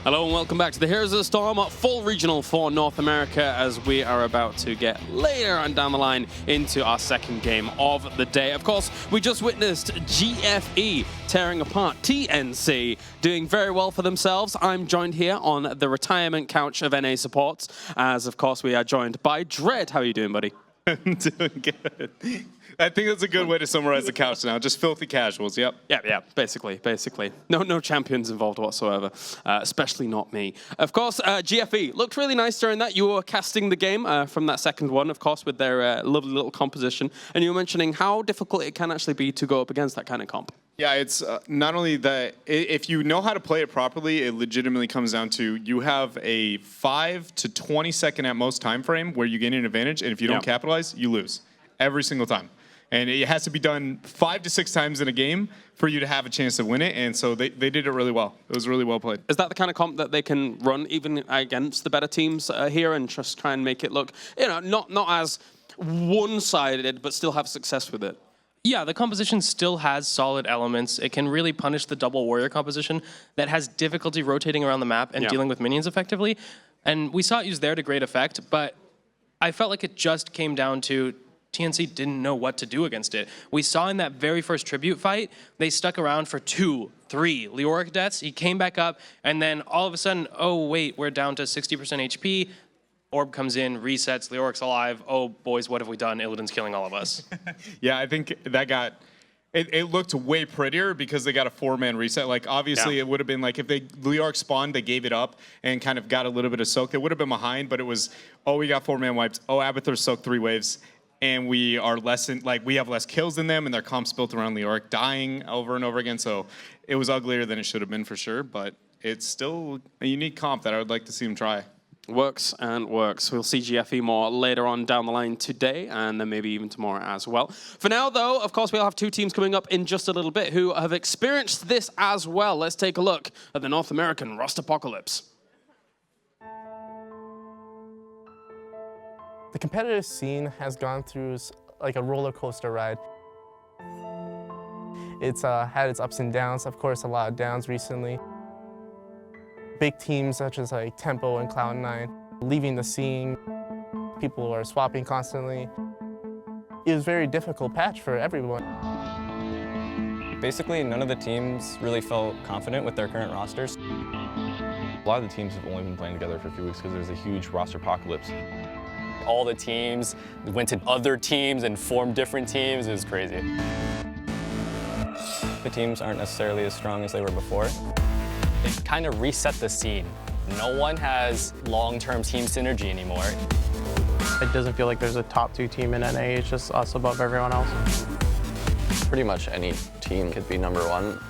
Hello and welcome back to the Heroes of the Storm, full regional for North America, as we are about to get later on down the line into our second game of the day. Of course, we just witnessed GFE tearing apart TNC, doing very well for themselves. I'm joined here on the retirement couch of NA Supports, as of course we are joined by Dread. How are you doing, buddy? I'm doing good. I think that's a good way to summarize the couch now. Just filthy casuals, yep. Yeah, basically. No champions involved whatsoever, especially not me. Of course, GFE looked really nice during that. You were casting the game from that second one, of course, with their lovely little composition. And you were mentioning how difficult it can actually be to go up against that kind of comp. Yeah, it's not only that, if you know how to play it properly, it legitimately comes down to you have a 5 to 20 second at most time frame where you gain an advantage, and if you don't capitalize, you lose every single time. And it has to be done 5 to 6 times in a game for you to have a chance to win it, and so they did it really well. It was really well played. Is that the kind of comp that they can run even against the better teams here and just try and make it look, not as one-sided, but still have success with it? Yeah, the composition still has solid elements. It can really punish the double warrior composition that has difficulty rotating around the map and dealing with minions effectively. And we saw it used there to great effect, but I felt like it just came down to TNC didn't know what to do against it. We saw in that very first tribute fight, they stuck around for 2, 3 Leoric deaths. He came back up, and then all of a sudden, oh wait, we're down to 60% HP. Orb comes in, resets, Leoric's alive. Oh, boys, what have we done? Illidan's killing all of us. Yeah, I think that it looked way prettier because they got a 4-man reset. Like, obviously, it would have been like if Leoric spawned, they gave it up and kind of got a little bit of soak. They would have been behind, but it was, oh, we got 4-man wipes. Oh, Abathur soaked 3 waves. And we are we have less kills than them, and their comp's built around Leoric dying over and over again. So it was uglier than it should have been for sure, but it's still a unique comp that I would like to see them try. Works and works. We'll see GFE more later on down the line today, and then maybe even tomorrow as well. For now, though, of course, we'll have 2 teams coming up in just a little bit who have experienced this as well. Let's take a look at the North American Rust Apocalypse. The competitive scene has gone through like a roller coaster ride. It's had its ups and downs, of course, a lot of downs recently. Big teams such as like Tempo and Cloud9 leaving the scene. People are swapping constantly. It was a very difficult patch for everyone. Basically, none of the teams really felt confident with their current rosters. A lot of the teams have only been playing together for a few weeks because there's a huge roster apocalypse. All the teams went to other teams and formed different teams. It was crazy. The teams aren't necessarily as strong as they were before. It kind of reset the scene. No one has long-term team synergy anymore. It doesn't feel like there's a top 2 team in NA. It's just us above everyone else. Pretty much any team could be #1.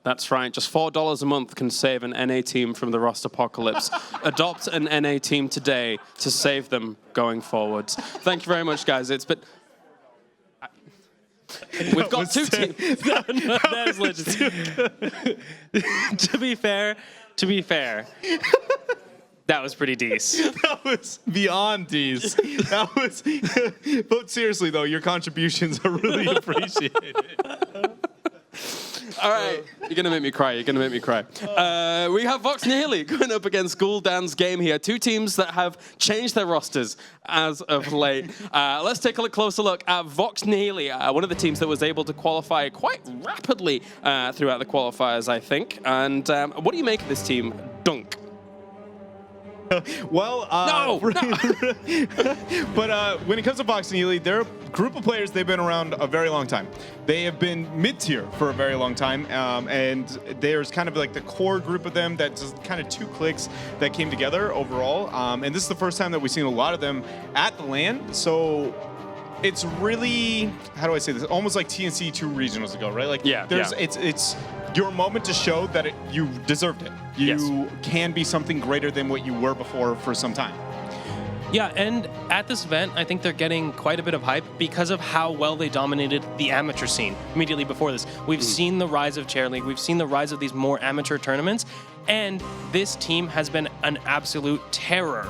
That's right, just $4 a month can save an NA team from the Rust Apocalypse. Adopt an NA team today to save them going forwards. Thank you very much, guys. It's been... We've got 2 teams. That is legend. To be fair, that was pretty decent. That was beyond D's. That was... But seriously, though, your contributions are really appreciated. All right, you're going to make me cry. We have Vox Nihili going up against Guldans game here. 2 teams that have changed their rosters as of late. Let's take a closer look at Vox Nihili, one of the teams that was able to qualify quite rapidly throughout the qualifiers, I think. And what do you make of this team, Dunk? Well, no. But when it comes to Vox Nihili, they're a group of players. They've been around a very long time. They have been mid-tier for a very long time, and there's kind of like the core group of them that just kind of 2 clicks that came together overall. And this is the first time that we've seen a lot of them at the LAN. So it's really, how do I say this? Almost like TNC 2 regionals ago, right? Like, it's your moment to show that you deserved it. You can be something greater than what you were before for some time. Yeah, and at this event, I think they're getting quite a bit of hype because of how well they dominated the amateur scene immediately before this. We've seen the rise of Chair League, we've seen the rise of these more amateur tournaments, and this team has been an absolute terror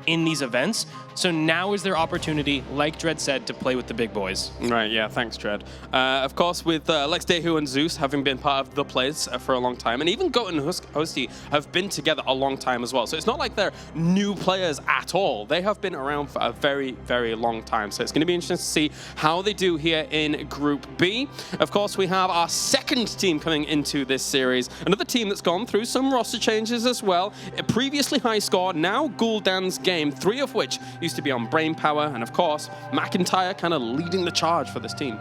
in these events. So now is their opportunity, like Dread said, to play with the big boys. Right, yeah, thanks, Dread. Of course, with Lex Dehu and Zeus having been part of the plays for a long time, and even Goat and Hosty have been together a long time as well. So it's not like they're new players at all. They have been around for a very, very long time. So it's going to be interesting to see how they do here in Group B. Of course, we have our second team coming into this series. Another team that's gone through some roster changes as well. A previously high score, now Guldans game, 3 of which used to be on Brainpower. And of course, McIntyre kind of leading the charge for this team.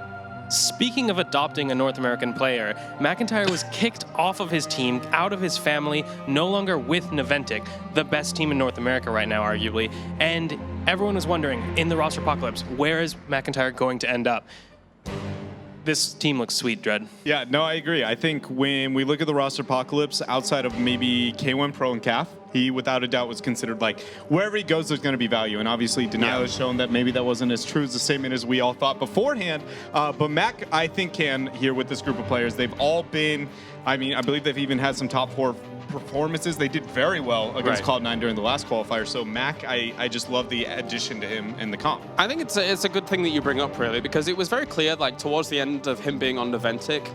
Speaking of adopting a North American player, McIntyre was kicked off of his team, out of his family, no longer with Naventic, the best team in North America right now, arguably. And everyone was wondering, in the roster apocalypse, where is McIntyre going to end up? This team looks sweet, Dread. Yeah, no, I agree. I think when we look at the roster apocalypse, outside of maybe K1 Pro and CAF, he without a doubt was considered like wherever he goes, there's going to be value. And obviously, Denial has shown that maybe that wasn't as true as the statement as we all thought beforehand. But Mac, I think, can here with this group of players. They've all been, I mean, I believe they've even had some top 4 performances. They did very well against Cloud9 during the last qualifier. So Mac, I just love the addition to him in the comp. I think it's a good thing that you bring up, really, because it was very clear, like, towards the end of him being on Naventic,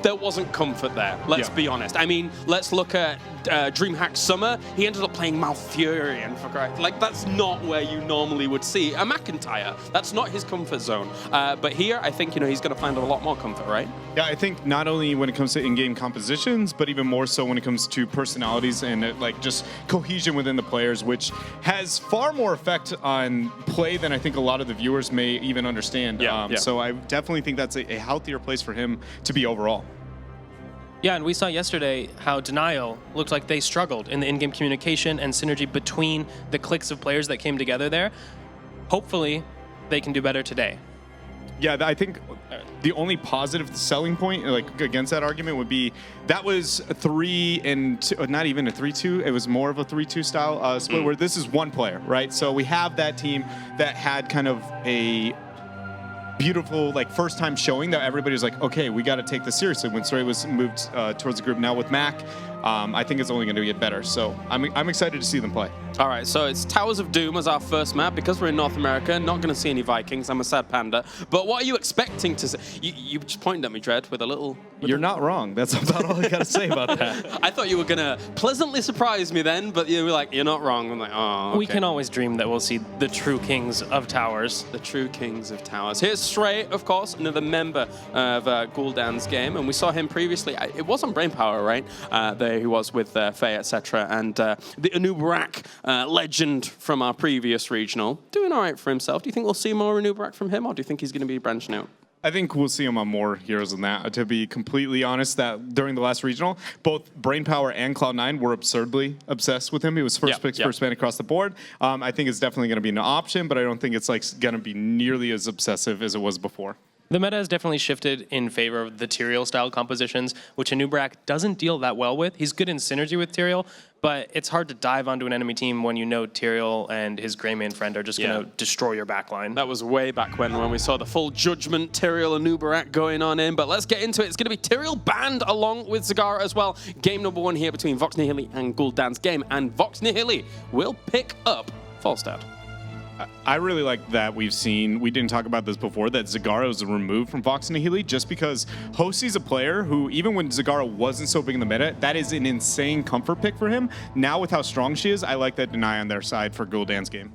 there wasn't comfort there. Let's be honest. I mean, let's look at DreamHack Summer. He ended up playing Malfurion for Christ. Like, that's not where you normally would see a McIntyre. That's not his comfort zone. But here, I think, he's going to find a lot more comfort, right? Yeah, I think not only when it comes to in-game compositions, but even more so when it comes to personalities and like just cohesion within the players, which has far more effect on play than I think a lot of the viewers may even understand. So I definitely think that's a healthier place for him to be overall. Yeah, and we saw yesterday how Denial looked like they struggled in the in-game communication and synergy between the cliques of players that came together there. Hopefully, they can do better today. Yeah, I think the only positive selling point, like against that argument, would be that was a 3 and 2, not even a 3-2. It was more of a 3-2 style split where this is one player, right? So we have that team that had kind of a beautiful like first time showing that everybody was like, okay, we got to take this seriously. When Story was moved towards the group, now with Mac, I think it's only going to get better. So I'm excited to see them play. All right, so it's Towers of Doom as our first map. Because we're in North America, not going to see any Vikings. I'm a sad panda. But what are you expecting to see? You just pointed at me, Dread, with a little... You're not wrong. That's about all I got to say about that. I thought you were going to pleasantly surprise me then, but you were like, you're not wrong. I'm like, oh, okay. We can always dream that we'll see the true kings of towers. The true kings of towers. Here's Stray, of course, another member of Guldans game, and we saw him previously. It was on Brainpower, right? There he was with Faye, etc. And the Anubarak legend from our previous regional, doing all right for himself. Do you think we'll see more Anubarak from him, or do you think he's going to be branching out? I think we'll see him on more heroes than that. To be completely honest, that during the last regional, both Brainpower and Cloud9 were absurdly obsessed with him. He was first pick, first man across the board. I think it's definitely going to be an option, but I don't think it's like going to be nearly as obsessive as it was before. The meta has definitely shifted in favor of the Tyrael style compositions, which Anubarak doesn't deal that well with. He's good in synergy with Tyrael, but it's hard to dive onto an enemy team when you know Tyrael and his Greymane friend are just going to destroy your backline. That was way back when we saw the full Judgment Tyrael Anubarak going on in, but let's get into it. It's going to be Tyrael banned along with Zagara as well. Game number 1 here between Vox Nihili and Guldans game, and Vox Nihili will pick up Falstad. I really like that we didn't talk about this before, that Zagara was removed from Vox Nihili just because Hosey's a player who, even when Zagara wasn't so big in the meta, that is an insane comfort pick for him. Now with how strong she is, I like that Deny on their side for Guldans game.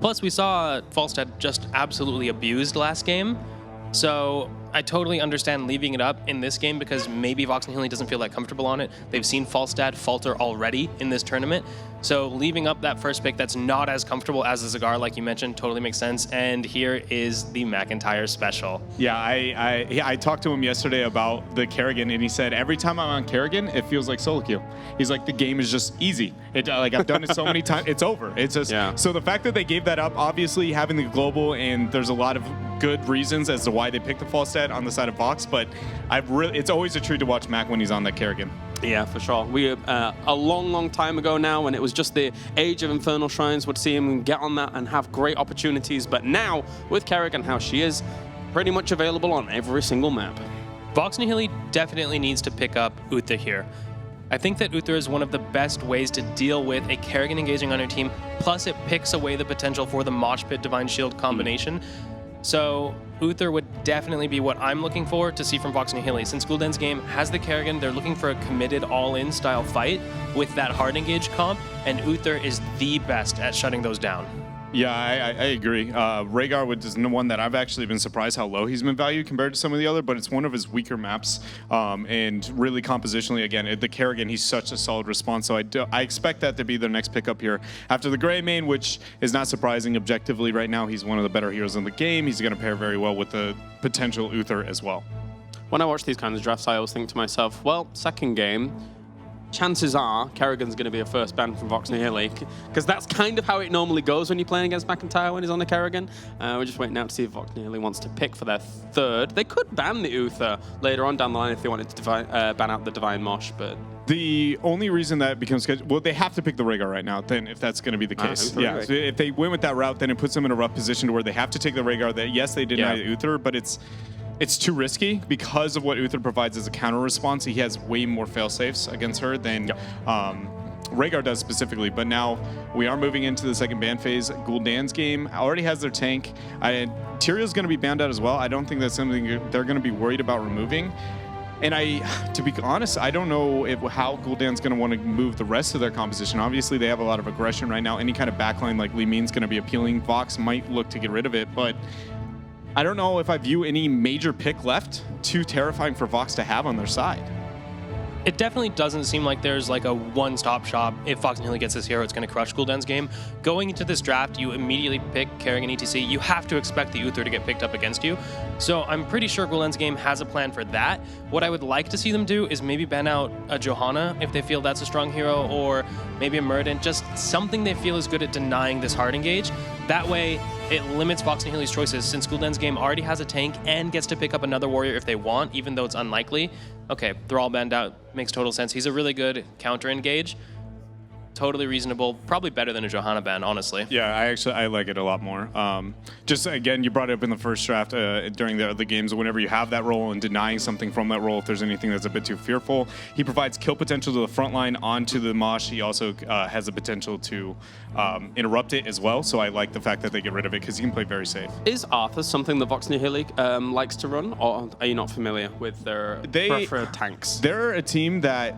Plus, we saw Falstad just absolutely abused last game. So I totally understand leaving it up in this game because maybe Vox Nihili doesn't feel that comfortable on it. They've seen Falstad falter already in this tournament. So leaving up that first pick that's not as comfortable as the Zagar, like you mentioned, totally makes sense. And here is the McIntyre special. Yeah, I talked to him yesterday about the Kerrigan, and he said, every time I'm on Kerrigan, it feels like solo queue. He's like, the game is just easy. Like I've done it so many times, it's over. It's just, so the fact that they gave that up, obviously having the global, and there's a lot of good reasons as to why they picked the Falstad on the side of Vox, but it's always a treat to watch Mac when he's on that Kerrigan. Yeah, for sure. We a long time ago now, when it was just the age of Infernal Shrines, would see him get on that and have great opportunities. But now, with Kerrigan, how she is, pretty much available on every single map. Vox Nihili definitely needs to pick up Uther here. I think that Uther is one of the best ways to deal with a Kerrigan engaging on your team, plus it picks away the potential for the Mosh Pit Divine Shield combination. So Uther would definitely be what I'm looking for to see from Vox Nihili. Since Guldans game has the Kerrigan, they're looking for a committed all-in style fight with that hard engage comp, and Uther is the best at shutting those down. Yeah, I agree. Rhaegar is one that I've actually been surprised how low he's been valued compared to some of the other, but it's one of his weaker maps. And really compositionally, again, the Kerrigan, he's such a solid response. So I expect that to be their next pickup here after the Grey main, which is not surprising objectively right now. He's one of the better heroes in the game. He's going to pair very well with the potential Uther as well. When I watch these kinds of drafts, I always think to myself, well, second game, chances are Kerrigan's going to be a first ban from Vox Nihili, because that's kind of how it normally goes when you're playing against McIntyre when he's on the Kerrigan. We're just waiting out to see if Vox Nihili wants to pick for their third. They could ban the Uther later on down the line if they wanted to ban out the Divine Mosh, but... The only reason that becomes... Well, they have to pick the Rhaegar right now, then, if that's going to be the case. Yeah, so if they went with that route, then it puts them in a rough position to where they have to take the Rhaegar. That yes, they deny the Uther, but it's too risky because of what Uther provides as a counter response. He has way more fail-safes against her than Rhaegar does specifically. But now we are moving into the second ban phase. Guldans game already has their tank. Tyrion's going to be banned out as well. I don't think that's something they're going to be worried about removing. And to be honest, I don't know how Gul'dan's going to want to move the rest of their composition. Obviously, they have a lot of aggression right now. Any kind of backline like Li Ming's going to be appealing. Vox might look to get rid of it, but I don't know if I view any major pick left too terrifying for Vox to have on their side. It definitely doesn't seem like there's like a one-stop shop. If Vox Nihili gets this hero, it's going to crush Gul'dan's game. Going into this draft, you immediately pick Kerrigan ETC. You have to expect the Uther to get picked up against you. So I'm pretty sure Gul'dan's game has a plan for that. What I would like to see them do is maybe ban out a Johanna if they feel that's a strong hero, or maybe a Murden, just something they feel is good at denying this hard engage. That way, it limits Vox Nihili's choices. Since Gul'dan's game already has a tank and gets to pick up another warrior if they want, even though it's unlikely. Okay, they're all banned out. Makes total sense. He's a really good counter engage. Totally reasonable. Probably better than a Johanna ban, honestly. Yeah, I like it a lot more. Just again, you brought it up in the first draft during the games. Whenever you have that role and denying something from that role, if there's anything that's a bit too fearful, he provides kill potential to the front line onto the Mosh. He also has the potential to interrupt it as well. So I like the fact that they get rid of it because he can play very safe. Is Arthur something that Vox Nihili likes to run, or are you not familiar with their preferred tanks? They're a team that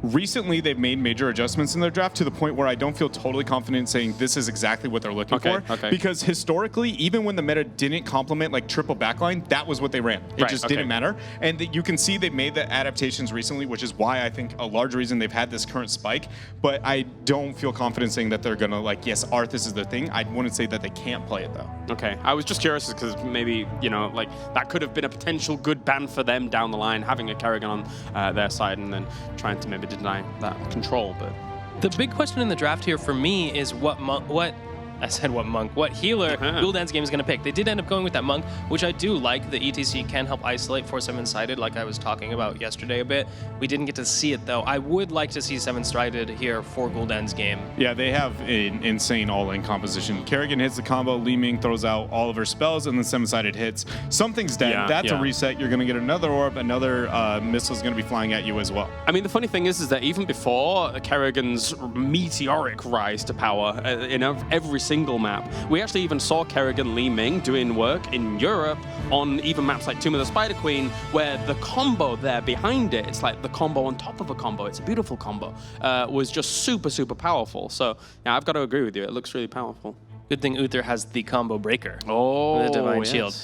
recently they've made major adjustments in their draft to the point where I don't feel totally confident saying this is exactly what they're looking for. Because historically, even when the meta didn't complement like triple backline, that was what they ran. It just didn't matter. And you can see they've made the adaptations recently, which is why I think a large reason they've had this current spike. But I don't feel confident saying that they're going to like, yes, Arthas is their thing. I wouldn't say that they can't play it though. Okay, I was just curious because maybe, like that could have been a potential good ban for them down the line, having a Kerrigan on their side and then trying to maybe deny that control. But the big question in the draft here for me is what healer Guldans game is going to pick. They did end up going with that monk, which I do like. The ETC can help isolate for 7-sided, like I was talking about yesterday a bit. We didn't get to see it though. I would like to see 7-sided here for Guldans game. Yeah, they have an insane all-in composition. Kerrigan hits the combo, Li Ming throws out all of her spells, and then 7-sided hits. Something's dead. That's a reset. You're going to get another orb, another missile's going to be flying at you as well. I mean, the funny thing is that even before Kerrigan's meteoric rise to power in every single map, we actually even saw Kerrigan Li Ming doing work in Europe on even maps like Tomb of the Spider Queen, where the combo there behind it, it's like the combo on top of a combo, it's a beautiful combo, was just super, super powerful. So yeah, I've got to agree with you. It looks really powerful. Good thing Uther has the combo breaker. Oh, the Divine Shield.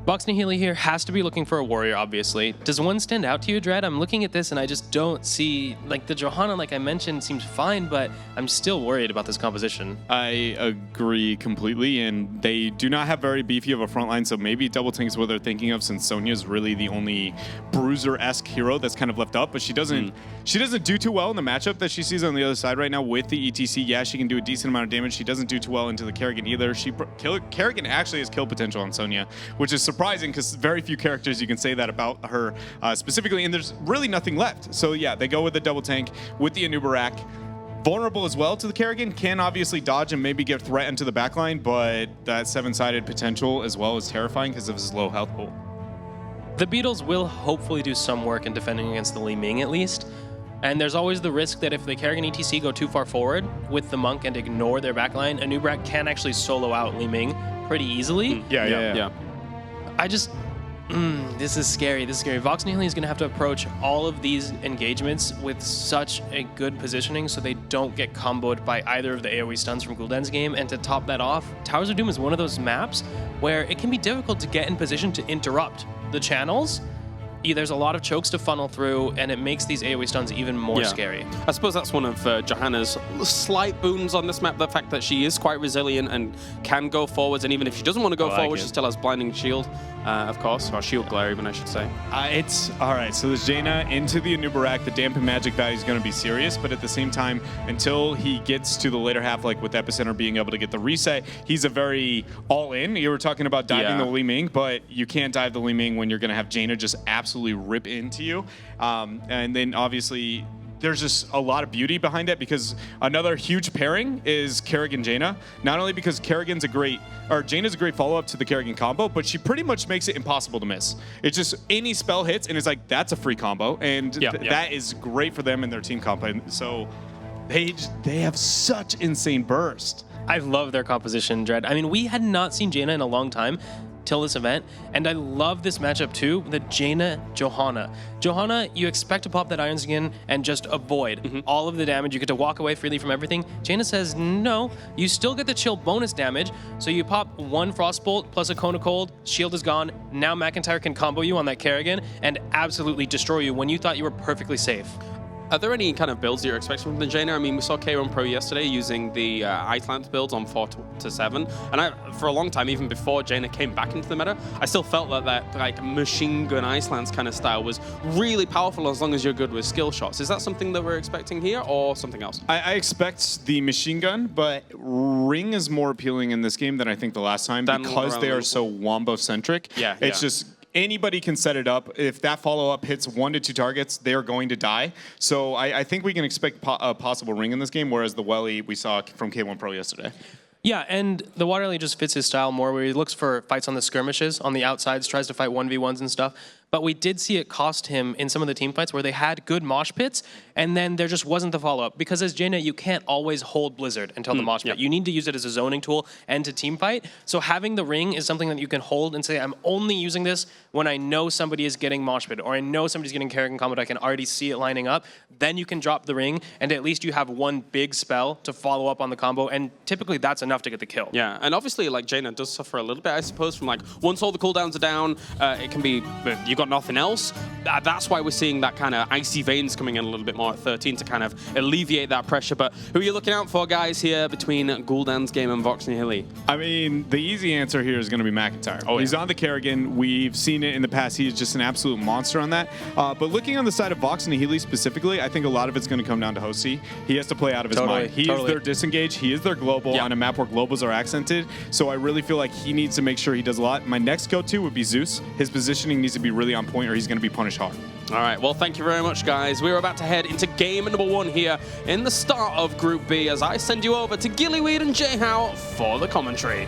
Vox Nihili here has to be looking for a warrior, obviously. Does one stand out to you, Dread? I'm looking at this and I just don't see, like the Johanna, like I mentioned, seems fine, but I'm still worried about this composition. I agree completely, and they do not have very beefy of a front line, so maybe double tank is what they're thinking of, since Sonya's really the only bruiser-esque hero that's kind of left up, but she doesn't do too well in the matchup that she sees on the other side right now with the ETC. Yeah, she can do a decent amount of damage. She doesn't do too well into the Kerrigan either. Kerrigan actually has kill potential on Sonya, which is surprising because very few characters you can say that about her specifically, and there's really nothing left. So yeah, they go with the double tank with the Anubarak. Vulnerable as well to the Kerrigan, can obviously dodge and maybe get threat into the backline, but that 7-sided potential as well is terrifying because of his low health pool. The Beatles will hopefully do some work in defending against the Li Ming at least. And there's always the risk that if the Kerrigan ETC go too far forward with the Monk and ignore their backline, Anubrak can actually solo out Li Ming pretty easily. Yeah. I just, this is scary. This is scary. Vox Nihili is going to have to approach all of these engagements with such a good positioning so they don't get comboed by either of the AoE stuns from Guldans' game. And to top that off, Towers of Doom is one of those maps where it can be difficult to get in position to interrupt the channels. There's a lot of chokes to funnel through, and it makes these AoE stuns even more scary. I suppose that's one of Johanna's slight boons on this map, the fact that she is quite resilient and can go forwards, and even if she doesn't want to go forward, she still has Blinding Shield, of course, or Shield Glare even, I should say. It's all right. So there's Jaina into the Anubarak. The dampen magic value is going to be serious, but at the same time, until he gets to the later half, like with Epicenter being able to get the reset, he's a very all-in. You were talking about diving the Li Ming, but you can't dive the Li Ming when you're going to have Jaina just absolutely rip into you. And then obviously there's just a lot of beauty behind it, because another huge pairing is Kerrigan Jaina. Not only because Jaina's a great follow-up to the Kerrigan combo, but she pretty much makes it impossible to miss. It's just any spell hits, and it's like, that's a free combo, and that is great for them in their team comp. And so they have such insane burst. I love their composition, Dread. I mean, we had not seen Jaina in a long time till this event, and I love this matchup too, the Jaina Johanna. Johanna, you expect to pop that Iron Skin and just avoid all of the damage. You get to walk away freely from everything. Jaina says, no, you still get the chill bonus damage, so you pop one Frostbolt plus a Cone of Cold, shield is gone, now McIntyre can combo you on that Kerrigan and absolutely destroy you when you thought you were perfectly safe. Are there any kind of builds you're expecting from the Jaina? I mean, we saw K1 Pro yesterday using the Ice Lance builds on 4 to 7, and for a long time, even before Jaina came back into the meta, I still felt that like machine gun Ice Lance kind of style was really powerful as long as you're good with skill shots. Is that something that we're expecting here, or something else? I expect the machine gun, but Ring is more appealing in this game than I think the last time, because they are so wombo-centric. It's just anybody can set it up. If that follow-up hits 1 to 2 targets, they're going to die. So I think we can expect a possible Ring in this game, whereas the Welly we saw from K1 Pro yesterday. Yeah, and the Water Lily just fits his style more, where he looks for fights on the skirmishes, on the outsides, tries to fight 1v1s and stuff. But we did see it cost him in some of the team fights where they had good mosh pits, and then there just wasn't the follow-up. Because as Jaina, you can't always hold Blizzard until the mosh pit. You need to use it as a zoning tool and to team fight. So having the Ring is something that you can hold and say, I'm only using this when I know somebody is getting mosh pit, or I know somebody's getting Kerrigan combo, I can already see it lining up. Then you can drop the Ring, and at least you have one big spell to follow up on the combo, and typically that's enough to get the kill. Yeah, and obviously, like, Jaina does suffer a little bit, I suppose, from like, once all the cooldowns are down, it can be, you got nothing else. That's why we're seeing that kind of Icy Veins coming in a little bit more at 13 to kind of alleviate that pressure. But who are you looking out for, guys, here between Guldans' game and Vox Nihili? I mean, the easy answer here is going to be McIntyre. He's on the Kerrigan. We've seen it in the past. He's just an absolute monster on that. But looking on the side of Vox Nihili specifically, I think a lot of it's going to come down to HotS. He has to play out of his mind. He is their disengage. He is their global on a map where globals are accented. So I really feel like he needs to make sure he does a lot. My next go-to would be Zeus. His positioning needs to be really on point, or he's going to be punished hard. All right, well, thank you very much, guys. We're about to head into game number 1 here in the start of Group B, as I send you over to Gillyweed and Jhow for the commentary.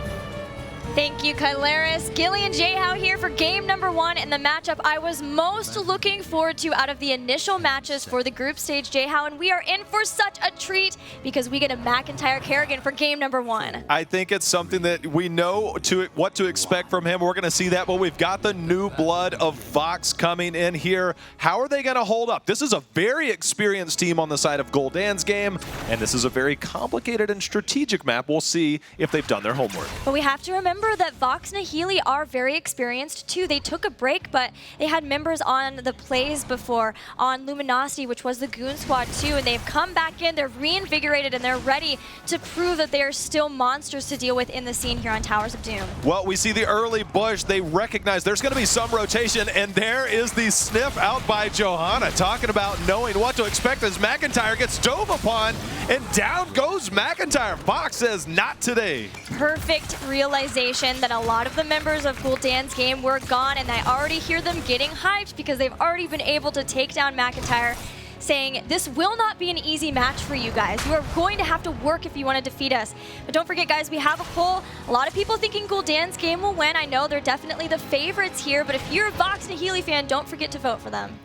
Thank you, Kylaris. Gilly and Jhow here for game number 1 and the matchup I was most looking forward to out of the initial matches for the group stage, Jhow, and we are in for such a treat because we get a McIntyre Kerrigan for game number 1. I think it's something that we know what to expect from him. We're going to see that, but we've got the new blood of Vox coming in here. How are they going to hold up? This is a very experienced team on the side of Guldans' game, and this is a very complicated and strategic map. We'll see if they've done their homework. But we have to remember that Vox Nihili are very experienced too. They took a break, but they had members on the plays before, on Luminosity, which was the Goon Squad too, and they've come back in, they're reinvigorated, and they're ready to prove that they are still monsters to deal with in the scene here on Towers of Doom. Well, we see the early push. They recognize there's going to be some rotation, and there is the sniff out by Johanna, talking about knowing what to expect as McIntyre gets dove upon, and down goes McIntyre. Vox says, not today. Perfect realization that a lot of the members of Guldans' game were gone, and I already hear them getting hyped because they've already been able to take down McIntyre, saying, this will not be an easy match for you guys. You are going to have to work if you want to defeat us. But don't forget, guys, we have a poll. A lot of people thinking Guldans' game will win. I know they're definitely the favorites here, but if you're a Vox Nihili fan, don't forget to vote for them.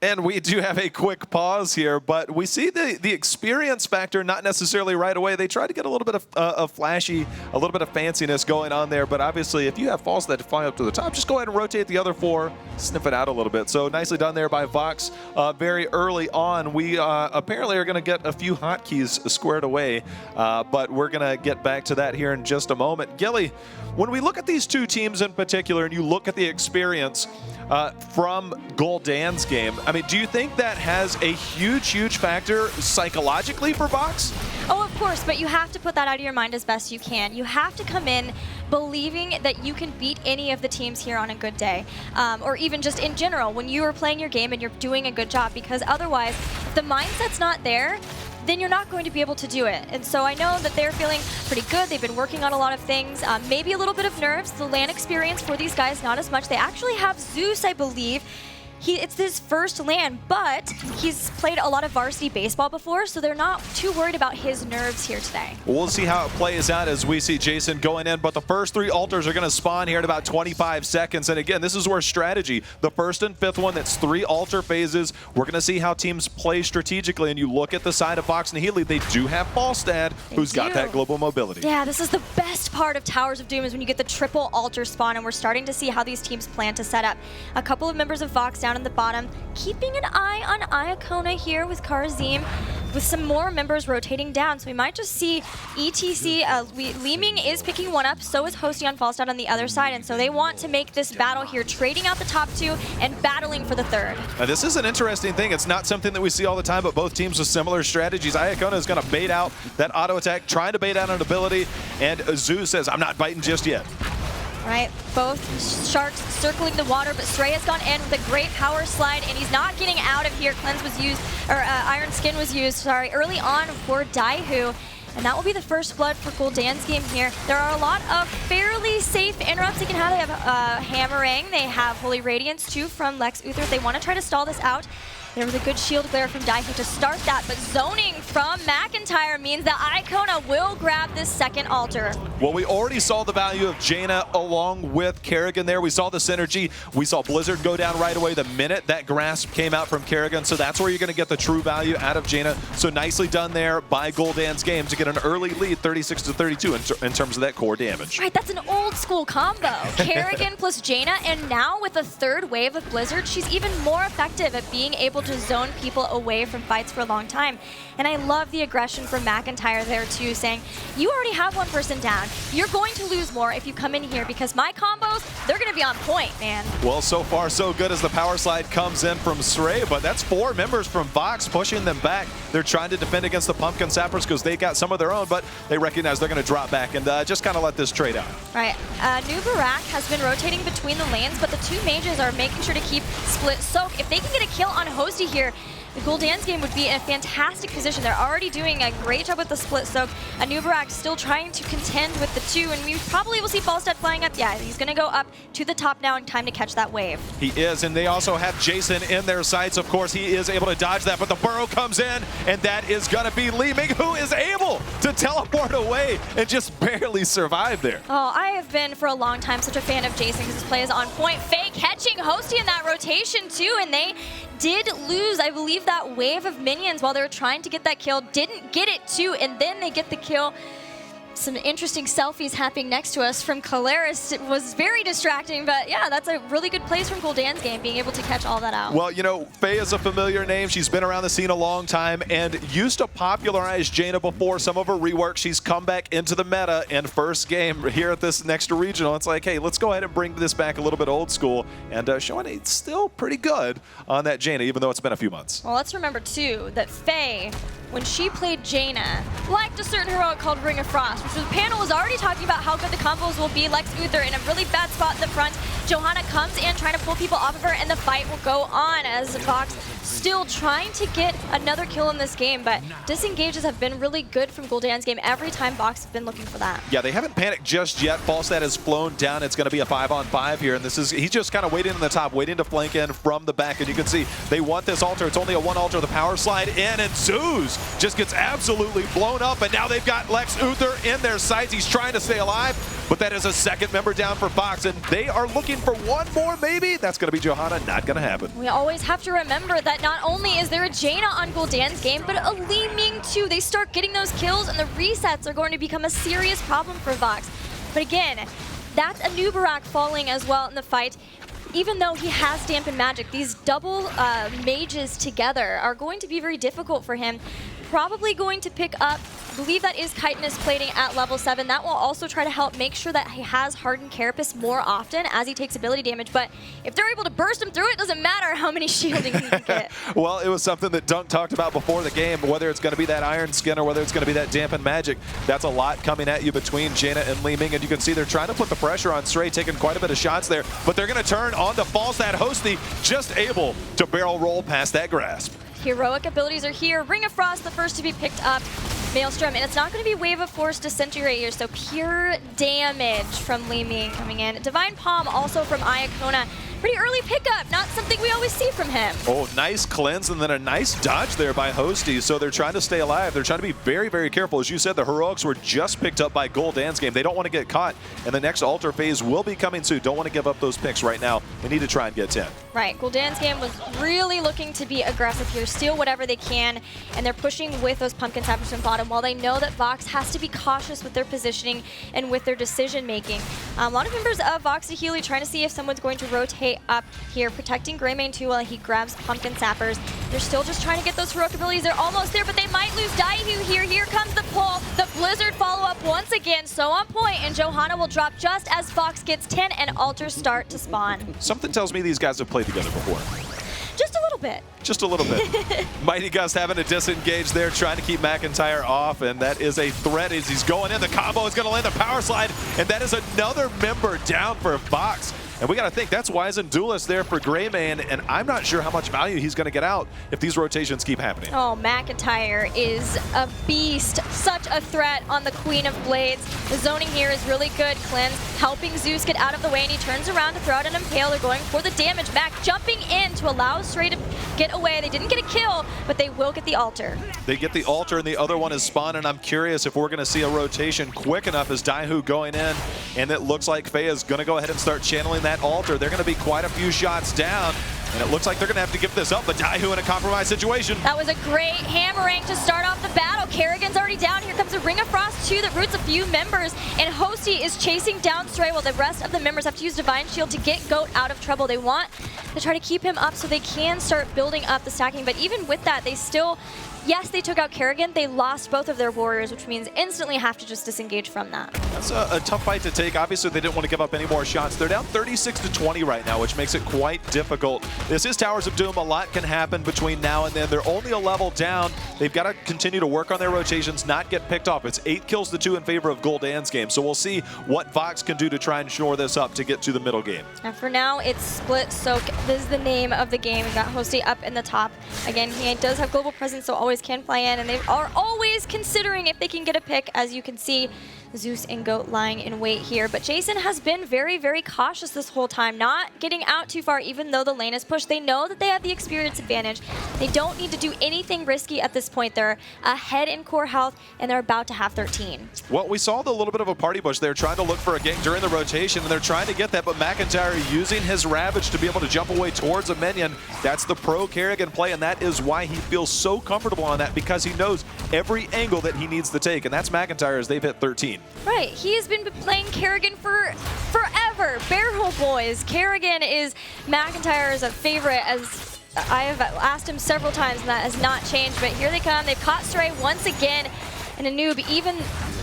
And we do have a quick pause here, but we see the experience factor not necessarily right away. They try to get a little bit of flashy, a little bit of fanciness going on there, but obviously if you have false that fly up to the top, just go ahead and rotate the other 4, sniff it out a little bit. So nicely done there by Vox very early on. We apparently are going to get a few hotkeys squared away, but we're going to get back to that here in just a moment. Gilly, when we look at these two teams in particular and you look at the experience from Guldans' game, I mean, do you think that has a huge factor psychologically for Vox? Oh, of course, but you have to put that out of your mind as best you can. You have to come in believing that you can beat any of the teams here on a good day, or even just in general when you are playing your game and you're doing a good job, because otherwise, if the mindset's not there, then you're not going to be able to do it. And so I know that they're feeling pretty good. They've been working on a lot of things, maybe a little bit of nerves. The LAN experience for these guys, not as much. They actually have Zeus, I believe. It's his first LAN, but he's played a lot of varsity baseball before, so they're not too worried about his nerves here today. We'll see how it plays out as we see Jason going in, but the first 3 altars are going to spawn here in about 25 seconds. And again, this is where strategy, the first and 5th one, that's 3 altar phases. We're going to see how teams play strategically, and you look at the side of Vox Nihili, they do have Falstad, who's got that global mobility. Yeah, this is the best part of Towers of Doom, is when you get the triple altar spawn, and we're starting to see how these teams plan to set up. A couple of members of Vox down in the bottom, keeping an eye on Iacona here with Karazim, with some more members rotating down. So we might just see ETC, Leeming is picking one up, so is Hosty on Falstad on the other side, and so they want to make this battle here, trading out the top 2 and battling for the 3rd. Now this is an interesting thing. It's not something that we see all the time, but both teams with similar strategies. Iacona is going to bait out that auto attack, trying to bait out an ability, and Zeus says, I'm not biting just yet. Right, both Sharks circling the water, but Stray has gone in with a great power slide, and he's not getting out of here. Cleanse was used, or Iron Skin was used, sorry, early on for Daihu. And that will be the first blood for Guldans' game here. There are a lot of fairly safe interrupts they can have. They have Hammerang, they have Holy Radiance too from Lex Uther. They want to try to stall this out. There was a good shield glare from Daihu to start that, but zoning from McIntyre means that Iacona will grab this 2nd altar. Well, we already saw the value of Jaina along with Kerrigan there. We saw the synergy. We saw Blizzard go down right away the minute that grasp came out from Kerrigan, so that's where you're going to get the true value out of Jaina. So nicely done there by Guldans' game to get an early lead, 36-32 in terms of that core damage. Right, that's an old school combo. Kerrigan plus Jaina, and now with a 3rd wave of Blizzard, she's even more effective at being able to zone people away from fights for a long time. And I love the aggression from McIntyre there too, saying, you already have one person down. You're going to lose more if you come in here, because my combos, they're going to be on point, man. Well, so far so good as the power slide comes in from Stray, but that's 4 members from Vox pushing them back. They're trying to defend against the Pumpkin Sappers because they got some of their own, but they recognize they're going to drop back and just kind of let this trade out. Right. New Barak has been rotating between the lanes, but the 2 mages are making sure to keep split soak. If they can get a kill on Hosty here, the Guldans game would be in a fantastic position. They're already doing a great job with the split soak. Anubarak still trying to contend with the 2, and we probably will see Falstad flying up. Yeah, he's going to go up to the top now in time to catch that wave. He is, and they also have Jason in their sights. Of course, he is able to dodge that, but the burrow comes in, and that is going to be Leeming, who is able to teleport away and just barely survive there. Oh, I have been for a long time such a fan of Jason because his play is on point. Faye catching Hosty in that rotation too, and they did lose, I believe, that wave of minions while they were trying to get that kill. Didn't get it too, and then they get the kill. Some interesting selfies happening next to us from Kalaris. It was very distracting, but yeah, that's a really good place from Guldans' game, being able to catch all that out. Well, you know, Faye is a familiar name. She's been around the scene a long time and used to popularize Jaina before some of her rework. She's come back into the meta, and first game here at this next regional, it's like, hey, let's go ahead and bring this back a little bit old school, and showing it's still pretty good on that Jaina, even though it's been a few months. Well, let's remember too that Faye, when she played Jaina, liked a certain heroic called Ring of Frost, which the panel was already talking about how good the combos will be. Lex Uther in a really bad spot in the front. Johanna comes in trying to pull people off of her, and the fight will go on as Vox still trying to get another kill in this game, but disengages have been really good from Guldans' game every time Vox have been looking for that. Yeah, they haven't panicked just yet. Falstad has flown down. It's going to be a 5-on-5 here, and he's just kind of waiting in the top, waiting to flank in from the back, and you can see they want this altar. It's only a 1 altar. The power slide in, and Zeus just gets absolutely blown up, and now they've got Lex Uther in their sights. He's trying to stay alive. but that is a second member down for Vox, and they are looking for one more maybe. That's going to be Johanna. Not going to happen. We always have to remember that not only is there a Jaina on Gul'dan's game, but a Li Ming too. They start getting those kills, and the resets are going to become a serious problem for Vox. But again, that's a Nubarak falling as well in the fight. Even though he has Dampen Magic, these double mages together are going to be very difficult for him. Probably going to pick up, I believe that is chitinous plating at level 7. That will also try to help make sure that he has hardened carapace more often as he takes ability damage. But if they're able to burst him through, it doesn't matter how many shielding he can get. Well, it was something that Dunk talked about before the game, whether it's going to be that Iron Skin or whether it's going to be that Dampen Magic. That's a lot coming at you between Jaina and Li Ming, and you can see they're trying to put the pressure on Stray, taking quite a bit of shots there, but they're going to turn on to False. That Hosty just able to barrel roll past that grasp. Heroic abilities are here. Ring of Frost, the first to be picked up. Maelstrom, and it's not going to be Wave of Force Disintegrate here, so pure damage from Li Ming coming in. Divine Palm also from Iacona. Pretty early pickup, not something we always see from him. Oh, nice cleanse and then a nice dodge there by Hosty. So they're trying to stay alive. They're trying to be very, very careful. As you said, the Heroics were just picked up by Gul'dan's game. They don't want to get caught, and the next altar phase will be coming soon. Don't want to give up those picks right now. They need to try and get 10. Right, Gul'dan's game was really looking to be aggressive here, steal whatever they can, and they're pushing with those pumpkin sappers from bottom while they know that Vox has to be cautious with their positioning and with their decision making. A lot of members of Vox Nihili trying to see if someone's going to rotate up here, protecting Greymane too while he grabs pumpkin sappers. They're still just trying to get those heroic abilities. They're almost there, but they might lose Daihu here. Here comes the pull. The Blizzard follow-up once again, so on point, and Johanna will drop just as Vox gets 10 and altars start to spawn. Something tells me these guys have played together before. Just a little bit. Just a little bit. Mighty Gust having to disengage there, trying to keep McIntyre off, and that is a threat as he's going in. The combo is going to land the power slide, and that is another member down for Vox. And we got to think that's Wise and Duelist there for Greymane, and I'm not sure how much value he's going to get out if these rotations keep happening. Oh, McIntyre is a beast. Such a threat on the Queen of Blades. The zoning here is really good. Cleanse helping Zeus get out of the way, and he turns around to throw out an Impale. They're going for the damage. Mac jumping in to allow Stray to get away. They didn't get a kill, but they will get the altar. They get the altar, and the other one is spawned, and I'm curious if we're going to see a rotation quick enough as Daihu going in, and it looks like Faye is going to go ahead and start channeling that altar. They're going to be quite a few shots down, and it looks like they're going to have to give this up, but Daihu in a compromised situation. That was a great hammering to start off the battle. Kerrigan's already down. Here comes a Ring of Frost too that roots a few members, and Hosty is chasing down Stray while the rest of the members have to use Divine Shield to get Goat out of trouble. They want to try to keep him up so they can start building up the stacking, but even with that, they still, yes, they took out Kerrigan. They lost both of their warriors, which means instantly have to just disengage from that. That's a tough fight to take. Obviously, they didn't want to give up any more shots. They're down 36-20 right now, which makes it quite difficult. This is Towers of Doom. A lot can happen between now and then. They're only a level down. They've got to continue to work on their rotations, not get picked off. It's 8 kills to 2 in favor of Gul'dan's game. So we'll see what Vox can do to try and shore this up to get to the middle game. And for now, it's Split Soak. This is the name of the game. We've got Hosty up in the top. Again, he does have global presence, so always can fly in, and they are always considering if they can get a pick. As you can see, Zeus and Goat lying in wait here. But Jason has been very, very cautious this whole time, not getting out too far even though the lane is pushed. They know that they have the experience advantage. They don't need to do anything risky at this point. They're ahead in core health, and they're about to have 13. Well, we saw the little bit of a party bush there, trying to look for a gank during the rotation, and they're trying to get that, but McIntyre using his Ravage to be able to jump away towards a minion. That's the pro Kerrigan play, and that is why he feels so comfortable on that, because he knows every angle that he needs to take, and that's McIntyre as they've hit 13. Right, he has been playing Kerrigan for forever. Barrel Boys. Kerrigan is McIntyre's a favorite, as I have asked him several times, and that has not changed. But here they come. They've caught Stray once again, and a noob even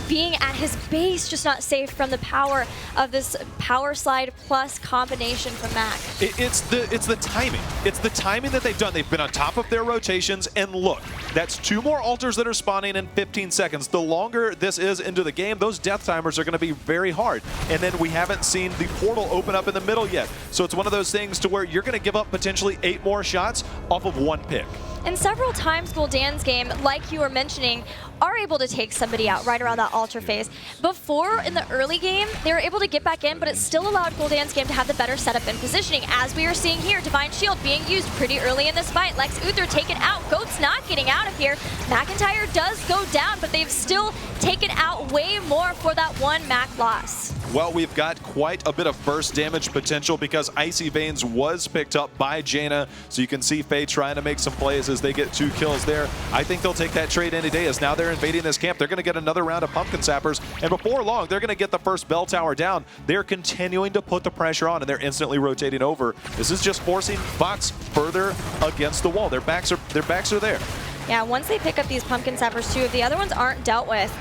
being at his base, just not safe from the power of this power slide plus combination from Mac. It's the timing. It's the timing that they've done. They've been on top of their rotations, and look, that's 2 more altars that are spawning in 15 seconds. The longer this is into the game, those death timers are going to be very hard. And then we haven't seen the portal open up in the middle yet. So it's one of those things to where you're going to give up potentially 8 more shots off of 1 pick. And several times Gul'dan's game, like you were mentioning, are able to take somebody out right around that altar phase. Before, in the early game, they were able to get back in, but it still allowed Gul'dan's game to have the better setup and positioning. As we are seeing here, Divine Shield being used pretty early in this fight. Lex Uther taken out. Goat's not getting out of here. McIntyre does go down, but they've still taken out way more for that 1 Mac loss. Well, we've got quite a bit of burst damage potential because Icy Veins was picked up by Jaina. So you can see Faye trying to make some plays as they get 2 kills there. I think they'll take that trade any day as now they're invading this camp. They're going to get another round of Pumpkin Sappers. And before long, they're going to get the first bell tower down. They're continuing to put the pressure on and they're instantly rotating over. This is just forcing Vox further against the wall. Their backs are there. Yeah, once they pick up these Pumpkin Sappers too, if the other ones aren't dealt with,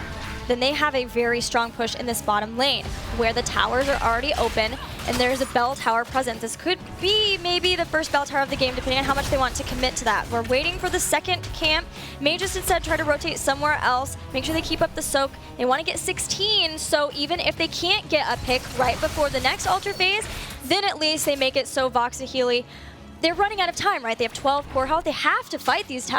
then they have a very strong push in this bottom lane where the towers are already open and there's a bell tower present. This could be maybe the first bell tower of the game, depending on how much they want to commit to that. We're waiting for the second camp. May just instead try to rotate somewhere else, make sure they keep up the soak. They want to get 16, so even if they can't get a pick right before the next altar phase, then at least they make it so Vox Nihili, they're running out of time, right? They have 12 core health. They have to fight these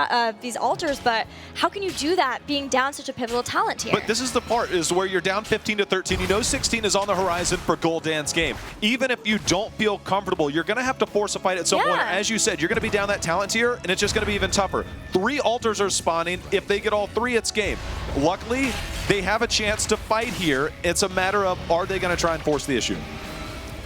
altars, but how can you do that being down such a pivotal talent here? But this is the part is where you're down 15 to 13. You know 16 is on the horizon for Guldans' game. Even if you don't feel comfortable, you're going to have to force a fight at some point. As you said, you're going to be down that talent tier, and it's just going to be even tougher. 3 altars are spawning. If they get all 3, it's game. Luckily, they have a chance to fight here. It's a matter of, are they going to try and force the issue?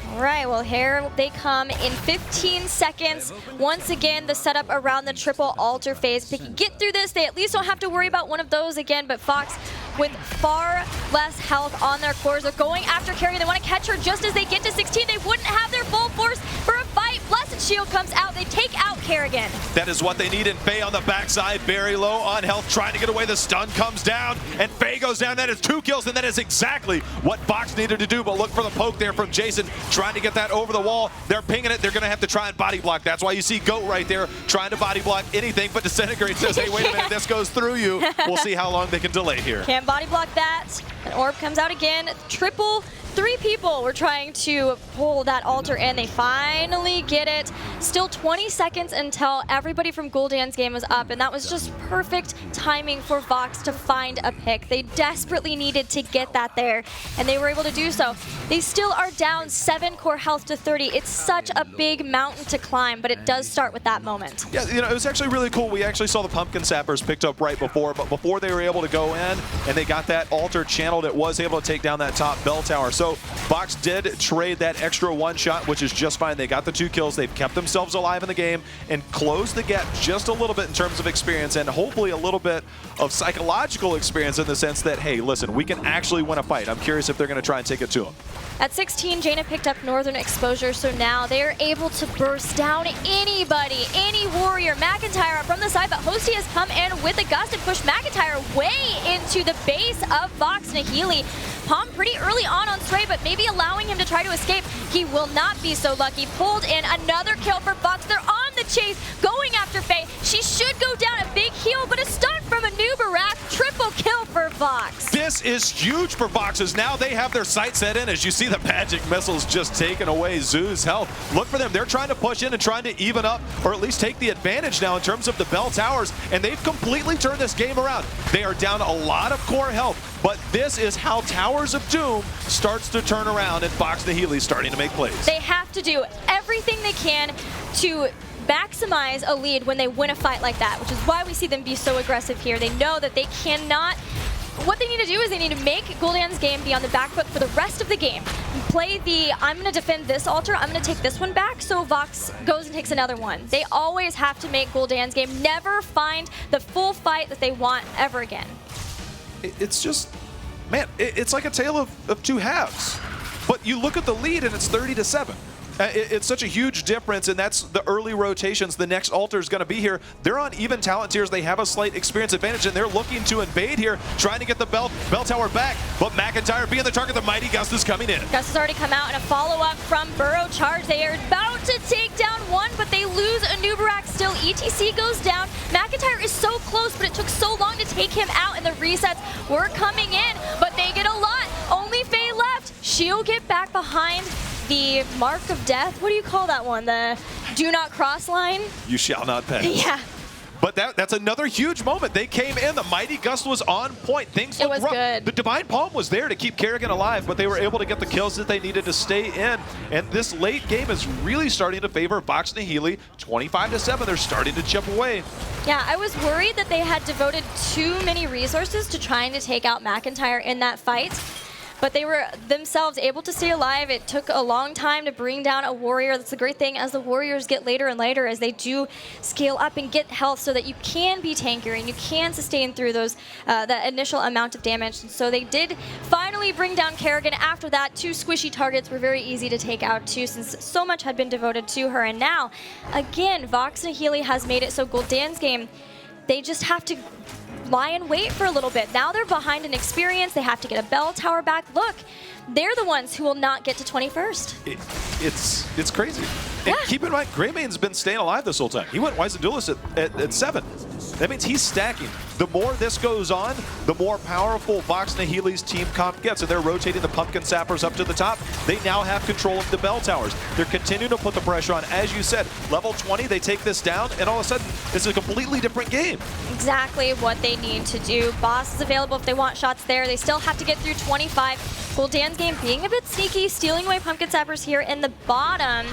All right, well, here they come in 15 seconds. Once again, the setup around the triple altar phase. If they can get through this, they at least don't have to worry about one of those again, but Vox with far less health on their cores. They're going after Carrie. They want to catch her just as they get to 16. They wouldn't have their full force for a fight. Blessed Shield comes out. They take out Kerrigan. That is what they need, and Faye on the backside, very low on health, trying to get away. The stun comes down, and Faye goes down. That is 2 kills, and that is exactly what Vox needed to do, but look for the poke there from Jason, trying to get that over the wall. They're pinging it. They're going to have to try and body block. That's why you see Goat right there trying to body block anything, but Disintegrate says, hey, wait a minute, this goes through you. We'll see how long they can delay here. Can't body block that. An orb comes out again. Triple 3 people were trying to pull that altar in. They finally get it. Still 20 seconds until everybody from Guldans' game was up, and that was just perfect timing for Vox to find a pick. They desperately needed to get that there, and they were able to do so. They still are down 7 core health to 30. It's such a big mountain to climb, but it does start with that moment. Yeah, you know, it was actually really cool. We actually saw the Pumpkin Sappers picked up right before, but before they were able to go in and they got that altar channeled, it was able to take down that top bell tower. So Vox did trade that extra 1 shot, which is just fine. They got the 2 kills. They've kept themselves alive in the game and closed the gap just a little bit in terms of experience and hopefully a little bit of psychological experience in the sense that, hey, listen, we can actually win a fight. I'm curious if they're going to try and take it to them. At 16, Jaina picked up Northern Exposure, so now they're able to burst down anybody, any warrior. McIntyre from the side, but Hosty has come in with a gust and pushed McIntyre way into the base of Vox Nihili. Palm pretty early on Stray, but maybe allowing him to try to escape. He will not be so lucky. Pulled in another kill for Vox. They're on the chase, going after Faye. She should go down. A big heal, but a stun from a Nubarak. Triple kill for Vox. This is huge for Vox, as now they have their sights set in. As you see the magic missiles just taking away Zoo's health. Look for them. They're trying to push in and trying to even up, or at least take the advantage now in terms of the bell towers, and they've completely turned this game around. They are down a lot of core health, but this is how Towers of Doom starts to turn around, and Vox Nihili starting to make plays. They have to do everything they can to maximize a lead when they win a fight like that, which is why we see them be so aggressive here. They know that they cannot. What they need to do is they need to make Guldans' game be on the back foot for the rest of the game. Play the, I'm going to defend this altar, I'm going to take this one back, so Vox goes and takes another one. They always have to make Guldans' game never find the full fight that they want ever again. It's just, man, it's like a tale of 2 halves. But you look at the lead and it's 30-7. It's such a huge difference, and that's the early rotations. The next altar is going to be here. They're on even talent tiers. They have a slight experience advantage, and they're looking to invade here, trying to get the bell tower back. But McIntyre being the target, the mighty Gust is coming in. Gust has already come out, and a follow-up from Burrow Charge. They are about to take down one, but they lose a Nubarak still. ETC goes down. McIntyre is so close, but it took so long to take him out, and the resets were coming in, but they get a lot. Only Faye left. She'll get back behind the mark of death. What do you call that one? The do not cross line? You shall not pass. Yeah. But that's another huge moment. They came in. The Mighty Gust was on point. Things looked rough. Good. The Divine Palm was there to keep Kerrigan alive, but they were able to get the kills that they needed to stay in. And this late game is really starting to favor Vox Nihili. 25-7. They're starting to chip away. Yeah, I was worried that they had devoted too many resources to trying to take out McIntyre in that fight. but they were themselves able to stay alive. It took a long time to bring down a warrior. That's the great thing as the warriors get later and later, as they do scale up and get health so that you can be tankier and you can sustain through those that initial amount of damage. And so they did finally bring down Kerrigan. After that, 2 squishy targets were very easy to take out too, since so much had been devoted to her. And now, again, Vox Nihili has made it so Guldans game, they just have to lie in wait for a little bit. Now they're behind in experience. They have to get a bell tower back. Look, they're the ones who will not get to 21st. It's crazy. And keep in mind, Greymane's been staying alive this whole time. He went Wise and Duelist at 7. That means he's stacking. The more this goes on, the more powerful Vox Nihili's team comp gets, and they're rotating the Pumpkin Sappers up to the top. They now have control of the bell towers. They're continuing to put the pressure on. As you said, level 20, they take this down, and all of a sudden, it's a completely different game. Exactly what they need to do. Boss is available if they want shots there. They still have to get through 25. Guldans game being a bit sneaky, stealing away Pumpkin Sappers here in the bottom,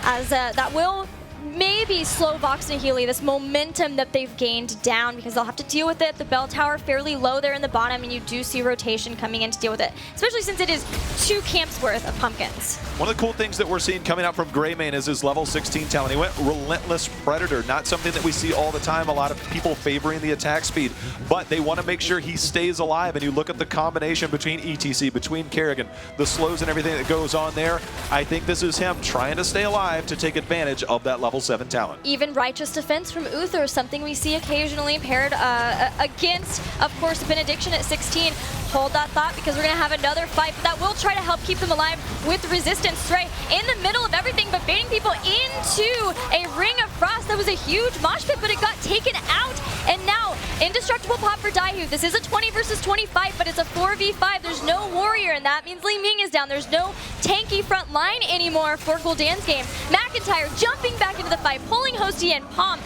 as that will maybe slow Vox Nihili, this momentum that they've gained down, because they'll have to deal with it. The bell tower fairly low there in the bottom, and you do see rotation coming in to deal with it, especially since it is 2 camps worth of pumpkins. One of the cool things that we're seeing coming out from Greymane is his level 16 talent. He went Relentless Predator, not something that we see all the time. A lot of people favoring the attack speed, but they want to make sure he stays alive. And you look at the combination between ETC, between Kerrigan, the slows and everything that goes on there. I think this is him trying to stay alive to take advantage of that level 7 talent. Even Righteous Defense from Uther, something we see occasionally paired against, of course, Benediction at 16. Hold that thought, because we're going to have another fight, but that will try to help keep them alive with Resistance. Stray in the middle of everything, but baiting people into a Ring of Frost. That was a huge mosh pit, but it got taken out. And now, indestructible pop for Daihu. This is a 20 versus 20 fight, but it's a 4v5. There's no warrior, and that means Li Ming is down. There's no tanky front line anymore for Guldans game. McIntyre jumping back into the fight, pulling HotS and Palm.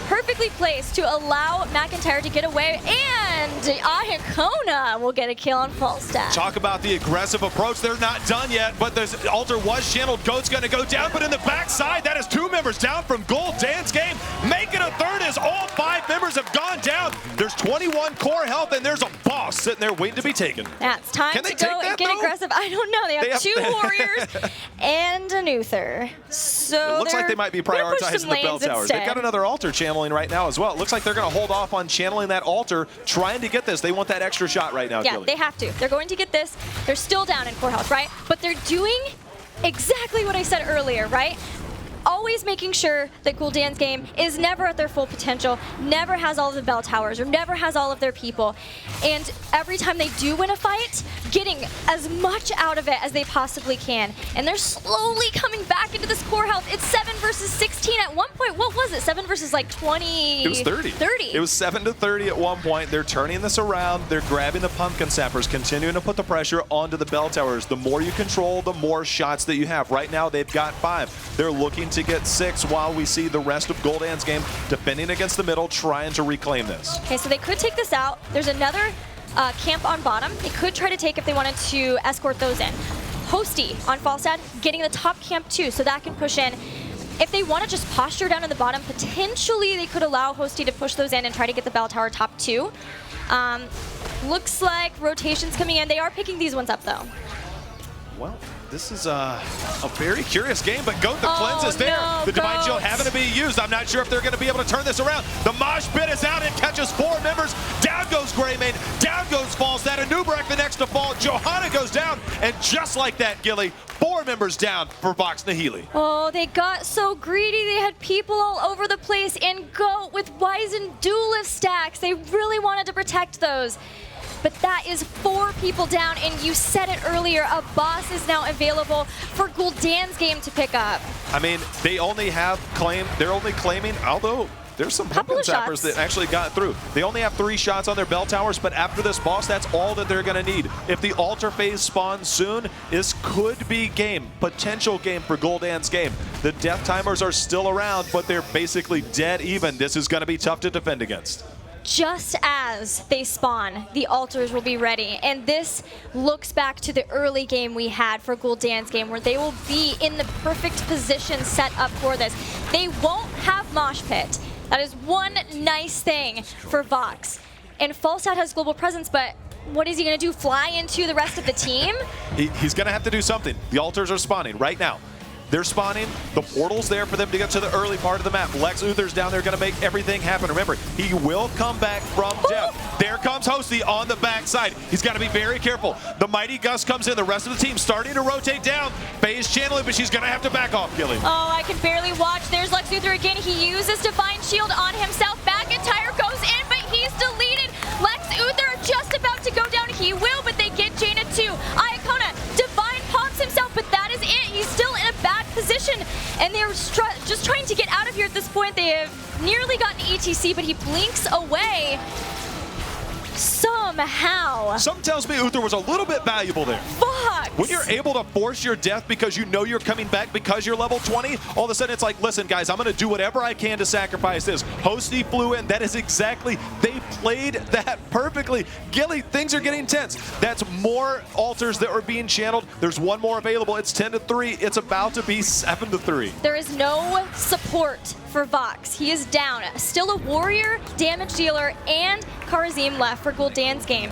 Perfectly placed to allow McIntyre to get away, and Iacona will get a kill on Falstad. Talk about the aggressive approach. They're not done yet, but the altar was channeled. Goat's going to go down, but in the backside, that is 2 members down from Guldans game. Making a third as all 5 members have gone down. There's 21 core health, and there's a boss sitting there waiting to be taken. That's time to go and get aggressive. I don't know. They have 2 warriors and an Uther. So it looks like they might be prioritizing the bell towers. They've got another altar channeling right now as well. It looks like they're going to hold off on channeling that altar, trying to get this. They want that extra shot right now. Yeah, Gilly. They have to. They're going to get this. They're still down in core health, right? But they're doing exactly what I said earlier, right? Always making sure that Guldans game is never at their full potential, never has all of the bell towers, or never has all of their people. And every time they do win a fight, getting as much out of it as they possibly can. And they're slowly coming back into this core health. It's 7 versus 16 at one point. What was it? 7 versus like 20? It was 30. 30. It was 7 to 30 at one point. They're turning this around. They're grabbing the Pumpkin Sappers, continuing to put the pressure onto the bell towers. The more you control, the more shots that you have. Right now, they've got 5. They're looking to get 6 while we see the rest of Guldans game defending against the middle, trying to reclaim this. Okay, so they could take this out. There's another camp on bottom. They could try to take if they wanted to escort those in. HotS on Falstad getting the top camp too, so that can push in. If they want to just posture down in the bottom, potentially they could allow HotS to push those in and try to get the bell tower top 2. Looks like rotations coming in. They are picking these ones up though. Well, this is a very curious game, but Goat the Cleanse is there. No, the Divine Shield having to be used. I'm not sure if they're going to be able to turn this around. The Mosh Pit is out and catches 4 members. Down goes Greymane. Down goes Falstad. Anubarak the next to fall. Johanna goes down. And just like that, Gilly, 4 members down for Vox Nihili. Oh, they got so greedy. They had people all over the place. And Goat with Wise and Duelist stacks. They really wanted to protect those. But that is 4 people down, and you said it earlier, a boss is now available for Guldans game to pick up. I mean, they only have they're only claiming, although there's some Pumpkin Sappers that actually got through. They only have 3 shots on their bell towers, but after this boss, that's all that they're gonna need. If the altar phase spawns soon, this could be game, potential game for Guldans game. The death timers are still around, but they're basically dead even. This is gonna be tough to defend against. Just as they spawn, the altars will be ready. And this looks back to the early game we had for Guldans game, where they will be in the perfect position set up for this. They won't have Mosh Pit. That is one nice thing for Vox. And Falstad has global presence, but what is he going to do, fly into the rest of the team? He's going to have to do something. The altars are spawning right now. They're spawning. The portal's there for them to get to the early part of the map. Lex Uther's down there going to make everything happen. Remember, he will come back from death. There comes HotS on the backside. He's got to be very careful. The Mighty Gus comes in. The rest of the team starting to rotate down. Faye's channeling, but she's going to have to back off, Gilly. Oh, I can barely watch. There's Lex Uther again. He uses Divine Shield on himself. McIntyre goes in, but he's deleted. Lex Uther just about to go down. He will, but they get Jaina too. Iacona, Divine palms himself, but that is it. He's still in a bad position, and they're just trying to get out of here at this point. They have nearly gotten ETC, but he blinks away somehow. Something tells me Uther was a little bit valuable there. Vox! When you're able to force your death because you know you're coming back because you're level 20, all of a sudden it's like, listen guys, I'm going to do whatever I can to sacrifice this. HotS flew in. That is exactly, they played that perfectly. Gilly, things are getting tense. That's more altars that are being channeled. There's one more available. It's 10-3. It's about to be 7-3. There is no support for Vox. He is down. Still a warrior, damage dealer, and Karazim left for Guldans game.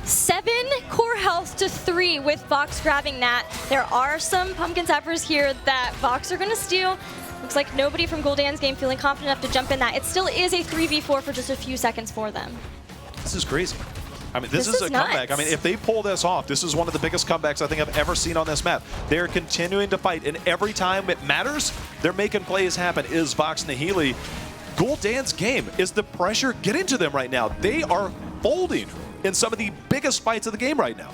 7 core health to 3 with Vox grabbing that. There are some pumpkin zappers here that Vox are going to steal. Looks like nobody from Guldans game feeling confident enough to jump in that. It still is a 3v4 for just a few seconds for them. This is crazy. I mean, this is a nuts. comeback. I mean, if they pull this off, this is one of the biggest comebacks I think I've ever seen on this map. They're continuing to fight, and every time it matters, they're making plays happen. Is Vox Nihili. Guldans game, is the pressure getting to them right now? They are folding in some of the biggest fights of the game right now.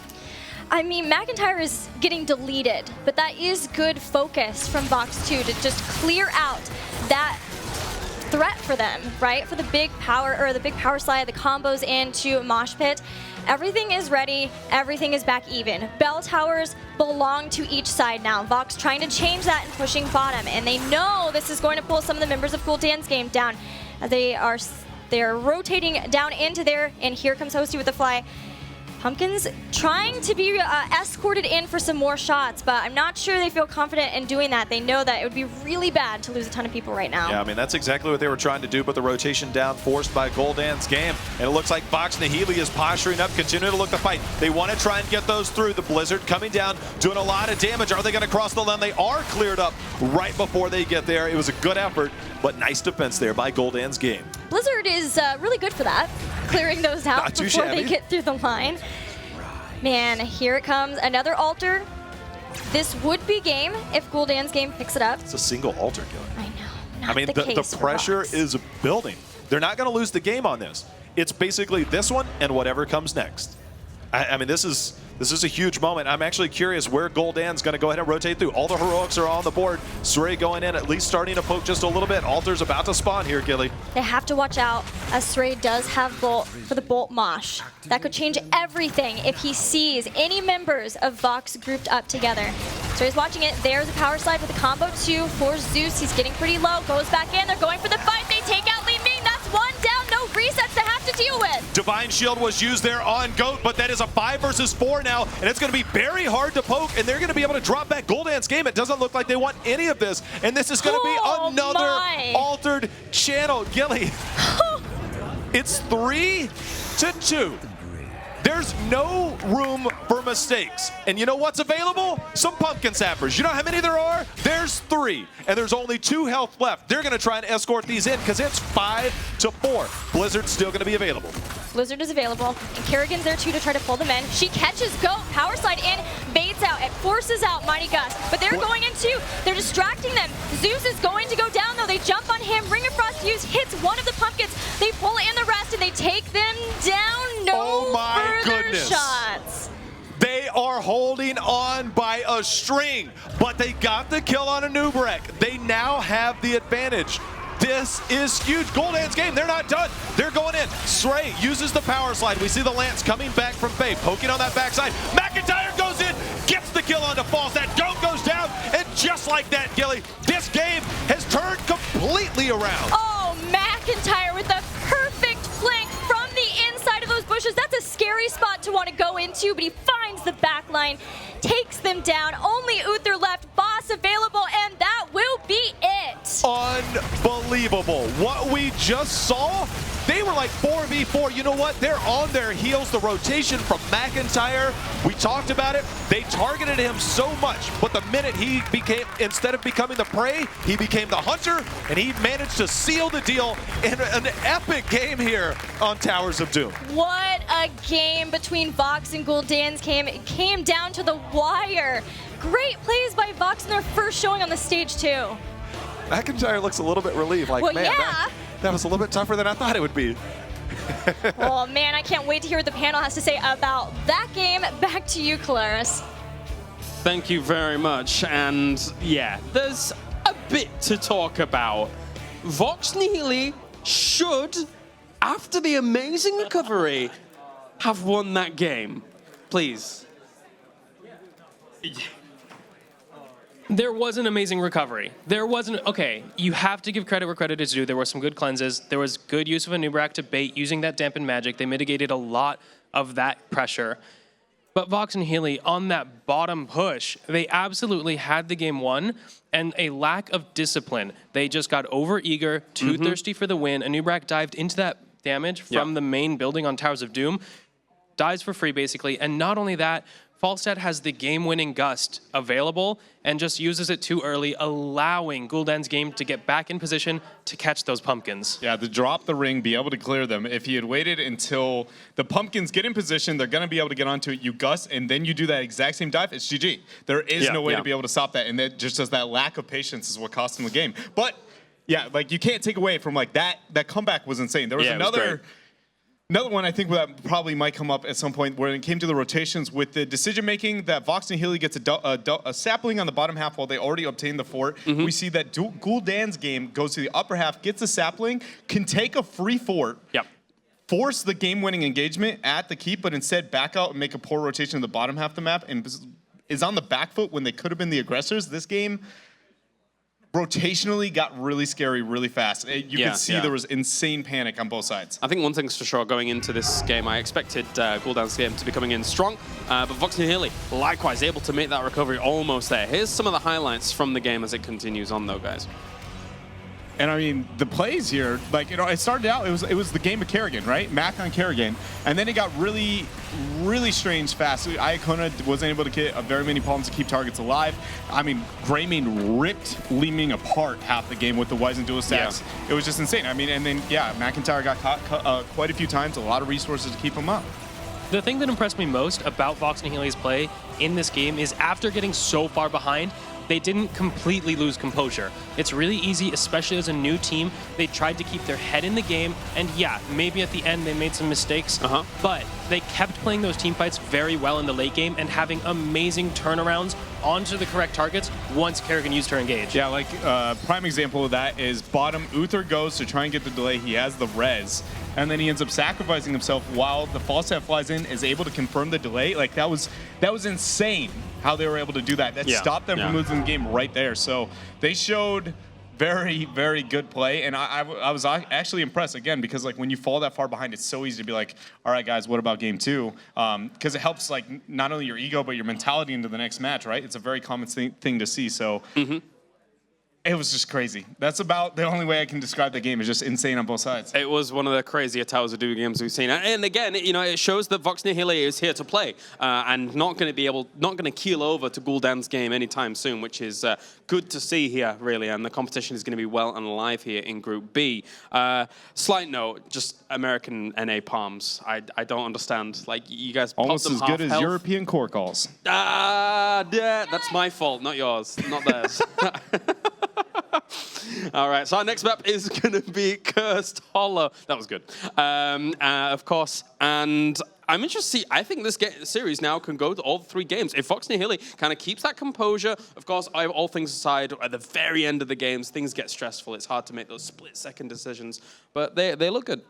I mean, McIntyre is getting deleted, but that is good focus from Vox 2 to just clear out that threat for them, right? For the big power, or the big power slide, the combos into Mosh Pit. Everything is ready, everything is back even. Bell towers belong to each side now. Vox trying to change that and pushing bottom, and they know this is going to pull some of the members of Guldans game down. They're rotating down into there, and here comes HotS with the fly. Pumpkins trying to be escorted in for some more shots, but I'm not sure they feel confident in doing that. They know that it would be really bad to lose a ton of people right now. Yeah, I mean, that's exactly what they were trying to do, but the rotation down forced by Guldans game. And it looks like Vox Nihili is posturing up, continuing to look to fight. They want to try and get those through. The Blizzard coming down, doing a lot of damage. Are they going to cross the line? They are cleared up right before they get there. It was a good effort, but nice defense there by Guldans game. Blizzard is really good for that, clearing those out Not too before shabby. they get through the line. Man, here it comes. Another altar. This would be game if Guldans game picks it up. It's a single altar killer. I know. I mean, the pressure is building. They're not going to lose the game on this. It's basically this one and whatever comes next. I mean, this is a huge moment. I'm actually curious where Guldan's going to go ahead and rotate through. All the heroics are on the board. Sray going in, at least starting to poke just a little bit. Altar's about to spawn here, Gilly. They have to watch out, as Sray does have Bolt for the Bolt Mosh. That could change everything if he sees any members of Vox grouped up together. Stray's watching it. There's a power slide with a combo 2 for Zeus. He's getting pretty low. Goes back in. They're going for the fight. They take out Li Ming. That's one down. No resets to have to deal with. Divine Shield was used there on GOAT, but that is a 5 versus 4 now, and it's going to be very hard to poke, and they're going to be able to drop back Guldans game. It doesn't look like they want any of this, and this is going to be another altered channel. Gilly, it's 3-2. There's no room for mistakes. And you know what's available? Some pumpkin sappers. You know how many there are? There's 3. And there's only 2 health left. They're going to try and escort these in because it's 5-4. Blizzard's still going to be available. Blizzard is available, and Kerrigan's there too to try to pull them in. She catches Goat, power slide in, baits out, it forces out Mighty Gus, but they're going in too. They're distracting them. Zeus is going to go down though. They jump on him. Ring of Frost use hits one of the pumpkins. They pull in the rest and they take them down. No further shots. They are holding on by a string, but they got the kill on a Nubrek. They now have the advantage. This is huge. Guldans game, they're not done. They're going in. Sray uses the power slide. We see the Lance coming back from Faye, poking on that backside. McIntyre goes in, gets the kill onto False. That Goat goes down, and just like that, Gilly, this game has turned completely around. Oh, McIntyre with the perfect flank from the inside of those bushes. That's a scary spot to want to go into, but he finds the back line, takes them down. Only Uther left, boss available, and that will be it. unbelievable. What we just saw, they were like 4v4. You know what? They're on their heels. The rotation from McIntyre, we talked about it. They targeted him so much, but the minute he became, instead of becoming the prey, he became the hunter, and he managed to seal the deal in an epic game here on Towers of Doom. What a game between Vox and Guldans came down to the wire. Great plays by Vox in their first showing on the stage too. McIntyre looks a little bit relieved, like, Well, man, yeah. that was a little bit tougher than I thought it would be. Oh man, I can't wait to hear what the panel has to say about that game. Back to you, Claris. Thank you very much. And yeah, there's a bit to talk about. Vox Nihili should, after the amazing recovery, have won that game. Please. There was an amazing recovery. There wasn't, okay, you have to give credit where credit is due. There were some good cleanses. There was good use of a Nubrak to bait using that dampened magic. They mitigated a lot of that pressure. But Vox Nihili, on that bottom push, they absolutely had the game won, and a lack of discipline. They just got over-eager, too thirsty for the win. A Nubrak dived into that damage from the main building on Towers of Doom, dies for free, basically. And not only that, Falstad has the game-winning gust available and just uses it too early, allowing Guldans' game to get back in position to catch those pumpkins. Yeah, to drop the ring, be able to clear them. If he had waited until the pumpkins get in position, they're going to be able to get onto it, you gust, and then you do that exact same dive, it's GG. There is no way to be able to stop that, and that just as that lack of patience is what cost him the game. But yeah, like you can't take away from like that comeback was insane. There was another one I think that probably might come up at some point where it came to the rotations with the decision making that Vox Nihili gets a sapling on the bottom half while they already obtained the fort. We see that Guldans' game goes to the upper half, gets a sapling, can take a free fort, force the game-winning engagement at the keep, but instead back out and make a poor rotation in the bottom half of the map and is on the back foot when they could have been the aggressors. This game rotationally got really scary really fast. You could see there was insane panic on both sides. I think one thing's for sure, going into this game, I expected Guldans' game to be coming in strong, but Vox Nihili, likewise, able to make that recovery almost there. Here's some of the highlights from the game as it continues on, though, guys. And I mean, the plays here, like, you know, it started out, it was the game of Kerrigan, right? Mac on Kerrigan. And then it got really, really strange fast. Iacona wasn't able to get very many problems to keep targets alive. I mean, Greymane ripped Leeming apart half the game with the Wizen dual stacks. It was just insane. I mean, and then, yeah, McIntyre got caught quite a few times, a lot of resources to keep him up. The thing that impressed me most about Vox Nihili's play in this game is after getting so far behind, they didn't completely lose composure. It's really easy, especially as a new team. They tried to keep their head in the game, and yeah, maybe at the end they made some mistakes, but they kept playing those team fights very well in the late game and having amazing turnarounds onto the correct targets once Kerrigan used her engage. Yeah, like prime example of that is bottom, Uther goes to try and get the delay. He has the res, and then he ends up sacrificing himself while the Falstad flies in, is able to confirm the delay. Like that was insane how they were able to do that. That stopped them from losing the game right there. So they showed very, very good play, and I was actually impressed again because like when you fall that far behind, it's so easy to be like, all right, guys, what about game two? Because it helps like not only your ego but your mentality into the next match, right? It's a very common thing to see. So. It was just crazy. That's about the only way I can describe the game. It's just insane on both sides. It was one of the crazier Towers of Doom games we've seen. And again, you know, it shows that Vox Nihili is here to play and not going to keel over to Guldans' game anytime soon, which is good to see here, really. And the competition is going to be well and alive here in Group B. Slight note, just American NA palms. I don't understand. Like, you guys popped almost them as half good as health. European core calls. Yeah, that's my fault, not yours, not theirs. All right, so our next map is going to be Cursed Hollow. That was good. Of course, and I'm interested to see, I think this series now can go to all 3 games. If Vox Nihili kind of keeps that composure, of course, all things aside, at the very end of the games, things get stressful. It's hard to make those split-second decisions, but they look good.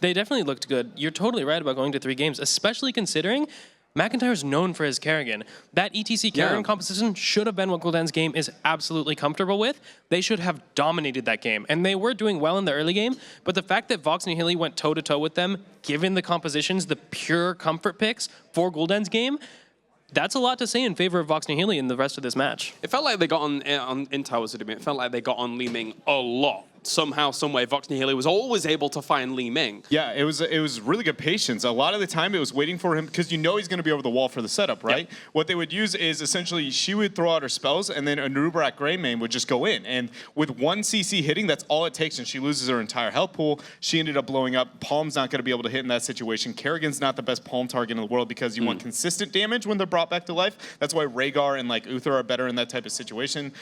They definitely looked good. You're totally right about going to 3 games, especially considering McIntyre's known for his Kerrigan. That ETC Kerrigan composition should have been what Guldans' game is absolutely comfortable with. They should have dominated that game, and they were doing well in the early game, but the fact that Vox Nihili went toe-to-toe with them, given the compositions, the pure comfort picks for Guldans' game, that's a lot to say in favor of Vox Nihili in the rest of this match. It felt like they got on in Towers of Doom. It felt like they got on Li Ming a lot. Somehow, someway, Vox Nihili was always able to find Li Ming. Yeah, it was really good patience. A lot of the time, it was waiting for him because you know he's going to be over the wall for the setup, right? Yep. What they would use is essentially she would throw out her spells, and then Anubrak Greymane would just go in. And with one CC hitting, that's all it takes, and she loses her entire health pool. She ended up blowing up. Palm's not going to be able to hit in that situation. Kerrigan's not the best Palm target in the world because you want consistent damage when they're brought back to life. That's why Rhaegar and like Uther are better in that type of situation.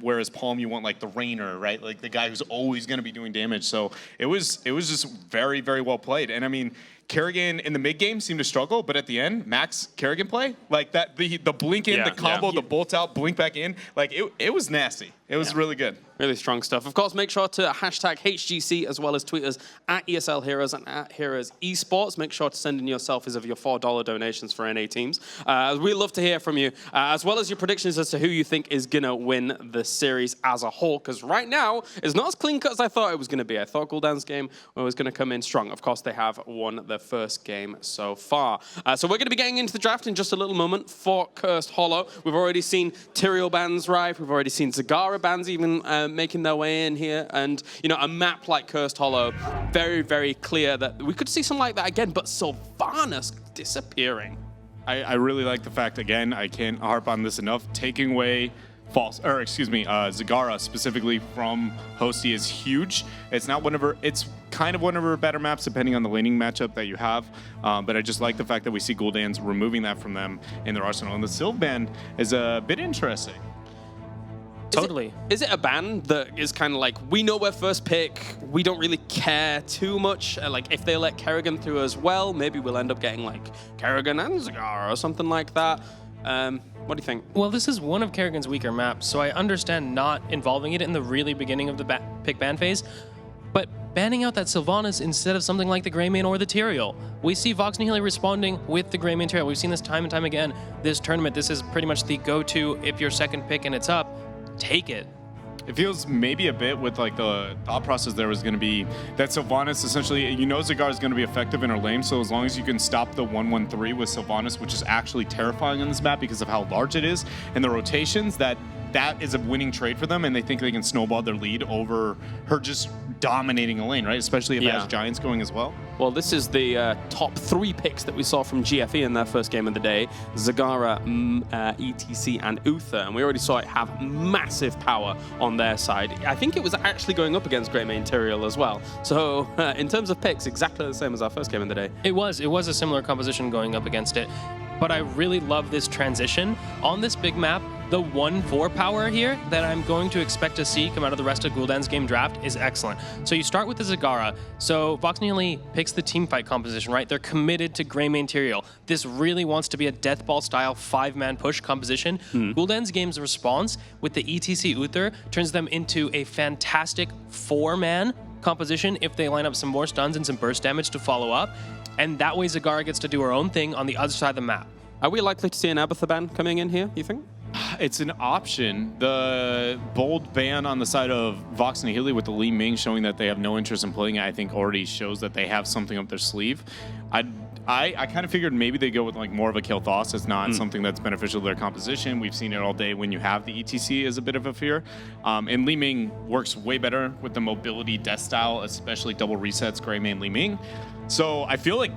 Whereas Palm, you want like the Rainer, right? Like the guy who's always going to be doing damage. So it was just very, very well played. And I mean, Kerrigan in the mid game seemed to struggle, but at the end, Max Kerrigan play like that, the blink in, the combo, the bolt out, blink back in, like it was nasty. It was really good. Really strong stuff. Of course, make sure to hashtag HGC as well as tweet us at ESL Heroes and at Heroes Esports. Make sure to send in your selfies of your $4 donations for NA teams. We'd love to hear from you, as well as your predictions as to who you think is going to win the series as a whole, because right now, it's not as clean cut as I thought it was going to be. I thought Guldans' game was going to come in strong. Of course, they have won their first game so far. So we're going to be getting into the draft in just a little moment for Cursed Hollow. We've already seen Tyrael bans arrive. We've already seen Zagara bans even making their way in here. And, you know, a map like Cursed Hollow, very, very clear that we could see something like that again, but Sylvanas disappearing. I really like the fact, again, I can't harp on this enough, taking away Zagara specifically from Hosty is huge. It's not it's kind of one of her better maps depending on the laning matchup that you have. But I just like the fact that we see Guldans removing that from them in their arsenal. And the Sylv ban is a bit interesting. Totally. Is it a ban that is kind of like, we know we're first pick, we don't really care too much? Like, if they let Kerrigan through as well, maybe we'll end up getting, like, Kerrigan and Zagara or something like that. What do you think? Well, this is one of Kerrigan's weaker maps, so I understand not involving it in the really beginning of the pick ban phase, but banning out that Sylvanas instead of something like the Greymane or the Tyrael. We see Vox Nihili responding with the Greymane Tyrael. We've seen this time and time again. This tournament, this is pretty much the go-to if you're second pick and it's up. Take it. It feels maybe a bit with like the thought process there was going to be that Sylvanas essentially, you know, Zagara is going to be effective in her lane, so as long as you can stop the 1-1-3 with Sylvanas, which is actually terrifying on this map because of how large it is and the rotations, that is a winning trade for them, and they think they can snowball their lead over her just dominating a lane, right? Especially if it has Giants going as well. Well, this is the top 3 picks that we saw from GFE in their first game of the day. Zagara, ETC, and Uther. And we already saw it have massive power on their side. I think it was actually going up against Greymane Tyrael as well. So in terms of picks, exactly the same as our first game of the day. It was a similar composition going up against it. But I really love this transition. On this big map, the 1-4 power here that I'm going to expect to see come out of the rest of Guldans' game draft is excellent. So you start with the Zagara. So Vox Nihili picks the teamfight composition, right? They're committed to Greymane Tyrael. This really wants to be a Deathball style 5-man push composition. Guldans' game's response with the ETC Uther turns them into a fantastic 4-man composition if they line up some more stuns and some burst damage to follow up. And that way Zagara gets to do her own thing on the other side of the map. Are we likely to see an Abathur ban coming in here, you think? It's an option. The bold ban on the side of Vox Nihili with the Li Ming showing that they have no interest in playing it, I think already shows that they have something up their sleeve. I kind of figured maybe they go with like more of a kill Thos. It's not something that's beneficial to their composition. We've seen it all day when you have the ETC as a bit of a fear. And Li Ming works way better with the mobility death style, especially double resets, Greymane Li Ming. So I feel like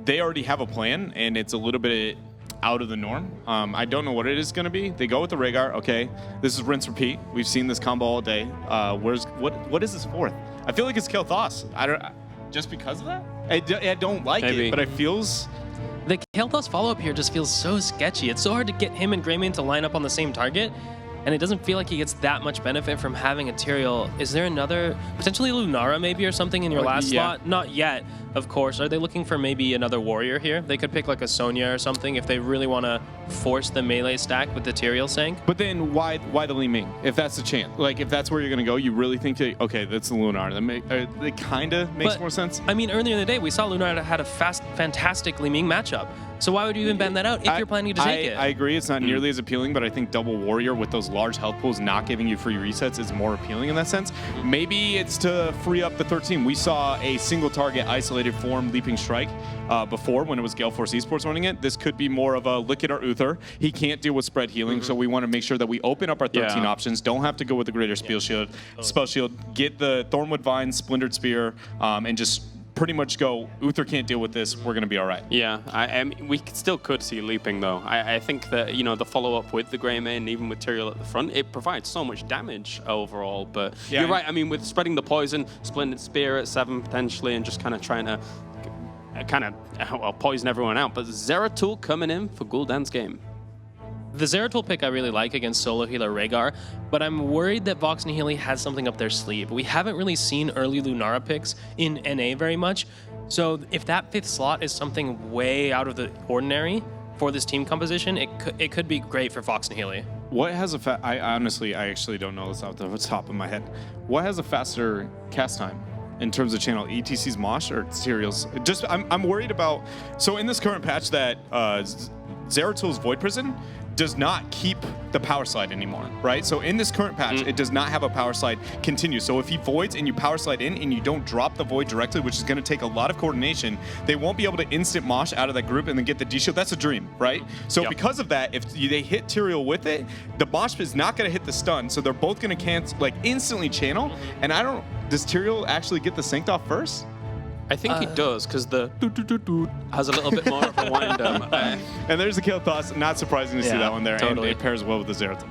they already have a plan, and it's a little bit out of the norm. I don't know what it is going to be. They go with the Rhaegar. Okay, this is rinse repeat. We've seen this combo all day. What is this fourth? I feel like it's kill Thos. Just because of that. I don't like it, but it feels. The Kael'thas follow-up here just feels so sketchy. It's so hard to get him and Greymane to line up on the same target, and it doesn't feel like he gets that much benefit from having a Tyrael. Is there another, potentially Lunara maybe or something in your last slot? Not yet, of course. Are they looking for maybe another warrior here? They could pick like a Sonya or something if they really want to force the melee stack with the Tyrael Sank. But then why the Li Ming? If that's the chance, like if that's where you're going to go, you really think that, okay, that's the Lunara. That kind of makes more sense. I mean, earlier in the day, we saw Lunara had a fantastic Li Ming matchup. So why would you even ban that out if you're planning to take it? I agree. It's not nearly as appealing, but I think Double Warrior with those large health pools not giving you free resets is more appealing in that sense. Maybe it's to free up the 13. We saw a single target isolated form Leaping Strike before when it was Gale Force Esports running it. This could be more of a look at our Uther. He can't deal with spread healing, so we want to make sure that we open up our 13 options. Don't have to go with the Greater Spell Shield. Get the Thornwood Vine, Splintered Spear, and just pretty much go, Uther can't deal with this, we're going to be all right. Yeah, I mean, we still could see Leaping, though. I think that, you know, the follow-up with the Greymane, even with Tyrael at the front, it provides so much damage overall. But you're right, I mean, with spreading the poison, Splintered Spear at 7 potentially, and just kind of trying to poison everyone out. But Zeratul coming in for Guldans game. The Zeratul pick I really like against solo healer Rhaegar, but I'm worried that Vox Nihili has something up their sleeve. We haven't really seen early Lunara picks in NA very much, so if that 5th slot is something way out of the ordinary for this team composition, it could be great for Vox Nihili. What has a I actually don't know this off the top of my head. What has a faster cast time in terms of channel, ETC's Mosh or Tyrael's? Just I'm worried about. So in this current patch that Zeratul's Void Prison does not keep the power slide anymore, right? So in this current patch, it does not have a power slide continue. So if he voids and you power slide in and you don't drop the void directly, which is going to take a lot of coordination, they won't be able to instant mosh out of that group and then get the D-shield. That's a dream, right? So because of that, if they hit Tyrael with it, the mosh is not going to hit the stun. So they're both going to cancel, like instantly channel. And does Tyrael actually get the synced off first? I think he does, because the doo-doo-doo-doo has a little bit more of a wind up. And there's the kill toss. Not surprising to see that one there. Totally. And it pairs well with the Zeratul.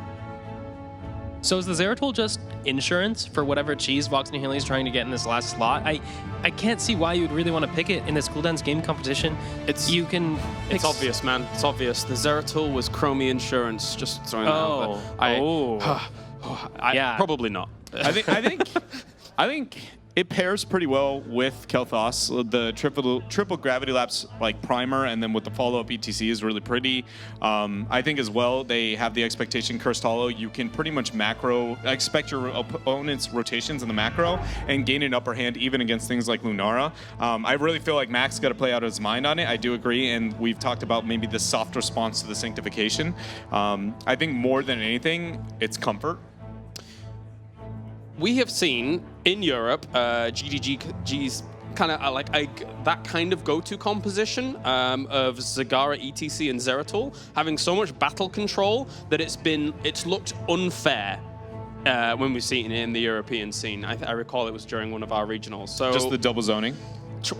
So is the Zeratul just insurance for whatever cheese Vox Nihili is trying to get in this last slot? I can't see why you'd really want to pick it in this Guldans game competition. It's obvious, man. It's obvious. The Zeratul was Chromie insurance. Just throwing that out there. Probably not. I think it pairs pretty well with Kel'Thas. The triple gravity lapse like primer, and then with the follow-up ETC is really pretty. I think as well they have the expectation Cursed Hollow. You can pretty much expect your opponent's rotations in the macro and gain an upper hand even against things like Lunara. I really feel like Max got to play out his mind on it. I do agree, and we've talked about maybe the soft response to the sanctification. I think more than anything, it's comfort. We have seen in Europe GDG's kind of that kind of go-to composition of Zagara, ETC, and Zeratul having so much battle control that it's looked unfair when we've seen it in the European scene. I recall it was during one of our regionals. So just the double zoning.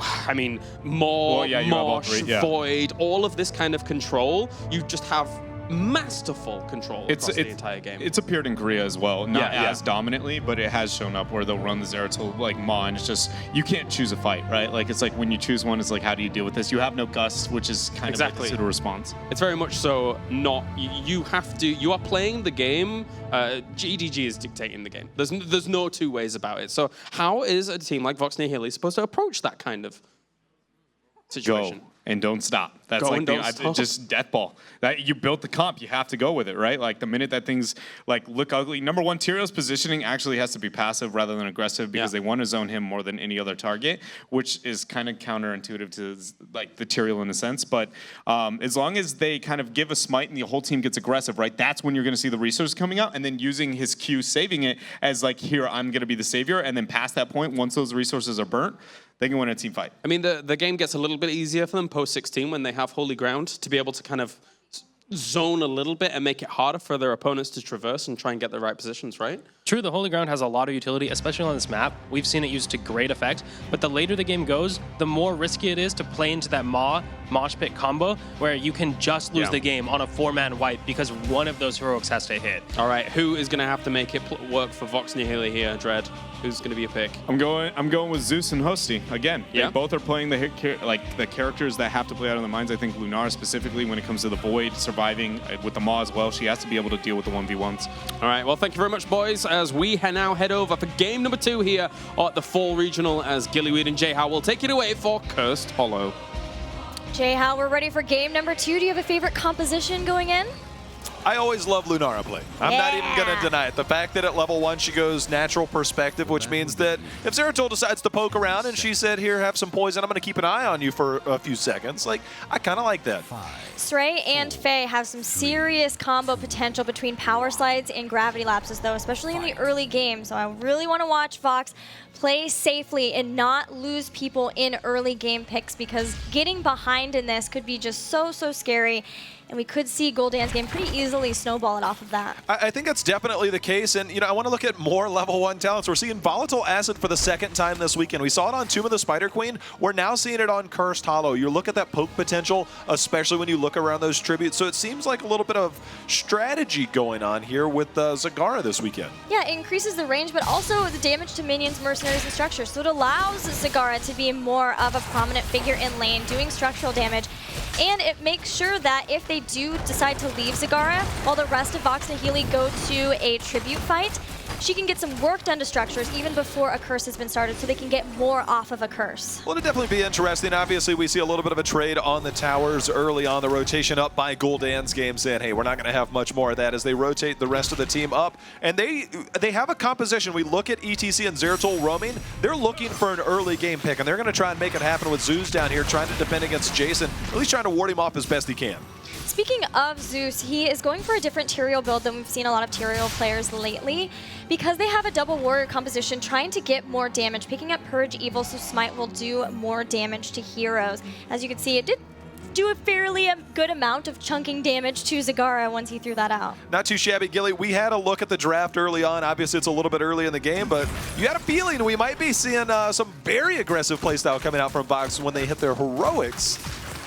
I mean, Mosh, Void, all of this kind of control. You just have masterful control across the entire game. It's appeared in Korea as well, not as dominantly, but it has shown up where they'll run the Zeratul like Ma, and it's just, you can't choose a fight, right? Like, it's like when you choose one, it's like, how do you deal with this? You have no gust, which is kind of like the pseudo response. It's very much so not, you are playing the game, GDG is dictating the game. There's no two ways about it. So how is a team like Vox Nihili supposed to approach that kind of situation? Go and don't stop. That's just death ball. That you built the comp, you have to go with it, right? Like the minute that things like look ugly. Number one, Tyrael's positioning actually has to be passive rather than aggressive because they want to zone him more than any other target, which is kind of counterintuitive to like the Tyrael in a sense. But as long as they kind of give a smite and the whole team gets aggressive, right? That's when you're going to see the resources coming out, and then using his Q, saving it as like, here, I'm going to be the savior, and then past that point, once those resources are burnt, they can win a team fight. I mean, the game gets a little bit easier for them post-16 when they have Holy Ground to be able to kind of zone a little bit and make it harder for their opponents to traverse and try and get the right positions, right? True, the Holy Ground has a lot of utility, especially on this map. We've seen it used to great effect, but the later the game goes, the more risky it is to play into that Mosh Pit combo where you can just lose the game on a 4-man wipe because one of those heroics has to hit. All right, who is going to have to make it work for Vox Nihili here, Dread? Who's going to be a pick? I'm going with Zeus and Hosty again. They both are playing the characters that have to play out of their minds. I think Lunara specifically, when it comes to the Void, surviving with the Maw as well, she has to be able to deal with the 1v1s. All right, well, thank you very much, boys, as we now head over for game number 2 here at the Fall Regional, as Gillyweed and Jay Howe will take it away for Cursed Hollow. Jay Howe, we're ready for game number 2. Do you have a favorite composition going in? I always love Lunara play. I'm not even going to deny it. The fact that at level 1 she goes natural perspective, which means that if Zeratul decides to poke around and she said, here, have some poison, I'm going to keep an eye on you for a few seconds, like, I kind of like that. Stray and Faye have some serious combo potential between power slides and gravity lapses, though, especially in the early game. So I really want to watch Vox play safely and not lose people in early game picks, because getting behind in this could be just so scary. And we could see Guldans game pretty easily snowball it off of that. I think that's definitely the case. And, you know, I want to look at more level 1 talents. We're seeing Volatile Acid for the second time this weekend. We saw it on Tomb of the Spider Queen. We're now seeing it on Cursed Hollow. You look at that poke potential, especially when you look around those tributes. So it seems like a little bit of strategy going on here with Zagara this weekend. Yeah, it increases the range, but also the damage to minions, mercenaries, and structures. So it allows Zagara to be more of a prominent figure in lane, doing structural damage. And it makes sure that if they do decide to leave Zagara, while the rest of Vox Nihili go to a tribute fight, she can get some work done to structures even before a curse has been started, so they can get more off of a curse. Well, it'll definitely be interesting. Obviously, we see a little bit of a trade on the towers early on, the rotation up by Guldans game, saying, hey, we're not going to have much more of that as they rotate the rest of the team up. And they have a composition. We look at ETC and Zeratul roaming. They're looking for an early game pick, and they're going to try and make it happen with Zeus down here, trying to defend against Jason, at least trying to ward him off as best he can. Speaking of Zeus, he is going for a different Tyrael build than we've seen a lot of Tyrael players lately, because they have a double warrior composition trying to get more damage, picking up Purge Evil so Smite will do more damage to heroes. As you can see, it did do a fairly good amount of chunking damage to Zagara once he threw that out. Not too shabby, Gilly. We had a look at the draft early on. Obviously, it's a little bit early in the game, but you had a feeling we might be seeing some very aggressive playstyle coming out from Vox when they hit their heroics.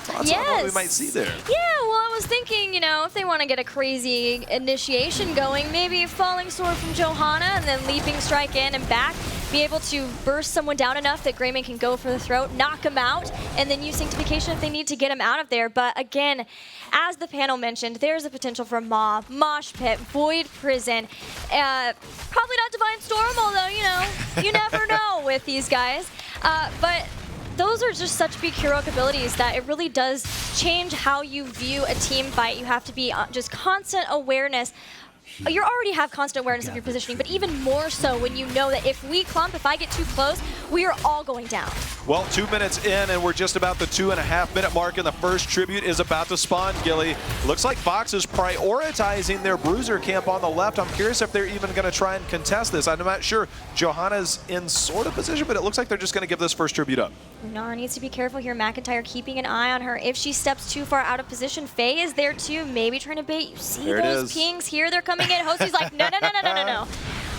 Thoughts on what we might see there? Yeah, well, I was thinking, you know, if they want to get a crazy initiation going, maybe Falling Sword from Johanna and then Leaping Strike in and back, be able to burst someone down enough that Greymane can go for the throat, knock him out, and then use Sanctification if they need to get him out of there. But again, as the panel mentioned, there's a potential for Mob, Mosh Pit, Void Prison, probably not Divine Storm, although, you know, you never know with these guys. But those are just such big heroic abilities that it really does change how you view a team fight. You have to be just constant awareness. You already have constant awareness of your positioning, but even more so when you know that if we clump, if I get too close, we are all going down. Well, 2 minutes in, and we're just about the 2.5-minute mark, and the first tribute is about to spawn, Gilly. Looks like Vox is prioritizing their bruiser camp on the left. I'm curious if they're even going to try and contest this. I'm not sure. Johanna's in sort of position, but it looks like they're just going to give this first tribute up. Nara needs to be careful here. McIntyre keeping an eye on her. If she steps too far out of position, Faye is there too, maybe trying to bait. You see those pings here? They're coming in. Hostie's like, no.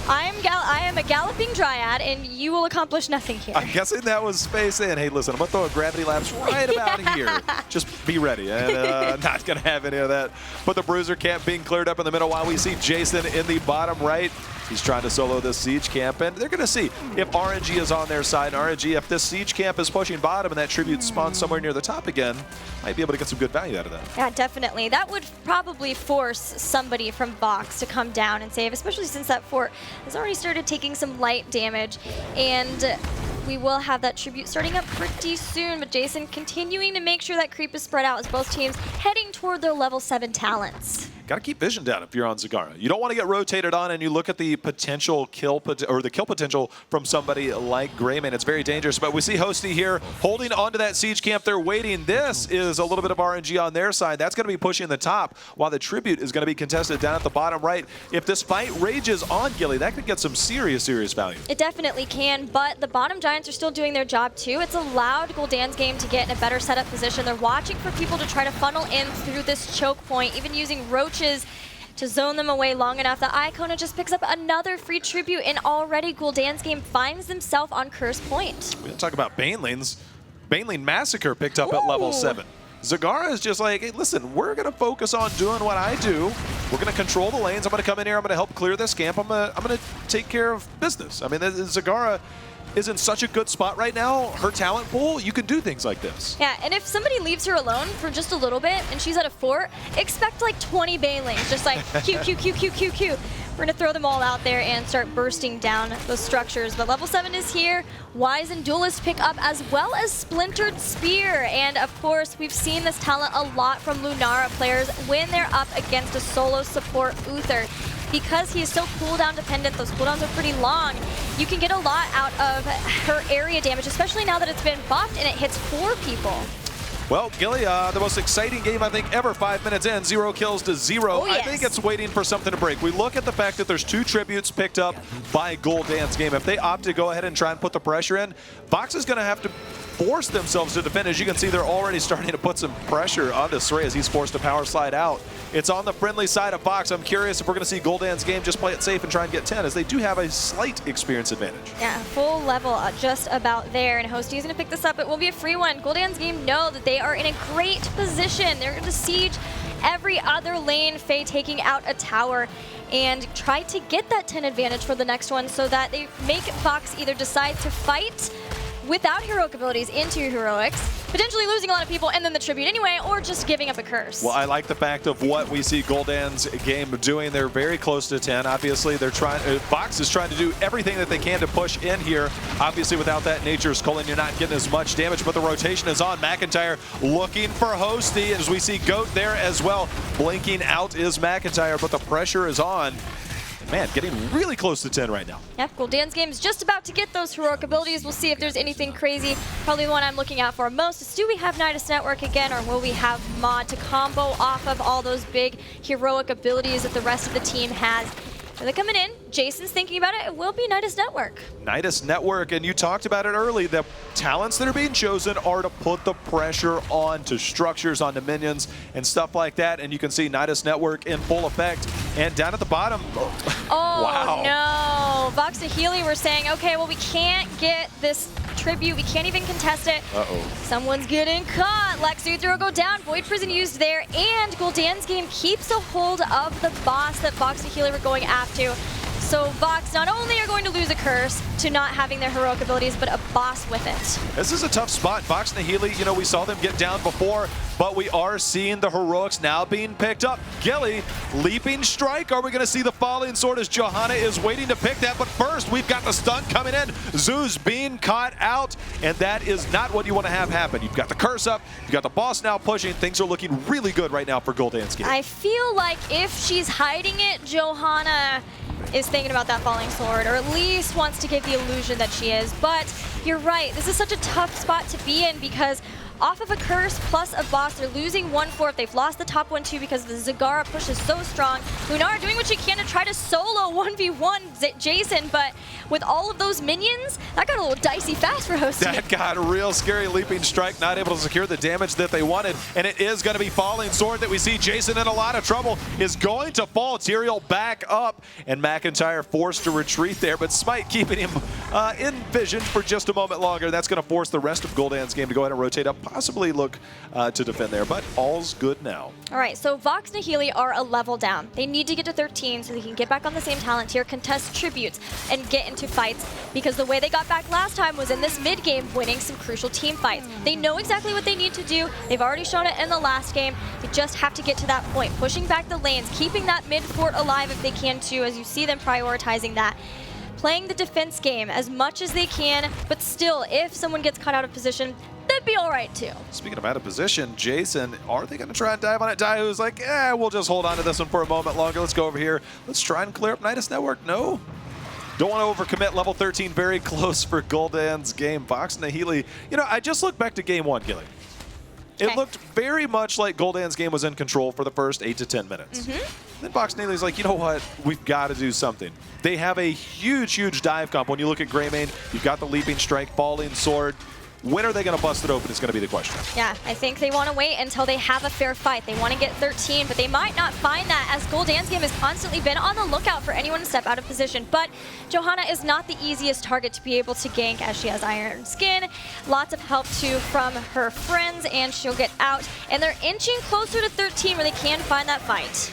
I am a galloping dryad, and you will accomplish nothing here. I'm guessing that was Faye saying, hey, listen, I'm going to throw a gravity lapse right about here. Just be ready. And not going to have any of that. But the bruiser camp being cleared up in the middle while we see Jason in the bottom right. He's trying to solo this siege camp, and they're going to see if RNG is on their side. And RNG, if this siege camp is pushing bottom and that tribute spawns somewhere near the top again, might be able to get some good value out of that. Yeah, definitely. That would probably force somebody from Vox to come down and save, especially since that fort has already started taking some light damage. And we will have that tribute starting up pretty soon, but Jason continuing to make sure that creep is spread out as both teams heading toward their level 7 talents. Got to keep vision down if you're on Zagara. You don't want to get rotated on, and you look at the potential kill potential from somebody like Greymane. It's very dangerous, but we see Hosty here holding onto that siege camp. They're waiting. This is a little bit of RNG on their side. That's going to be pushing the top, while the tribute is going to be contested down at the bottom right. If this fight rages on, Gilly, that could get some serious value. It definitely can, but the bottom Giants are still doing their job too. It's allowed Guldans game to get in a better setup position. They're watching for people to try to funnel in through this choke point, even using roaches to zone them away long enough that Icona just picks up another free tribute, and already Guldans game finds themselves on curse point. We'll talk about Banelings. Banelane Massacre picked up at level 7. Zagara is just like, hey, listen, we're going to focus on doing what I do. We're going to control the lanes. I'm going to come in here. I'm going to help clear this camp. I'm going to take care of business. I mean, Zagara is in such a good spot right now. Her talent pool, you can do things like this. Yeah, and if somebody leaves her alone for just a little bit and she's at a fort, expect like 20 Banelings, just like Q. We're going to throw them all out there and start bursting down those structures. But level 7 is here. Wise and Duelist pick up, as well as Splintered Spear. And of course, we've seen this talent a lot from Lunara players when they're up against a solo support Uther. Because he is so cooldown dependent, those cooldowns are pretty long, you can get a lot out of her area damage, especially now that it's been buffed and it hits 4 people. Well, Gilly, the most exciting game I think ever, 5 minutes in, 0 kills to 0. Oh, yes. I think it's waiting for something to break. We look at the fact that there's 2 tributes picked up by Guldans game. If they opt to go ahead and try and put the pressure in, Vox is going to have to force themselves to defend. As you can see, they're already starting to put some pressure onto Sray as he's forced to power slide out. It's on the friendly side of Vox. I'm curious if we're going to see Guldans game just play it safe and try and get 10, as they do have a slight experience advantage. Yeah, full level just about there. And Hosty is going to pick this up. It will be a free one. Guldans game know that they are in a great position. They're going to siege every other lane, Faye taking out a tower, and try to get that 10 advantage for the next one so that they make Vox either decide to fight without heroic abilities into heroics, potentially losing a lot of people and then the tribute anyway, or just giving up a curse. Well, I like the fact of what we see Guldans game doing. They're very close to 10. Obviously, they're trying. Vox is trying to do everything that they can to push in here. Obviously, without that Nature's Culling, you're not getting as much damage, but the rotation is on. McIntyre looking for Hosty, as we see Goat there as well. Blinking out is McIntyre, but the pressure is on. Man, getting really close to 10 right now. Yep, Guldans game's just about to get those heroic abilities. We'll see if there's anything crazy. Probably the one I'm looking out for most is, do we have Nidus Network again, or will we have Mod to combo off of all those big heroic abilities that the rest of the team has? They're coming in. Jason's thinking about it. It will be Nidus Network. Nidus Network, and you talked about it early. The talents that are being chosen are to put the pressure onto structures, onto minions, and stuff like that. And you can see Nidus Network in full effect. And down at the bottom, Oh, wow. No. Vox Nihili were saying, okay, well, we can't get this tribute. We can't even contest it. Uh-oh. Someone's getting caught. Lex Uther will go down. Void Prison used there. And Guldans game keeps a hold of the boss that Vox Nihili were going after. So Vox not only are going to lose a curse to not having their heroic abilities, but a boss with it. This is a tough spot. Vox Nihili, you know, we saw them get down before, but we are seeing the heroics now being picked up. Gilly, leaping strike. Are we going to see the falling sword as Johanna is waiting to pick that? But first, we've got the stun coming in. Zeus being caught out, and that is not what you want to have happen. You've got the curse up. You've got the boss now pushing. Things are looking really good right now for Guldans game. I feel like if she's hiding it, Johanna is thinking about that falling sword, or at least wants to give the illusion that she is. But you're right, this is such a tough spot to be in, because off of a curse plus a boss, they're losing 1/4. They've lost the top 1 too because the Zagara push is so strong. Lunara doing what she can to try to solo 1v1 Jason, but with all of those minions, that got a little dicey fast for Hosty. That got a real scary. Leaping strike, not able to secure the damage that they wanted, and it is going to be falling sword that we see. Jason in a lot of trouble, is going to fall. Tyrael back up, and McIntyre forced to retreat there, but Smite keeping him in vision for just a moment longer. That's going to force the rest of Guldans game to go ahead and rotate up, possibly look to defend there, but all's good now. All right, so Vox Nihili are a level down. They need to get to 13 so they can get back on the same talent tier, contest tributes, and get into fights, because the way they got back last time was in this mid game, winning some crucial team fights. They know exactly what they need to do. They've already shown it in the last game. They just have to get to that point, pushing back the lanes, keeping that mid fort alive if they can too, as you see them prioritizing that. Playing the defense game as much as they can, but still, if someone gets caught out of position, that'd be all right too. Speaking of out of position, Jason, are they going to try and dive on it? Daihu's like, we'll just hold on to this one for a moment longer. Let's go over here. Let's try and clear up Nidus Network. No. Don't want to overcommit. Level 13 very close for Guldans game. Vox Nihili, you know, I just looked back to game 1, Gilly. It looked very much like Guldans game was in control for the first 8 to 10 minutes. Then Vox Nihili's like, you know what? We've got to do something. They have a huge, huge dive comp. When you look at Greymane, you've got the leaping strike, falling sword. When are they going to bust it open is going to be the question. Yeah, I think they want to wait until they have a fair fight. They want to get 13, but they might not find that, as Guldans game has constantly been on the lookout for anyone to step out of position. But Johanna is not the easiest target to be able to gank, as she has iron skin. Lots of help too from her friends, and she'll get out. And they're inching closer to 13 where they can find that fight.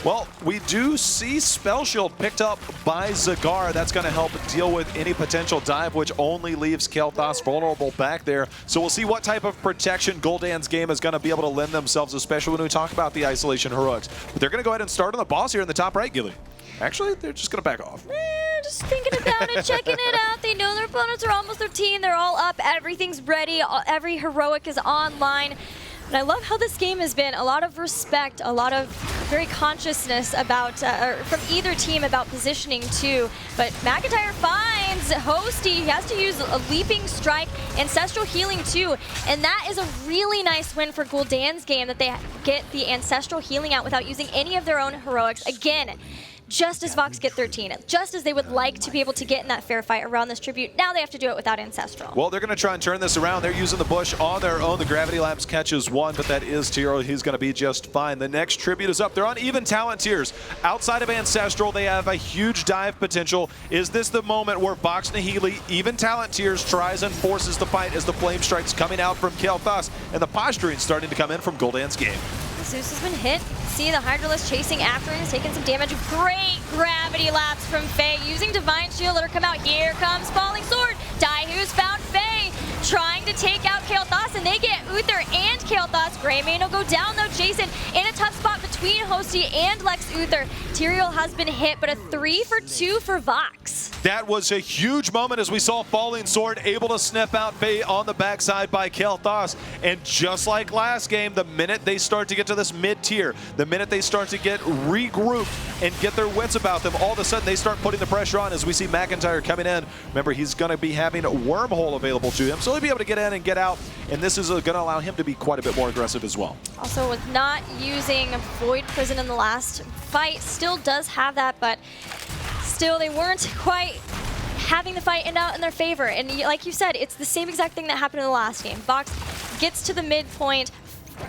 Well, we do see Spell Shield picked up by Zagar. That's going to help deal with any potential dive, which only leaves Kael'thas vulnerable back there. So we'll see what type of protection Guldans game is going to be able to lend themselves, especially when we talk about the isolation heroics. But they're going to go ahead and start on the boss here in the top right, Gilly. Actually, they're just going to back off. Just thinking about it, checking it out. They know their opponents are almost 13. They're all up. Everything's ready. Every heroic is online. And I love how this game has been. A lot of respect, a lot of very consciousness about from either team about positioning too. But McIntyre finds Hosty. He has to use a leaping strike, ancestral healing too. And that is a really nice win for Guldans' game, that they get the ancestral healing out without using any of their own heroics. Again, just as Vox get 13, just as they would like to be able to get in that fair fight around this tribute, now they have to do it without Ancestral. Well, they're going to try and turn this around. They're using the bush on their own. The Gravity Labs catches one, but that is Tiro. He's going to be just fine. The next tribute is up. They're on even talent tiers. Outside of Ancestral, they have a huge dive potential. Is this the moment where Vox Nihili, even talent tiers, tries and forces the fight as the flame strikes coming out from Kel'Thas and the posturing starting to come in from Guldans' game? Zeus has been hit. See the Hydralisk chasing after him. He's taking some damage. Great gravity lapse from Faye. Using Divine Shield. Let her come out. Here comes Falling Sword. Daihu's found Faye. Trying to take out Kel'Thas, and they get Uther and Kel'Thas. Greymane will go down though. Jason in a tough spot between Hosty and Lex Uther. Tyrael has been hit, but a 3 for 2 for Vox. That was a huge moment as we saw Falling Sword able to sniff out Faye on the backside by Kel'Thas. And just like last game, the minute they start to get to this mid-tier, the minute they start to get regrouped and get their wits about them, all of a sudden they start putting the pressure on as we see McIntyre coming in. Remember, he's going to be having a Wormhole available to him, so he'll be able to get in and get out, and this is going to allow him to be quite a bit more aggressive as well. Also, with not using Void Prison in the last fight, still does have that, but still they weren't quite having the fight end out in their favor. And like you said, it's the same exact thing that happened in the last game. Vox gets to the midpoint,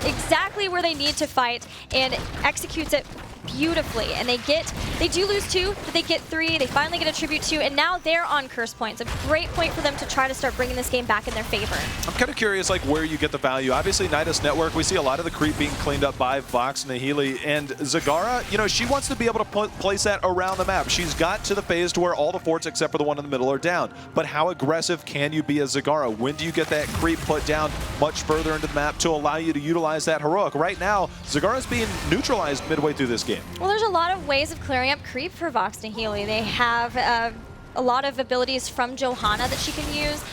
exactly where they need to fight, and executes it beautifully. And they do lose 2, but they get 3. They finally get a tribute 2, and now they're on curse points. A great point for them to try to start bringing this game back in their favor. I'm kind of curious, like, where you get the value. Obviously, Nidus Network, we see a lot of the creep being cleaned up by Vox Nihili, and Zagara, you know, she wants to be able to place that around the map. She's got to the phase to where all the forts except for the one in the middle are down. But how aggressive can you be as Zagara? When do you get that creep put down much further into the map to allow you to utilize that heroic? Right now, Zagara's being neutralized midway through this game. Well, there's a lot of ways of clearing up creep for Vox Nihili. They have a lot of abilities from Johanna that she can use.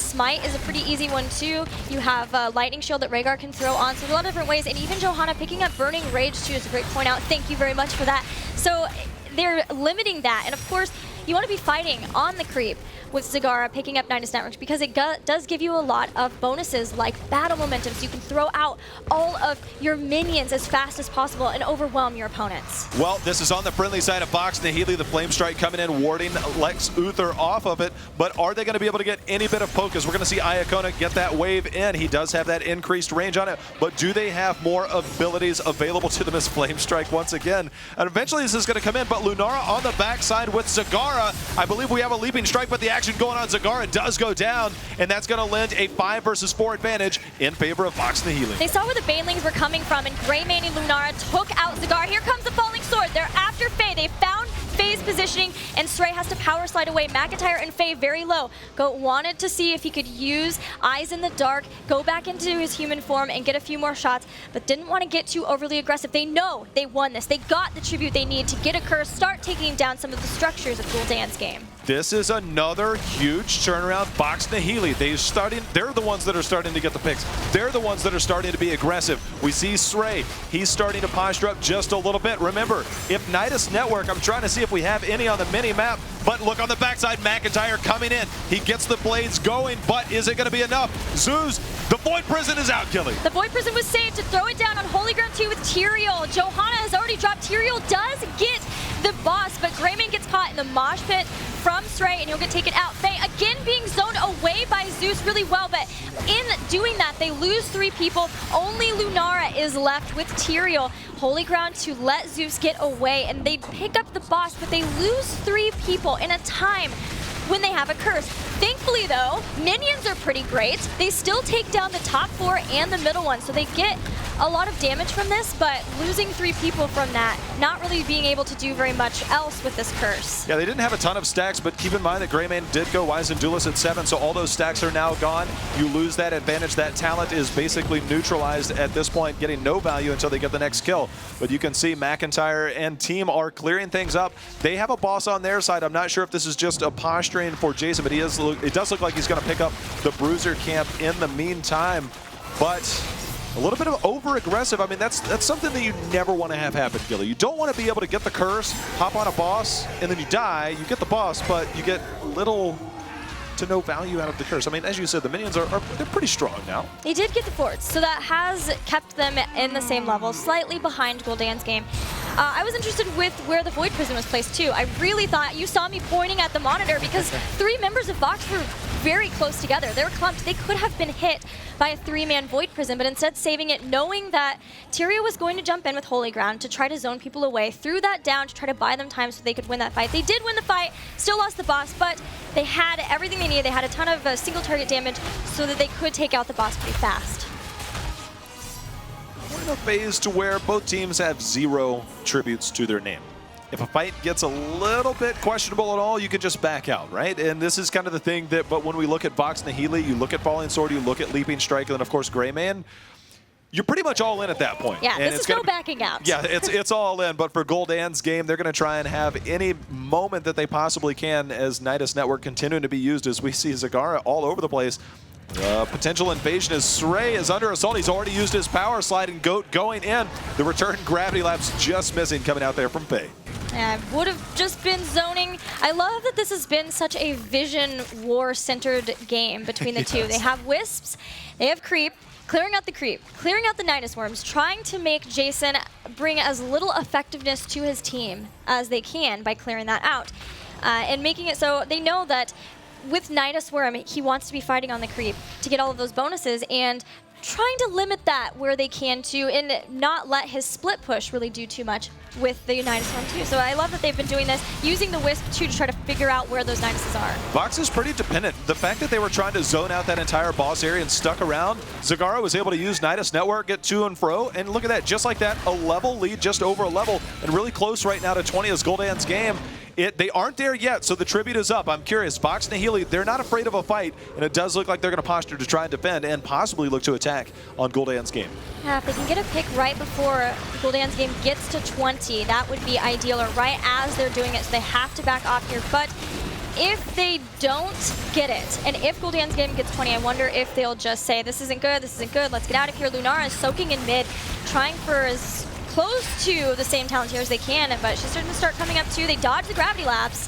Smite is a pretty easy one too. You have Lightning Shield that Rhaegar can throw on, so a lot of different ways. And even Johanna picking up Burning Rage too is a great point out. Thank you very much for that. So they're limiting that, and of course, you want to be fighting on the creep with Zagara picking up Nidus Networks, because it does give you a lot of bonuses like battle momentum, so you can throw out all of your minions as fast as possible and overwhelm your opponents. Well, this is on the friendly side of Vox Nihili. The Flame Strike coming in, warding Lex Uther off of it. But are they going to be able to get any bit of focus? We're going to see Iacona get that wave in. He does have that increased range on it. But do they have more abilities available to them as Flame Strike once again? And eventually this is going to come in. But Lunara on the backside with Zagara. I believe we have a Leaping Strike, but the action going on Zagara does go down. And that's going to lend a 5 versus 4 advantage in favor of Vox Nihili. They saw where the Banelings were coming from, and Greymane and Lunara took out Zagara. Here comes the Falling Sword. They're after Faye. They found Faye's positioning, and Stray has to power slide away. McIntyre and Faye very low. Wanted to see if he could use Eyes in the Dark, go back into his human form and get a few more shots, but didn't want to get too overly aggressive. They know they won this. They got the tribute they need to get a curse, start taking down some of the structures of Guldans' game. This is another huge turnaround. Vox Nihili, they're the ones that are starting to get the picks. They're the ones that are starting to be aggressive. We see Stray, he's starting to posture up just a little bit. Remember, if Nidus Network, I'm trying to see if we have any on the mini-map, but look on the backside, McIntyre coming in. He gets the blades going, but is it going to be enough? Zeus, the Void Prison is out, Gilly. The Void Prison was saved to throw it down on Holy Ground 2 with Tyrael. Johanna has already dropped. Tyrael does get the boss, but Greymane gets caught in the mosh pit from Stray, and he'll get taken out. Faye again being zoned away by Zeus really well, but in doing that, they lose 3 people. Only Lunara is left with Tyrael. Holy Ground to let Zeus get away, and they pick up the boss, but they lose 3 people in a time when they have a curse. Thankfully though, minions are pretty great. They still take down the top 4 and the middle one, so they get a lot of damage from this, but losing 3 people from that, not really being able to do very much else with this curse. Yeah, they didn't have a ton of stacks, but keep in mind that Greymane did go Wise and Duelist at 7, so all those stacks are now gone. You lose that advantage. That talent is basically neutralized at this point, getting no value until they get the next kill. But you can see McIntyre and team are clearing things up. They have a boss on their side. I'm not sure if this is just a posturing for Jason, but it does look like he's going to pick up the Bruiser camp in the meantime. But a little bit of over-aggressive. I mean, that's something that you never want to have happen, Gilly. You don't want to be able to get the curse, hop on a boss, and then you die. You get the boss, but you get little to no value out of the curse. I mean, as you said, the minions they're pretty strong now. They did get the forts, so that has kept them in the same level, slightly behind Gul'dan's game. I was interested with where the Void Prison was placed too. I really thought you saw me pointing at the monitor because 3 members of Vox were very close together. They were clumped. They could have been hit by a 3-man Void Prison, but instead saving it, knowing that Tyria was going to jump in with Holy Ground to try to zone people away, threw that down to try to buy them time so they could win that fight. They did win the fight, still lost the boss, but they had everything they needed. They had a ton of single target damage so that they could take out the boss pretty fast. We're in a phase to where both teams have 0 tributes to their name. If a fight gets a little bit questionable at all, you can just back out, right? And this is kind of the thing that, but when we look at Vox Nihili, you look at Falling Sword, you look at Leaping Strike, and then of course Greymane, you're pretty much all in at that point. Yeah, and this is no backing out. Yeah, it's all in, but for Gul'dan's game, they're going to try and have any moment that they possibly can as Nidus Network continuing to be used as we see Zagara all over the place. Potential invasion as Sray is under assault. He's already used his power slide and Goat going in. The return gravity lapse just missing coming out there from Faye. Yeah, would have just been zoning. I love that this has been such a vision war-centered game between the two. They have Wisps, they have Creep, clearing out the Creep, clearing out the Nidus Worms, trying to make Jason bring as little effectiveness to his team as they can by clearing that out. And making it so they know that with Nidus Worm, he wants to be fighting on the Creep to get all of those bonuses, and trying to limit that where they can to, and not let his split push really do too much with the Nidus Worm too. So I love that they've been doing this, using the Wisp too to try to figure out where those Niduses are. Vox is pretty dependent. The fact that they were trying to zone out that entire boss area and stuck around, Zagara was able to use Nidus Network, get to and fro, and look at that, just like that, a level lead, just over a level, and really close right now to 20 as Gul'dan's game. They aren't there yet, so the tribute is up. I'm curious, Vox Nihili, they're not afraid of a fight, and it does look like they're going to posture to try and defend and possibly look to attack on Gul'dan's game. Yeah, if they can get a pick right before Gul'dan's game gets to 20, that would be ideal, or right as they're doing it, so they have to back off here. But if they don't get it, and if Gul'dan's game gets 20, I wonder if they'll just say, this isn't good, let's get out of here. Lunara is soaking in mid, trying for as close to the same talent here as they can, but she's starting to start coming up too. They dodge the gravity lapse.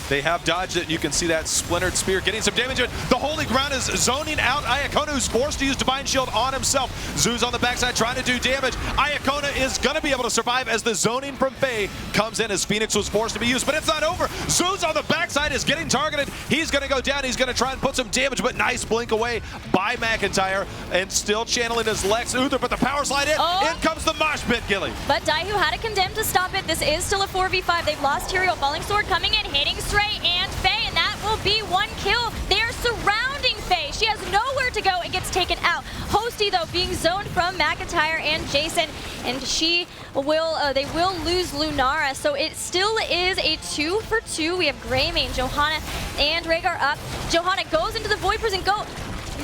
They have dodged it. You can see that Splintered Spear getting some damage. The Holy Ground is zoning out Iacona, who's forced to use Divine Shield on himself. Zeus on the backside trying to do damage. Iacona is going to be able to survive as the zoning from Faye comes in as Phoenix was forced to be used, but it's not over. Zeus on the backside is getting targeted. He's going to go down. He's going to try and put some damage, but nice blink away by McIntyre and still channeling his Lex Uther, but the power slide in. In comes the mosh pit, Gilly. But Daihu had a condemn to stop it. This is still a 4v5. They've lost Tyrio. Falling Sword coming in, hitting Stray and Faye, and that will be 1 kill. They are surrounding Faye. She has nowhere to go and gets taken out. Hosty, though, being zoned from McIntyre and Jason, and she will, they will lose Lunara, so it still is a 2 for 2. We have Greymane, Johanna, and Rhaegar up. Johanna goes into the Void Prison,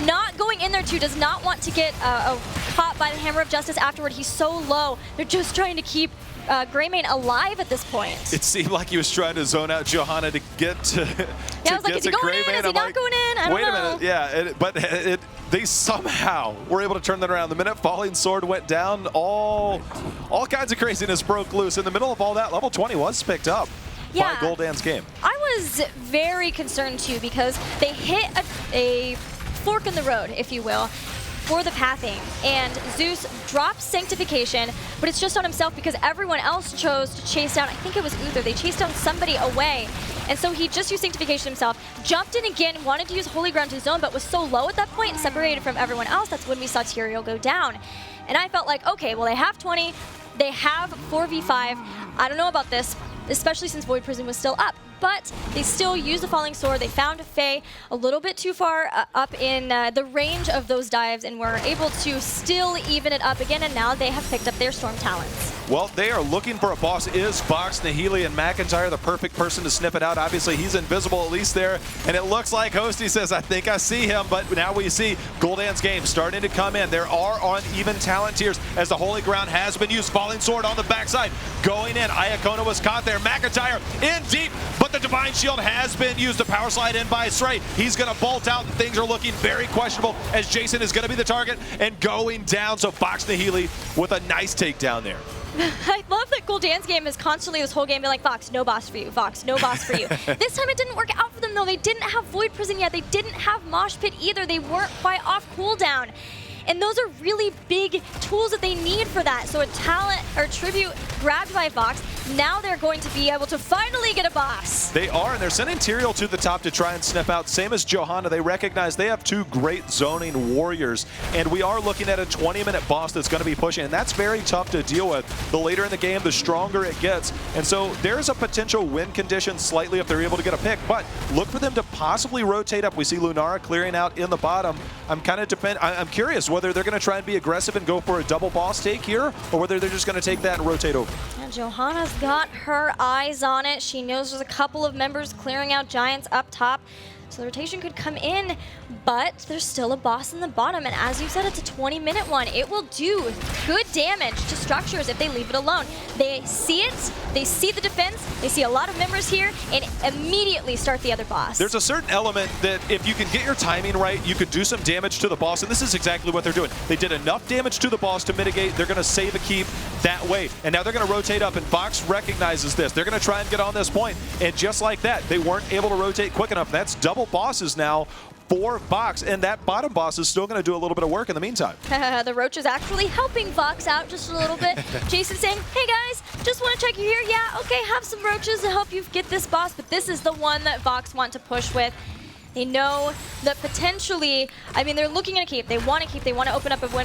not going in there too, does not want to get caught by the Hammer of Justice afterward. He's so low. They're just trying to keep Greymane alive at this point. It seemed like he was trying to zone out Johanna to get to yeah, I was like, is he going in? Is he not going in? I don't know. Wait a minute, yeah, but they somehow were able to turn that around. The minute Falling Sword went down, all kinds of craziness broke loose. In the middle of all that, level 20 was picked up by Gul'dan's game. I was very concerned too because they hit a fork in the road, if you will, for the pathing, and Zeus drops Sanctification, but it's just on himself because everyone else chose to chase down, I think it was Uther, they chased down somebody away, and so he just used Sanctification himself, jumped in again, wanted to use Holy Ground to zone, but was so low at that point and separated from everyone else, that's when we saw Tyrio go down. And I felt like, okay, well they have 20, they have 4v5, I don't know about this, especially since Void Prison was still up. But they still used the Falling Sword. They found Faye a little bit too far up in the range of those dives and were able to still even it up again, and now they have picked up their Storm Talons. Well, they are looking for a boss. Is Vox Nihili and McIntyre the perfect person to snip it out? Obviously, he's invisible, at least there. And it looks like Hosty says, I think I see him. But now we see Guldans game starting to come in. There are uneven talent tiers as the Holy Ground has been used. Falling Sword on the backside going in. Iacona was caught there. McIntyre in deep, but the Divine Shield has been used. The power slide in by Stray. He's going to bolt out. Things are looking very questionable as Jason is going to be the target and going down. So Vox Nihili with a nice takedown there. I love that Guldans game is constantly this whole game being like, Vox, no boss for you. Vox, no boss for you. This time it didn't work out for them, though. They didn't have Void Prison yet. They didn't have Mosh Pit either. They weren't quite off cooldown. And those are really big tools that they need for that. So a talent or tribute grabbed by Vox. Now they're going to be able to finally get a boss. They are, and they're sending Tyrael to the top to try and sniff out. Same as Johanna, they recognize they have two great zoning warriors, and we are looking at a 20-minute boss that's going to be pushing, and that's very tough to deal with. The later in the game, the stronger it gets, and so there's a potential win condition slightly if they're able to get a pick, but look for them to possibly rotate up. We see Lunara clearing out in the bottom. I'm curious whether they're going to try and be aggressive and go for a double boss take here, or whether they're just going to take that and rotate over. And Johanna's got her eyes on it. She knows there's a couple of members clearing out Giants up top. So the rotation could come in, but there's still a boss in the bottom. And as you said, it's a 20-minute one. It will do good damage to structures if they leave it alone. They see it, they see the defense, they see a lot of members here, and immediately start the other boss. There's a certain element that if you can get your timing right, you could do some damage to the boss, and this is exactly what they're doing. They did enough damage to the boss to mitigate. They're going to save a keep that way. And now they're going to rotate up, and Vox recognizes this. They're going to try and get on this point, and just like that, they weren't able to rotate quick enough. That's double bosses now for Vox, and that bottom boss is still going to do a little bit of work in the meantime. The Roach is actually helping Vox out just a little bit. Jason saying, hey guys, just want to check you here. Yeah, okay, have some Roaches to help you get this boss, but this is the one that Vox want to push with. They know that potentially, I mean, they're looking at a keep. They want to keep. They want to open up a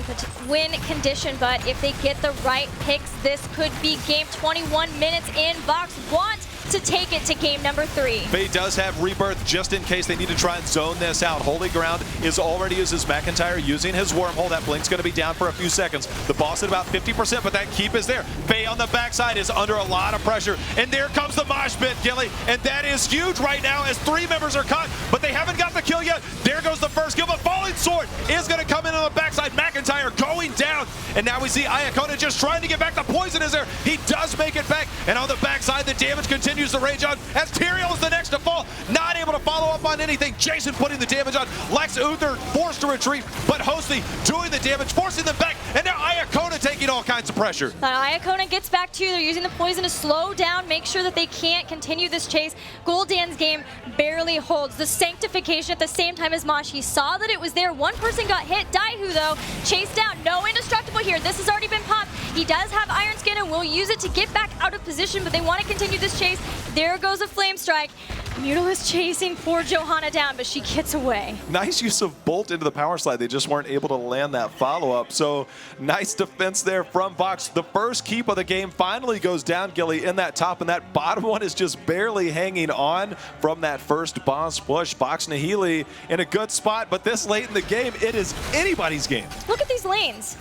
win condition, but if they get the right picks, this could be game 21 minutes in. Vox want to take it to game number 3. Faye does have Rebirth just in case they need to try and zone this out. Holy Ground is already uses McIntyre using his wormhole. That blink's going to be down for a few seconds. The boss at about 50%, but that keep is there. Faye on the backside is under a lot of pressure. And there comes the mosh pit, Gilly. And that is huge right now as 3 members are caught, but they haven't got the kill yet. There goes the first kill, but Falling Sword is going to come in on the backside. McIntyre going down. And now we see Iacona just trying to get back. The poison is there. He does make it back. And on the backside, the damage continues to rage on as Tyrael is the next to fall. Not able to follow up on anything. Jason putting the damage on. Lex Uther forced to retreat, but Hosty doing the damage, forcing them back. And now Iacona taking all kinds of pressure. Iacona gets back too. They're using the poison to slow down, make sure that they can't continue this chase. Guldans game barely holds. The sanctification at the same time as Mosh. He saw that it was there. One person got hit. Daihu though, chased down. No indestructible here. This has already been popped. He does have Iron Skin and will use it to get back out of position, but they want to continue this chase. There goes a Flame Strike. Mutal is chasing poor Johanna down, but she gets away. Nice use of Bolt into the power slide. They just weren't able to land that follow-up. So nice defense there from Vox. The first keep of the game finally goes down, Gilly, in that top, and that bottom one is just barely hanging on from that first boss push. Vox Nihili in a good spot, but this late in the game, it is anybody's game. Look at these lanes.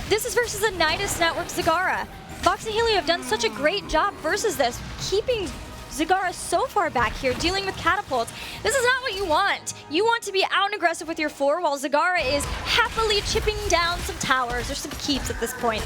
This is versus a Nidus Network Zagara. Vox Nihili have done such a great job versus this, keeping Zagara so far back here, dealing with catapults. This is not what you want. You want to be out and aggressive with your 4, while Zagara is happily chipping down some towers or some keeps at this point.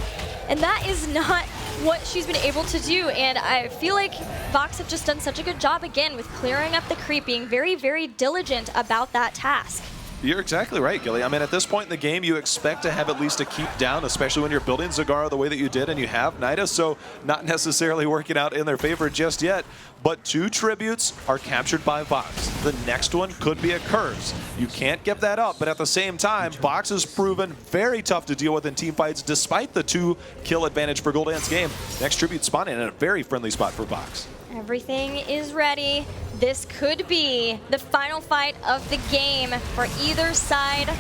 And that is not what she's been able to do. And I feel like Vox have just done such a good job again with clearing up the creep, being very, very diligent about that task. You're exactly right, Gilly. I mean, at this point in the game, you expect to have at least a keep down, especially when you're building Zagara the way that you did, and you have Nidus, so not necessarily working out in their favor just yet. But 2 tributes are captured by Vox. The next one could be a curse. You can't give that up, but at the same time, Vox has proven very tough to deal with in team fights, despite the 2 kill advantage for Guldans game. Next tribute spawning in a very friendly spot for Vox. Everything is ready. This could be the final fight of the game for either side.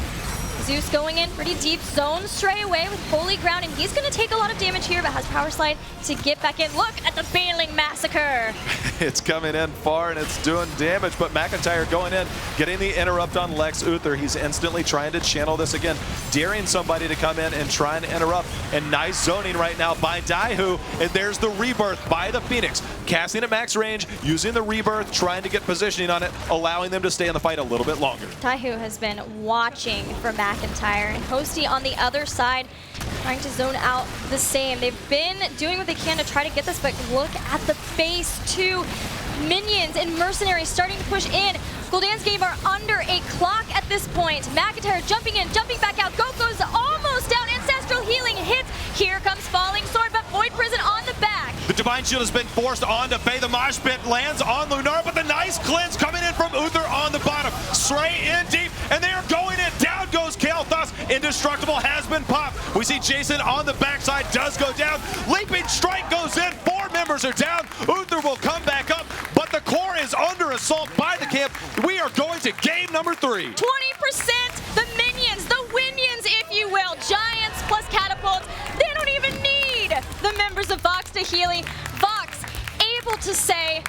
Zeus going in pretty deep. Zone stray away with Holy Ground, and he's going to take a lot of damage here, but has Power Slide to get back in. Look at the Bailing Massacre. It's coming in far and it's doing damage, but McIntyre going in, getting the interrupt on Lex Uther. He's instantly trying to channel this again, daring somebody to come in and try and interrupt. And nice zoning right now by Daihu, and there's the Rebirth by the Phoenix. Casting at max range, using the Rebirth, trying to get positioning on it, allowing them to stay in the fight a little bit longer. Daihu has been watching for McIntyre, and Hosty on the other side trying to zone out the same. They've been doing what they can to try to get this, but look at the phase 2 minions and mercenaries starting to push in. Guldans game are under a clock at this point. McIntyre jumping in, jumping back out. Goku's almost down. Ancestral healing hits. Here comes Falling Sword, but Void Prison on the back. The Divine Shield has been forced onto Faye. The Mosh Pit lands on Lunar, but the nice cleanse coming in from Uther on the bottom. Stray in deep, and they are going in. Down goes Kael'thas. Indestructible has been popped. We see Jason on the backside, does go down. Leaping Strike goes in. 4 members are down. Uther will come back up, but the core is under assault by the camp. We are going to game number 3. 20%, the minions, the Winions, if you will. Giants plus catapults. They don't even need the members of Vox Nihili. Vox able to say,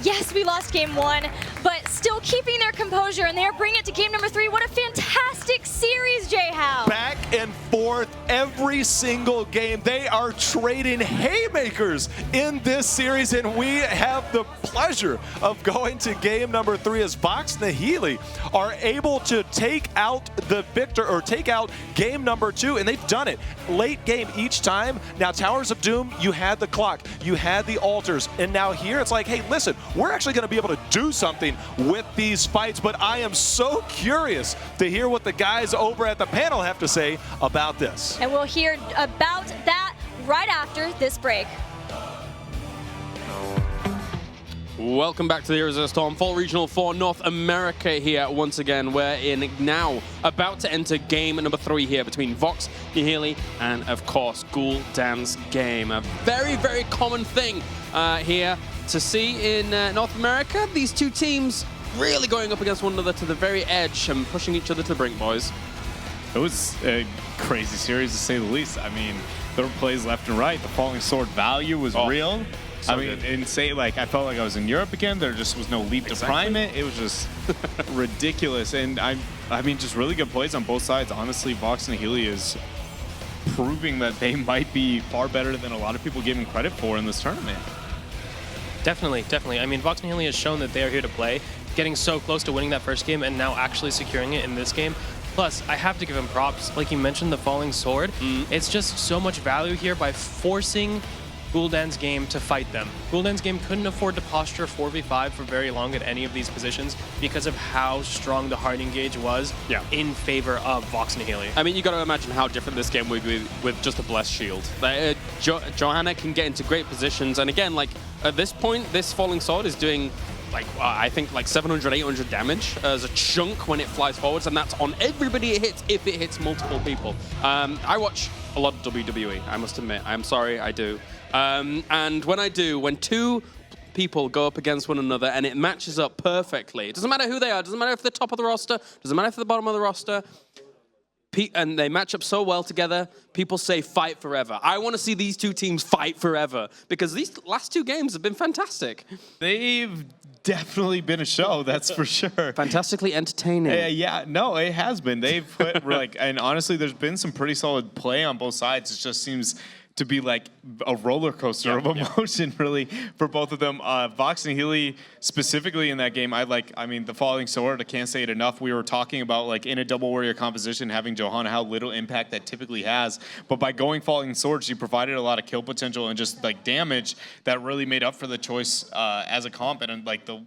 yes, we lost game 1, but still keeping their composure, and they're bringing it to game number 3. What a fantastic series, J-How. Back and forth every single game. They are trading haymakers in this series, and we have the pleasure of going to game number 3 as Vox Nihili are able to take out the victor, or take out game number 2, and they've done it late game each time. Now, Towers of Doom, you had the clock, you had the altars, and now here it's like, hey, listen, we're actually going to be able to do something with these fights, but I am so curious to hear what the guys over at the panel have to say about this. And we'll hear about that right after this break. Welcome back to the Heroes of the Storm Fall Regional for North America here once again. We're in now about to enter game number 3 here between Vox Nihili and, of course, Guldans game. A very, very common thing here to see in North America. These two teams really going up against one another to the very edge and pushing each other to the brink, boys. It was a crazy series, to say the least. I mean, there were plays left and right. The Falling Sword value was real. So I mean, and say, like, I felt like I was in Europe again. There just was no leap to prime it. It was just ridiculous. And I mean, just really good plays on both sides. Honestly, Vox Nihili is proving that they might be far better than a lot of people give them credit for in this tournament. Definitely, definitely. I mean, Vox Nihili has shown that they are here to play, getting so close to winning that first game and now actually securing it in this game. Plus, I have to give him props. Like you mentioned, the Falling Sword. It's just so much value here by forcing Guldans game to fight them. Guldans game couldn't afford to posture 4v5 for very long at any of these positions because of how strong the hard engage was in favor of Vox Nihili. I mean, you got to imagine how different this game would be with just a Blessed Shield. Johanna can get into great positions, and again, like at this point, this Falling Sword is doing like I think like 700, 800 damage as a chunk when it flies forwards, and that's on everybody it hits if it hits multiple people. I watch a lot of WWE, I must admit. I'm sorry, I do. And when I do, when 2 people go up against one another and it matches up perfectly, it doesn't matter who they are, it doesn't matter if they're top of the roster, it doesn't matter if they're the bottom of the roster, and they match up so well together, people say fight forever. I want to see these 2 teams fight forever because these last 2 games have been fantastic. They've definitely been a show, that's for sure. Fantastically entertaining. Yeah, no, it has been. They've put, like, and honestly, there's been some pretty solid play on both sides. It just seems to be like a roller coaster of emotion, really, for both of them. Vox Nihili specifically in that game, I mean, the Falling Sword, I can't say it enough. We were talking about, like, in a double warrior composition, having Johanna, how little impact that typically has. But by going Falling Sword, she provided a lot of kill potential and just, like, damage that really made up for the choice as a comp. And, like, the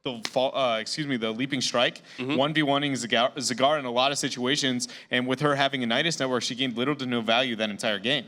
Leaping Strike, 1v1ing Zagar in a lot of situations. And with her having a Nidus network, she gained little to no value that entire game.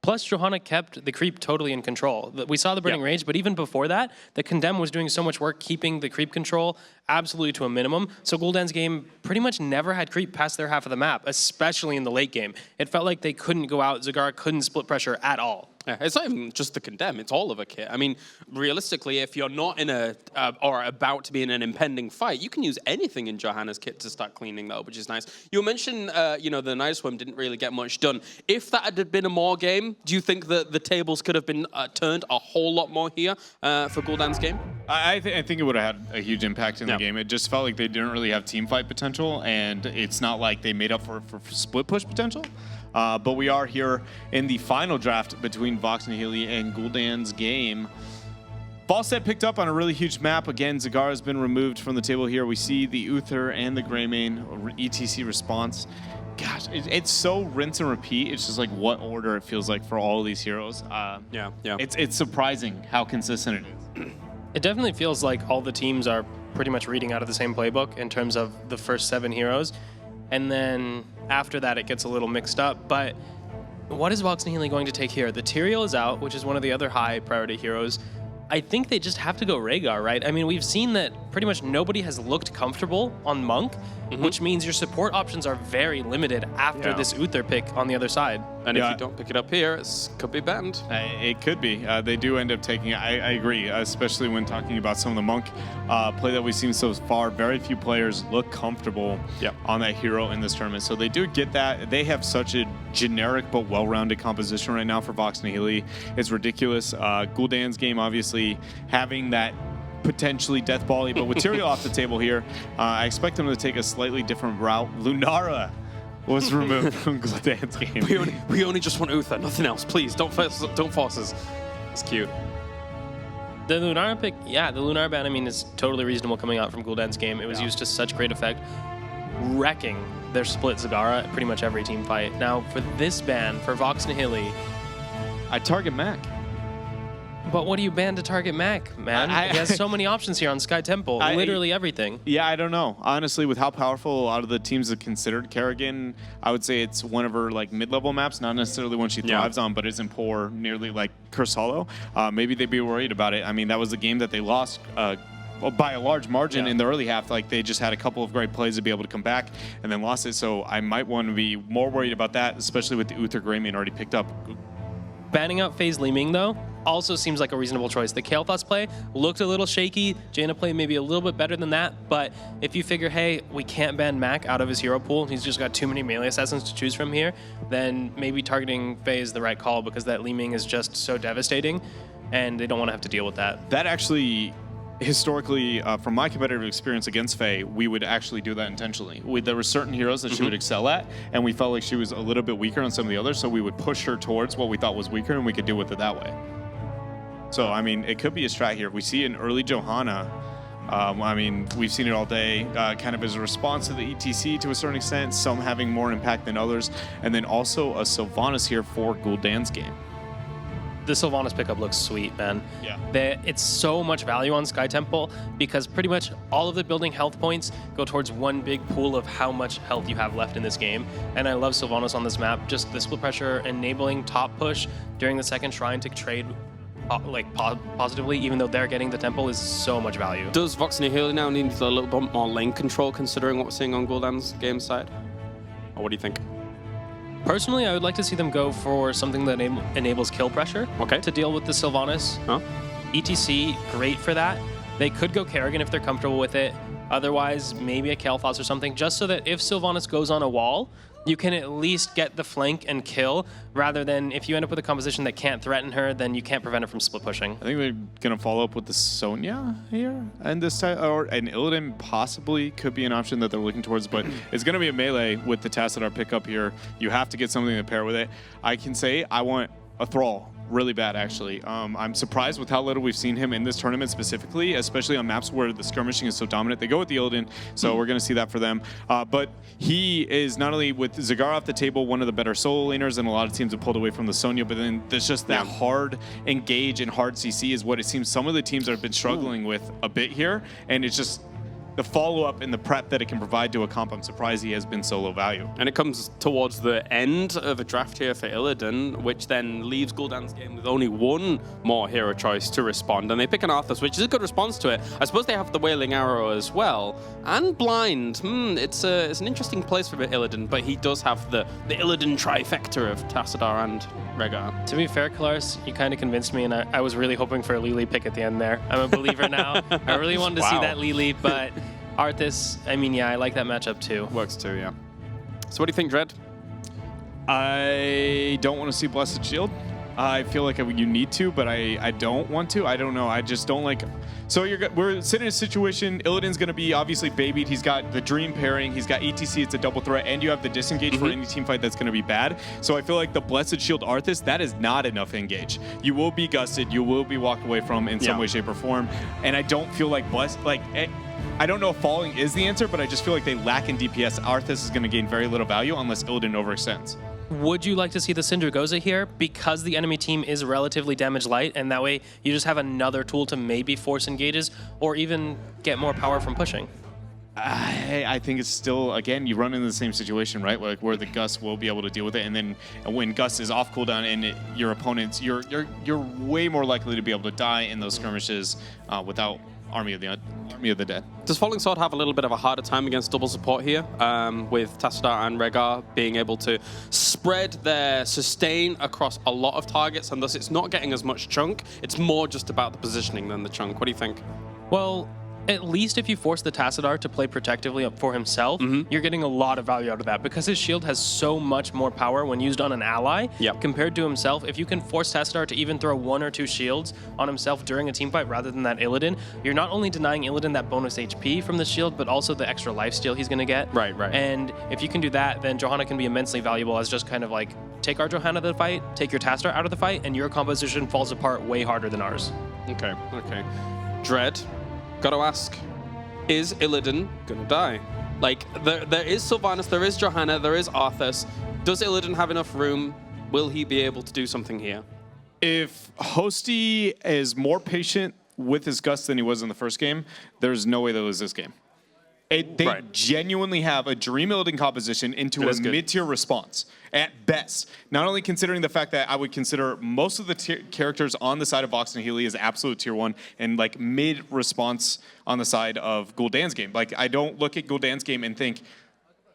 Plus, Johanna kept the creep totally in control. We saw the Burning Rage, but even before that, the Condemn was doing so much work keeping the creep control absolutely to a minimum. So Guldans game pretty much never had creep past their half of the map, especially in the late game. It felt like they couldn't go out. Zagar couldn't split pressure at all. Yeah, it's not even just the Condemn, it's all of a kit. I mean, realistically, if you're not in a, or about to be in an impending fight, you can use anything in Johanna's kit to start cleaning that up, which is nice. You mentioned, you know, the Night Swim didn't really get much done. If that had been a more game, do you think that the tables could have been turned a whole lot more here for Guldans' game? I think it would have had a huge impact in the game. It just felt like they didn't really have team fight potential, and it's not like they made up for split push potential. But we are here in the final draft between Vox Nihili and Guldans' game. Falset picked up on a really huge map. Again, Zagara has been removed from the table here. We see the Uther and the Greymane ETC response. Gosh, it's so rinse and repeat. It's just like what order it feels like for all of these heroes. Yeah. It's surprising how consistent it is. It definitely feels like all the teams are pretty much reading out of the same playbook in terms of the first 7 heroes. And then after that, it gets a little mixed up. But what is Vox Nihili going to take here? The Tyrael is out, which is one of the other high priority heroes. I think they just have to go Rhaegar, right? I mean, we've seen that pretty much nobody has looked comfortable on Monk, which means your support options are very limited after this Uther pick on the other side. And if you don't pick it up here, it could be banned. It could be. They do end up taking it. I agree, especially when talking about some of the Monk play that we've seen so far. Very few players look comfortable on that hero in this tournament. So they do get that. They have such a generic but well-rounded composition right now for Vox Nihili. It's ridiculous. Guldans' game, obviously, having that potentially death bally, but with Tyrael off the table here, I expect them to take a slightly different route. Lunara was removed from Guldans' game. We only just want Uther, nothing else. Please, don't force us. It's cute. The Lunara pick, the Lunara ban, I mean, is totally reasonable coming out from Guldans' game. It was used to such great effect, wrecking their split Zagara at pretty much every team fight. Now, for this ban, for Vox Nihili, I target Mac. But what do you ban to target Mac, man? He has so many options here on Sky Temple, literally everything. Yeah, I don't know. Honestly, with how powerful a lot of the teams have considered Kerrigan, I would say it's one of her like mid-level maps, not necessarily one she thrives on, but isn't poor nearly like Curse Hollow. Maybe they'd be worried about it. I mean, that was the game that they lost by a large margin in the early half. Like they just had a couple of great plays to be able to come back and then lost it. So I might want to be more worried about that, especially with the Uther Greymane already picked up. Banning out FaZe Li Ming, though, also seems like a reasonable choice. The Kael'thas play looked a little shaky. Jaina play maybe a little bit better than that. But if you figure, hey, we can't ban Mac out of his hero pool, he's just got too many melee assassins to choose from here, then maybe targeting FaZe is the right call because that Li Ming is just so devastating, and they don't want to have to deal with that. That actually, historically, from my competitive experience against Faye, we would actually do that intentionally. There were certain heroes that she would excel at, and we felt like she was a little bit weaker on some of the others, so we would push her towards what we thought was weaker, and we could deal with it that way. So, I mean, it could be a strat here. We see an early Johanna. I mean, we've seen it all day, kind of as a response to the ETC to a certain extent, some having more impact than others, and then also a Sylvanas here for Guldans' game. The Sylvanas pickup looks sweet, man. Yeah. It's so much value on Sky Temple because pretty much all of the building health points go towards one big pool of how much health you have left in this game. And I love Sylvanas on this map. Just the split pressure enabling top push during the second shrine to trade positively, even though they're getting the temple, is so much value. Does Vox Nihili now need a little bit more lane control considering what we're seeing on Guldans' game side? Or what do you think? Personally, I would like to see them go for something that enables kill pressure to deal with the Sylvanas. ETC, great for that. They could go Kerrigan if they're comfortable with it. Otherwise, maybe a Kael'thas or something, just so that if Sylvanas goes on a wall, you can at least get the flank and kill, rather than if you end up with a composition that can't threaten her, then you can't prevent her from split pushing. I think they're going to follow up with the Sonya here, and this time, or an Illidan possibly could be an option that they're looking towards, but it's going to be a melee with the Tassadar pickup here. You have to get something to pair with it. I can say I want a Thrall really bad, actually. I'm surprised with how little we've seen him in this tournament specifically, especially on maps where the skirmishing is so dominant. They go with the Illidan, so we're going to see that for them. But he is not only with Zagara off the table, one of the better solo laners, and a lot of teams have pulled away from the Sonya, but then there's just that hard engage and hard CC is what it seems some of the teams have been struggling with a bit here, and it's just the follow-up and the prep that it can provide to a comp, I'm surprised he has been so low value. And it comes towards the end of a draft here for Illidan, which then leaves Guldans' game with only one more hero choice to respond. And they pick an Arthas, which is a good response to it. I suppose they have the Wailing Arrow as well. And Blind. It's an interesting place for Illidan, but he does have the Illidan trifecta of Tassadar and Rehgar. To be fair, Kalaris, you kind of convinced me, and I was really hoping for a Lili pick at the end there. I'm a believer now. I really wanted to see that Lili, but Arthas, I mean, yeah, I like that matchup too. Works too, yeah. So what do you think, Dread? I don't want to see Blessed Shield. I feel like you need to, but I don't want to. I don't know. I just don't like. So we're sitting in a situation. Illidan's going to be obviously babied. He's got the Dream pairing. He's got ETC. It's a double threat, and you have the disengage for any team fight that's going to be bad. So I feel like the Blessed Shield Arthas, that is not enough engage. You will be gusted. You will be walked away from in some way, shape, or form. And I don't feel like I don't know if falling is the answer, but I just feel like they lack in DPS. Arthas is going to gain very little value unless Illidan overextends. Would you like to see the Syndragoza here because the enemy team is relatively damage light, and that way you just have another tool to maybe force engages or even get more power from pushing? I think it's still, again, you run into the same situation, right? Where the Gus will be able to deal with it, and then when Gus is off cooldown and your opponents, you're way more likely to be able to die in those skirmishes without Army of the Dead. Does Falling Sword have a little bit of a harder time against double support here, with Tassadar and Rehgar being able to spread their sustain across a lot of targets, and thus it's not getting as much chunk? It's more just about the positioning than the chunk. What do you think? Well, at least if you force the Tassadar to play protectively for himself, you're getting a lot of value out of that because his shield has so much more power when used on an ally compared to himself. If you can force Tassadar to even throw 1 or 2 shields on himself during a team fight rather than that Illidan, you're not only denying Illidan that bonus HP from the shield, but also the extra lifesteal he's going to get. Right. And if you can do that, then Johanna can be immensely valuable as just kind of like, take our Johanna out of the fight, take your Tassadar out of the fight, and your composition falls apart way harder than ours. Okay. Dread, gotta ask, is Illidan gonna die? Like, there is Sylvanas, there is Johanna, there is Arthas. Does Illidan have enough room? Will he be able to do something here? If Hosty is more patient with his Gus than he was in the first game, there's no way they lose this game. They genuinely have a Dream Illidan composition into a mid-tier response, at best. Not only considering the fact that I would consider most of the characters on the side of Vox Nihili as absolute tier 1 and like mid-response on the side of Guldans' game. Like, I don't look at Guldans' game and think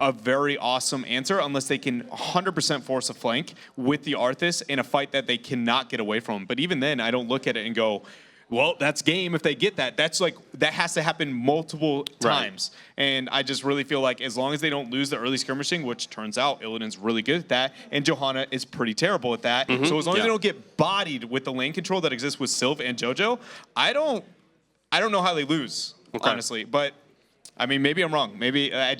a very awesome answer unless they can 100% force a flank with the Arthas in a fight that they cannot get away from. But even then, I don't look at it and go, well, that's game if they get that. That's like, that has to happen multiple times. And I just really feel like as long as they don't lose the early skirmishing, which turns out Illidan's really good at that, and Johanna is pretty terrible at that. So as long as they don't get bodied with the lane control that exists with Sylv and JoJo, I don't know how they lose, honestly. But I mean, maybe I'm wrong. Maybe I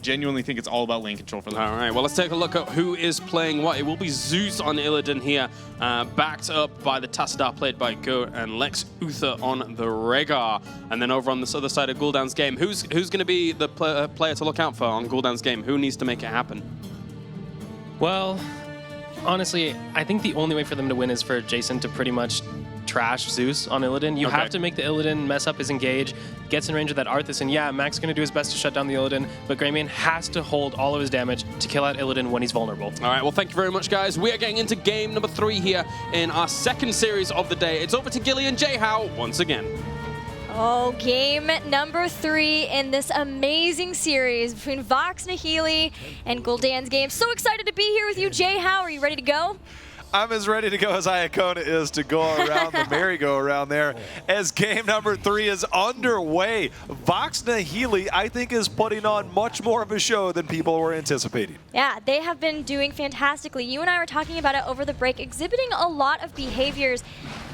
genuinely think it's all about lane control for them. All right, well, let's take a look at who is playing what. It will be Zeus on Illidan here, backed up by the Tassadar played by Goat and Lex Uther on the Rehgar. And then over on this other side of Guldans' game, who's going to be the player to look out for on Guldans' game? Who needs to make it happen? Well, honestly, I think the only way for them to win is for Jason to pretty much trash Zeus on Illidan. You have to make the Illidan mess up his engage, gets in range of that Arthas, and yeah, Mac's going to do his best to shut down the Illidan, but Greymane has to hold all of his damage to kill out Illidan when he's vulnerable. All right, well, thank you very much, guys. We are getting into game number 3 here in our second series of the day. It's over to Gilly and J-How once again. Oh, game number 3 in this amazing series between Vox Nihili and Guldans' game. So excited to be here with you, J-How. Are you ready to go? I'm as ready to go as Iacona is to go around the merry-go-round there as game number 3 is underway. Vox Nihili, I think, is putting on much more of a show than people were anticipating. Yeah, they have been doing fantastically. You and I were talking about it over the break, exhibiting a lot of behaviors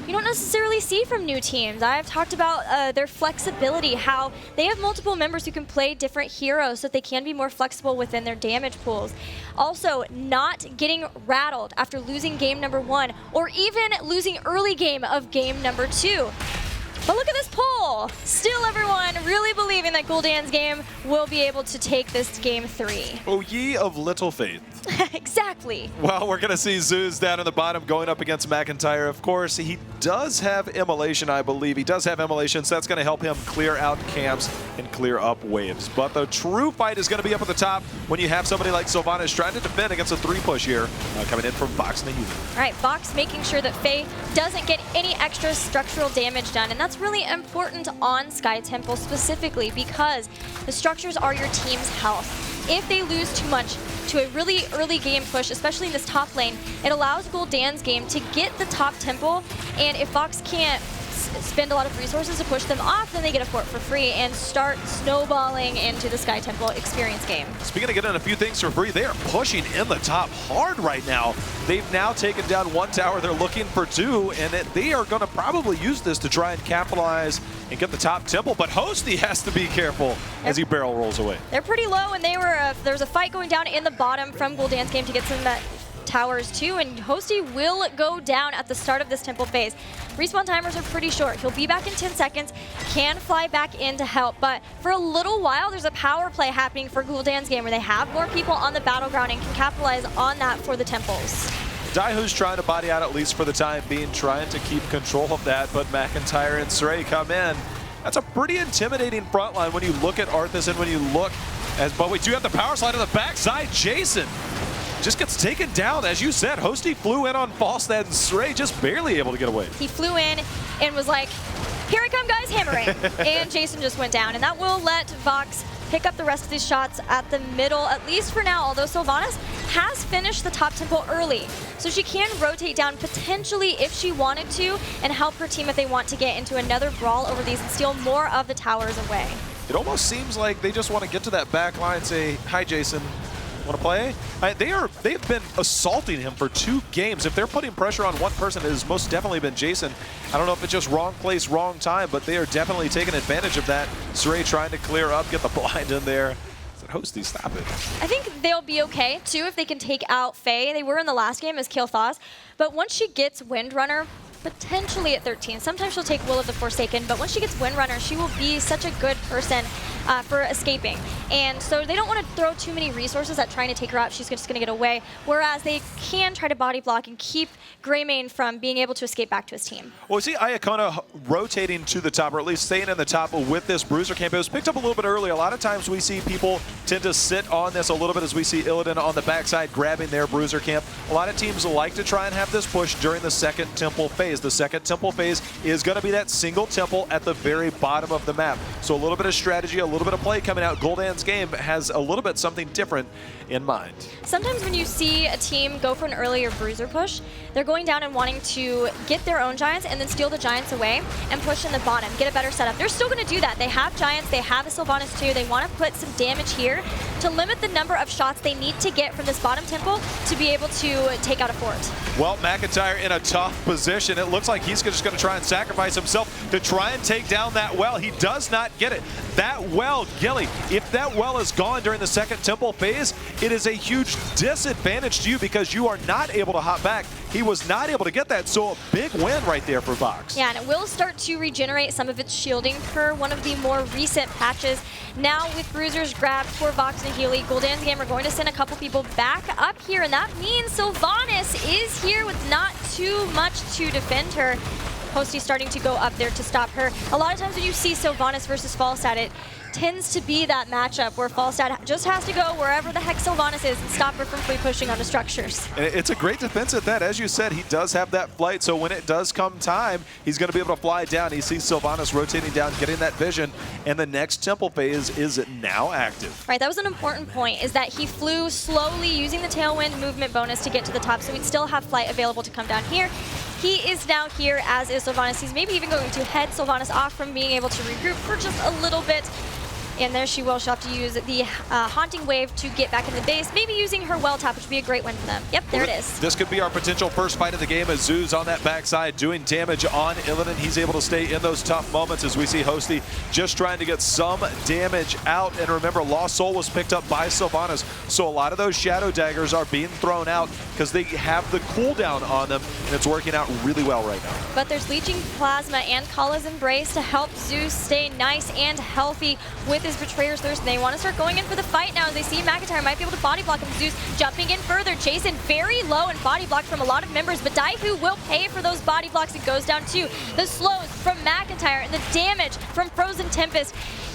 you don't necessarily see from new teams. I've talked about their flexibility, how they have multiple members who can play different heroes so that they can be more flexible within their damage pools. Also, not getting rattled after losing game number 1 or even losing early game of game number 2. But look at this poll. Still everyone really believing feeling that Guldans game will be able to take this game 3. Oh, ye of little faith. Exactly. Well, we're going to see Zeus down in the bottom going up against McIntyre. Of course, he does have Immolation, I believe. He does have Immolation, so that's going to help him clear out camps and clear up waves. But the true fight is going to be up at the top when you have somebody like Sylvanas trying to defend against a 3-push here, coming in from Vox Nihili. All right, Vox making sure that Faye doesn't get any extra structural damage done, and that's really important on Sky Temple specifically because the structures are your team's health. If they lose too much to a really early game push, especially in this top lane, it allows Guldans game to get the top temple, and if Vox can't spend a lot of resources to push them off, then they get a fort for free and start snowballing into the Sky Temple experience game. Speaking of getting a few things for free, they are pushing in the top hard right now. They've now taken down 1 tower. They're looking for 2, and they are going to probably use this to try and capitalize and get the top temple. But HotS has to be careful as he barrel rolls away. They're pretty low, and there's a fight going down in the bottom from Guldans game to get some of that towers too, and HotS will go down at the start of this temple phase. Respawn timers are pretty short. He'll be back in 10 seconds, can fly back in to help, but for a little while there's a power play happening for Guldans game where they have more people on the battleground and can capitalize on that for the temples. Daihu's trying to body out at least for the time being, trying to keep control of that, but McIntyre and Sray come in. That's a pretty intimidating front line when you look at Arthas and when you look but we do have the power slide on the backside. Jason just gets taken down. As you said, HotS flew in on Falstad, and Sray just barely able to get away. He flew in and was like, here I come guys, hammering. And Jason just went down, and that will let Vox pick up the rest of these shots at the middle, at least for now, although Sylvanas has finished the top temple early. So she can rotate down potentially if she wanted to and help her team if they want to get into another brawl over these and steal more of the towers away. It almost seems like they just want to get to that back line and say, hi Jason, want to play? They've been assaulting him for 2 games. If they're putting pressure on one person, it has most definitely been Jason. I don't know if it's just wrong place, wrong time, but they are definitely taking advantage of that. Sray trying to clear up, get the blind in there. HotS, stop it. I think they'll be okay, too, if they can take out Faye. They were in the last game as Kill Thaws, but once she gets Windrunner, potentially at 13. Sometimes she'll take Will of the Forsaken, but once she gets Windrunner, she will be such a good person for escaping. And so they don't want to throw too many resources at trying to take her out. She's just going to get away, whereas they can try to body block and keep Greymane from being able to escape back to his team. Well, we see Iacona rotating to the top, or at least staying in the top with this Bruiser camp. It was picked up a little bit early. A lot of times we see people tend to sit on this a little bit as we see Illidan on the backside grabbing their Bruiser camp. A lot of teams like to try and have this push during the second temple phase. The second temple phase is going to be that single temple at the very bottom of the map. So a little bit of strategy, a little bit of play coming out. Guldans game has a little bit something different in mind. Sometimes when you see a team go for an earlier Bruiser push, they're going down and wanting to get their own Giants and then steal the Giants away and push in the bottom, get a better setup. They're still going to do that. They have Giants, they have a Sylvanas too. They want to put some damage here to limit the number of shots they need to get from this bottom temple to be able to take out a fort. Well, McIntyre in a tough position. It looks like he's just going to try and sacrifice himself to try and take down that well. He does not get it. That well, Gilly, if that well is gone during the second temple phase, it is a huge disadvantage to you because you are not able to hop back. He was not able to get that, so a big win right there for Vox. Yeah, and it will start to regenerate some of its shielding per one of the more recent patches. Now with Bruisers grabbed for Vox Nihili, Guldans game are going to send a couple people back up here, and that means Sylvanas is here with not too much to defend her. HotS starting to go up there to stop her. A lot of times when you see Sylvanas versus Falstad, it tends to be that matchup where Falstad just has to go wherever the heck Sylvanas is and stop her from free pushing onto structures. And it's a great defense at that. As you said, he does have that flight, so when it does come time, he's going to be able to fly down. He sees Sylvanas rotating down, getting that vision, and the next temple phase is now active. Right, that was an important point, is that he flew slowly using the tailwind movement bonus to get to the top, so he'd still have flight available to come down here. He is now here, as is Sylvanas. He's maybe even going to head Sylvanas off from being able to regroup for just a little bit. And there she will. She'll have to use the Haunting Wave to get back in the base, maybe using her Well Tap, which would be a great win for them. Yep, there it is. This could be our potential first fight of the game as Zeus on that backside doing damage on Illidan. He's able to stay in those tough moments as we see Hosty just trying to get some damage out. And remember, Lost Soul was picked up by Sylvanas, so a lot of those Shadow Daggers are being thrown out because they have the cooldown on them, and it's working out really well right now. But there's Leeching Plasma and Kala's Embrace to help Zeus stay nice and healthy with his Betrayer's Thirst. They want to start going in for the fight now as they see McIntyre might be able to body block him. Zeus jumping in further. Jason very low and body blocked from a lot of members, but Daihu will pay for those body blocks. It goes down too. The slows from McIntyre and the damage from Frozen Tempest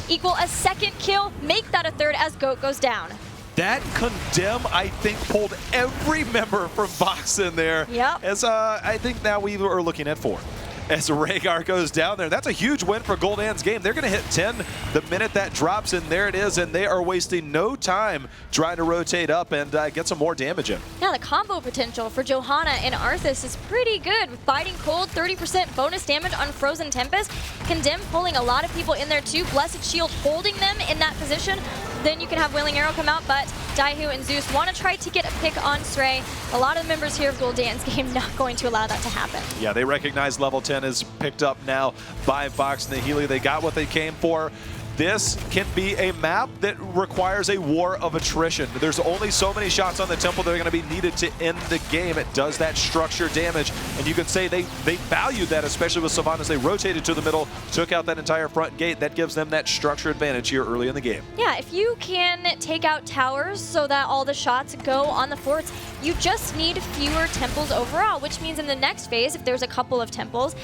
equal a second kill, make that a third as Goat goes down. That Condemn, I think, pulled every member from Vox in there. Yep. As I think now we are looking at 4. As Rhaegar goes down there. That's a huge win for Guldans game. They're going to hit 10 the minute that drops, and there it is, and they are wasting no time trying to rotate up and get some more damage in. Yeah, the combo potential for Johanna and Arthas is pretty good. With Biting Cold, 30% bonus damage on Frozen Tempest. Condemn pulling a lot of people in there too. Blessed Shield holding them in that position. Then you can have Willing Arrow come out, but Daihu and Zeus want to try to get a pick on Stray. A lot of the members here of Guldans game not going to allow that to happen. Yeah, they recognize level 10 is picked up now by Vox Nihili. They got what they came for. This can be a map that requires a war of attrition. There's only so many shots on the temple that are going to be needed to end the game. It does that structure damage, and you can say they valued that, especially with Sylvanas. They rotated to the middle, took out that entire front gate. That gives them that structure advantage here early in the game. Yeah, if you can take out towers so that all the shots go on the forts, you just need fewer temples overall, which means in the next phase, if there's a couple of temples,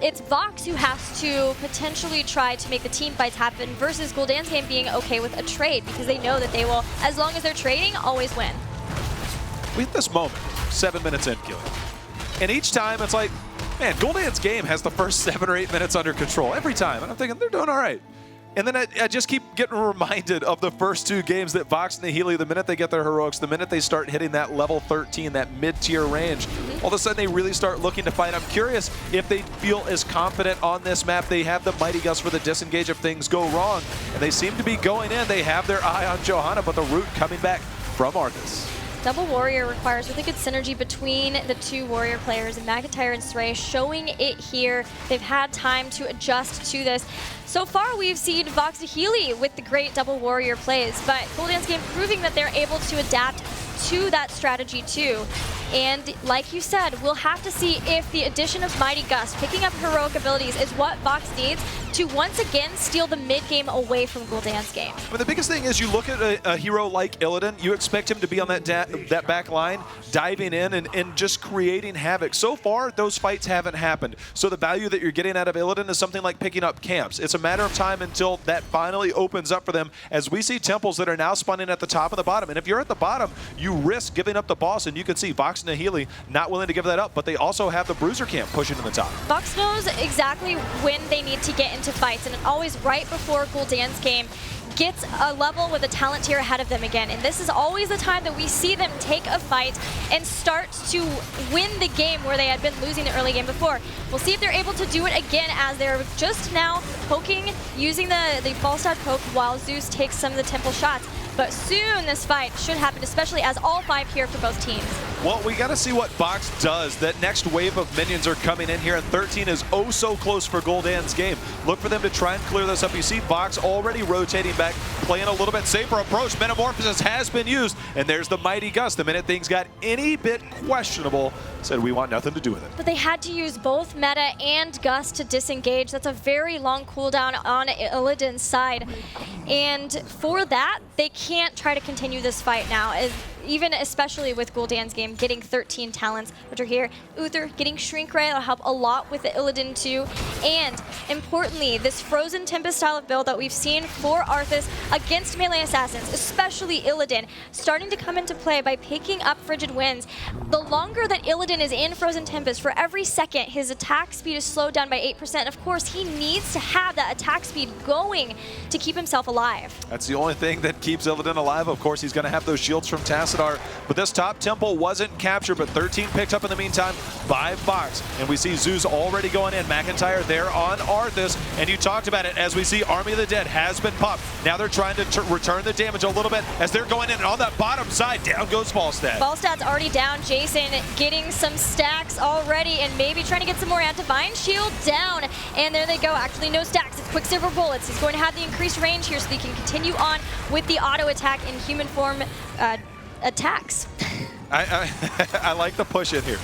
it's Vox who has to potentially try to make the team fights happen versus Guldans game being okay with a trade because they know that they will, as long as they're trading, always win. We hit this moment, 7 minutes in, Gilly. And each time it's like, man, Guldans game has the first 7 or 8 minutes under control every time. And I'm thinking, they're doing all right. And then I just keep getting reminded of the first 2 games that Vox Nihili, the minute they get their heroics, the minute they start hitting that level 13, that mid-tier range, all of a sudden they really start looking to fight. I'm curious if they feel as confident on this map. They have the Mighty Gust for the disengage if things go wrong, and they seem to be going in. They have their eye on Johanna, but the root coming back from Arthas. Double Warrior requires really good synergy between the 2 Warrior players, and McIntyre and Stray showing it here. They've had time to adjust to this. So far, we've seen Vox Nihili with the great Double Warrior plays, but Guldans game proving that they're able to adapt to that strategy too. And like you said, we'll have to see if the addition of Mighty Gust, picking up heroic abilities, is what Vox needs to once again steal the mid-game away from Guldans game. But the biggest thing is you look at a hero like Illidan, you expect him to be on that back line, diving in and just creating havoc. So far, those fights haven't happened. So the value that you're getting out of Illidan is something like picking up camps. It's a matter of time until that finally opens up for them, as we see temples that are now spawning at the top and the bottom. And if you're at the bottom, you risk giving up the boss, and you can see Vox Nihili not willing to give that up, but they also have the Bruiser camp pushing to the top. Vox knows exactly when they need to get into fights, and always right before Guldans game gets a level with a talent tier ahead of them again. And this is always the time that we see them take a fight and start to win the game where they had been losing the early game before. We'll see if they're able to do it again, as they're just now poking, using the false start poke while Zeus takes some of the temple shots. But soon this fight should happen, especially as all 5 here for both teams. Well, we got to see what Vox does. That next wave of minions are coming in here, and 13 is oh so close for Guldans game. Look for them to try and clear this up. You see Vox already rotating back, playing a little bit safer approach. Metamorphosis has been used, and there's the Mighty Gust. The minute things got any bit questionable, said we want nothing to do with it. But they had to use both Meta and Gust to disengage. That's a very long cooldown on Illidan's side. And for that, they can't try to continue this fight now, even especially with Guldans game getting 13 talents, which are here. Uther getting Shrink Ray will help a lot with the Illidan too. And importantly, this Frozen Tempest style of build that we've seen for Arthas against melee assassins, especially Illidan, starting to come into play by picking up Frigid Winds. The longer that Illidan is in Frozen Tempest, for every second his attack speed is slowed down by 8%. Of course, he needs to have that attack speed going to keep himself alive. That's the only thing that keeps Illidan alive. Of course, he's going to have those shields from Tassadar. Tassadar. But this top temple wasn't captured, but 13 picked up in the meantime by Vox. And we see Zeus already going in. McIntyre there on Arthas. And you talked about it as we see Army of the Dead has been popped. Now they're trying to return the damage a little bit as they're going in. And on that bottom side, down goes Falstad. Falstad's already down. Jason getting some stacks already and maybe trying to get some more anti-Divine Shield down. And there they go. Actually, no stacks. It's Quicksilver Bullets. He's going to have the increased range here so he can continue on with the auto attack in human form attacks. I like the push in here.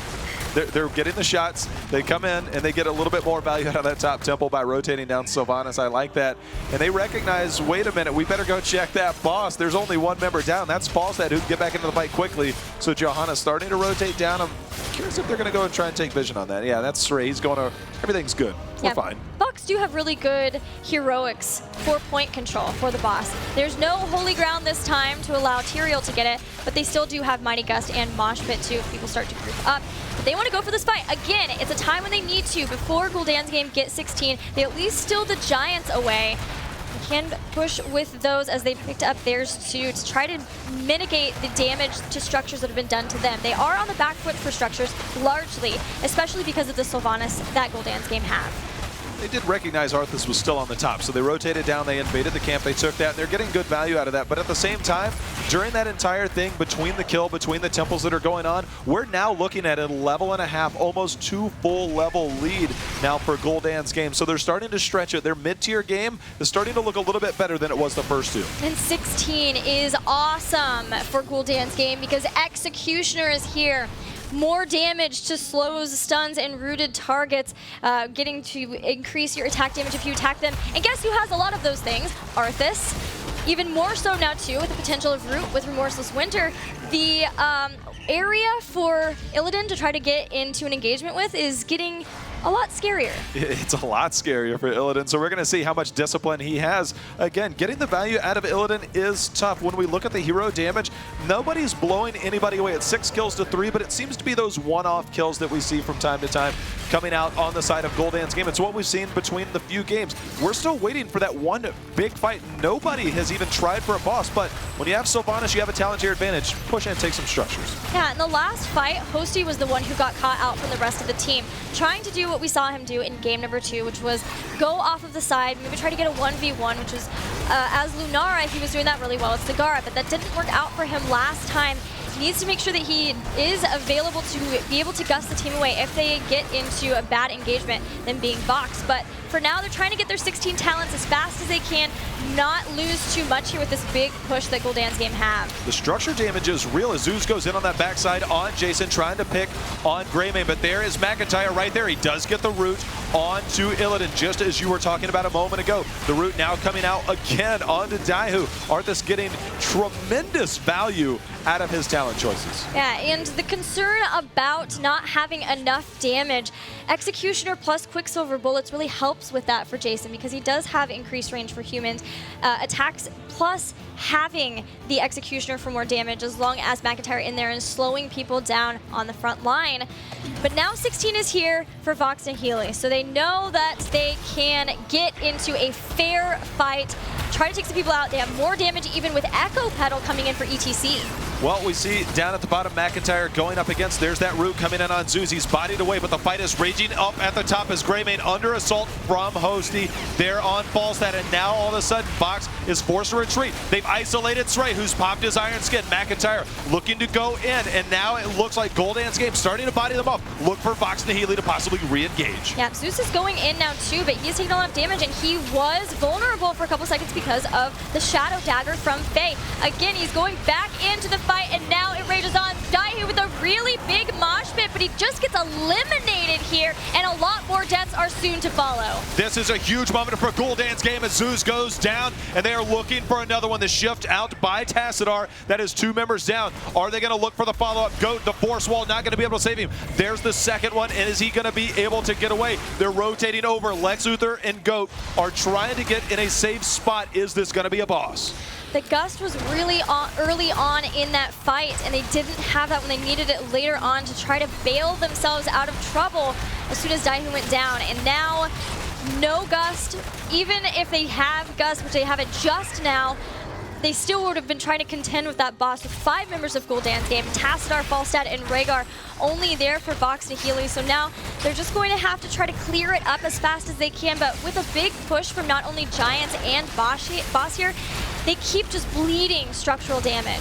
They're getting the shots. They come in and they get a little bit more value out of that top temple by rotating down Sylvanas. I like that. And they recognize, wait a minute, we better go check that boss. There's only one member down. That's Falstad who can get back into the fight quickly. So Johanna's starting to rotate down. I'm curious if they're going to go and try and take vision on that. Yeah, that's Srey. He's going to, everything's good. We're fine. Vox do have really good heroics for point control for the boss. There's no Holy Ground this time to allow Tyrael to get it, but they still do have Mighty Gust and Mosh Pit too if people start to group up. But they want to go for this fight. Again, it's a time when they need to. Before Guldans game get 16, they at least steal the Giants away. They can push with those as they picked up theirs too to try to mitigate the damage to structures that have been done to them. They are on the back foot for structures largely, especially because of the Sylvanas that Guldans game have. They did recognize Arthas was still on the top, so they rotated down, they invaded the camp, they took that, and they're getting good value out of that. But at the same time, during that entire thing, between the kill, between the temples that are going on, we're now looking at a level and a half, almost 2 full level lead now for Guldans game. So they're starting to stretch it. Their mid-tier game is starting to look a little bit better than it was the first two. And 16 is awesome for Guldans game because Executioner is here. More damage to slows, stuns, and rooted targets, getting to increase your attack damage if you attack them. And guess who has a lot of those things? Arthas. Even more so now, too, with the potential of Root with Remorseless Winter. The area for Illidan to try to get into an engagement with is getting a lot scarier. It's a lot scarier for Illidan, so we're going to see how much discipline he has. Again, getting the value out of Illidan is tough. When we look at the hero damage, nobody's blowing anybody away. It's 6 kills to 3, but it seems to be those one-off kills that we see from time to time coming out on the side of Guldans game. It's what we've seen between the few games. We're still waiting for that one big fight. Nobody has even tried for a boss, but when you have Sylvanas, you have a talent to your advantage. Push in and take some structures. Yeah, in the last fight, Hosty was the one who got caught out from the rest of the team, trying to do what we saw him do in game number 2, which was go off of the side, maybe try to get a 1v1, which was, as Lunara, he was doing that really well with Sagara, but that didn't work out for him last time. He needs to make sure that he is available to be able to gust the team away if they get into a bad engagement than being Vox. But for now, they're trying to get their 16 talents as fast as they can, not lose too much here with this big push that Guldans game have. The structure damage is real as Zeus goes in on that backside on Jason, trying to pick on Greymane, but there is McIntyre right there. He does get the root onto Illidan, just as you were talking about a moment ago. The root now coming out again onto Daihu. Arthas getting tremendous value out of his talent choices. Yeah, and the concern about not having enough damage, Executioner plus Quicksilver Bullets really helps with that for Jason because he does have increased range for humans. Attacks plus having the Executioner for more damage as long as McIntyre in there and slowing people down on the front line. But now 16 is here for Vox Nihili, so they know that they can get into a fair fight, try to take some people out. They have more damage even with Echo Pedal coming in for ETC. Well, we see down at the bottom McIntyre going up against, there's that root coming in on Zeus. He's bodied away, but the fight is raging up at the top as Greymane under assault from Hosty. They're on Falstad, and now all of a sudden Vox is forced to retreat. They've isolated Srey, who's popped his Iron Skin. McIntyre looking to go in, and now it looks like Guldans game starting to body them up. Look for Vox Nihili to possibly re-engage. Yeah, Zeus is going in now too, but he's taking a lot of damage, and he was vulnerable for a couple seconds because of the Shadow Dagger from Faye. Again, he's going back into the fight, and now it rages on. Daihu with a really big mosh pit, but he just gets eliminated here, and a lot more deaths are soon to follow. This is a huge moment for Guldans game as Zeus goes down, and they are looking for another one. The shift out by Tassadar. That is 2 members down. Are they going to look for the follow-up? Goat, the force wall, not going to be able to save him. There's the second one, and is he going to be able to get away? They're rotating over. Lex Luthor and Goat are trying to get in a safe spot. Is this going to be a boss? The Gust was really early on in that fight, and they didn't have that when they needed it later on to try to bail themselves out of trouble as soon as Daihu went down. And now, no Gust. Even if they have Gust, which they have it just now, they still would have been trying to contend with that boss with 5 members of Guldans game. Tassadar, Falstad, and Rhaegar only there for Vox Nihili. So now they're just going to have to try to clear it up as fast as they can, but with a big push from not only Giants and Boss here, they keep just bleeding structural damage.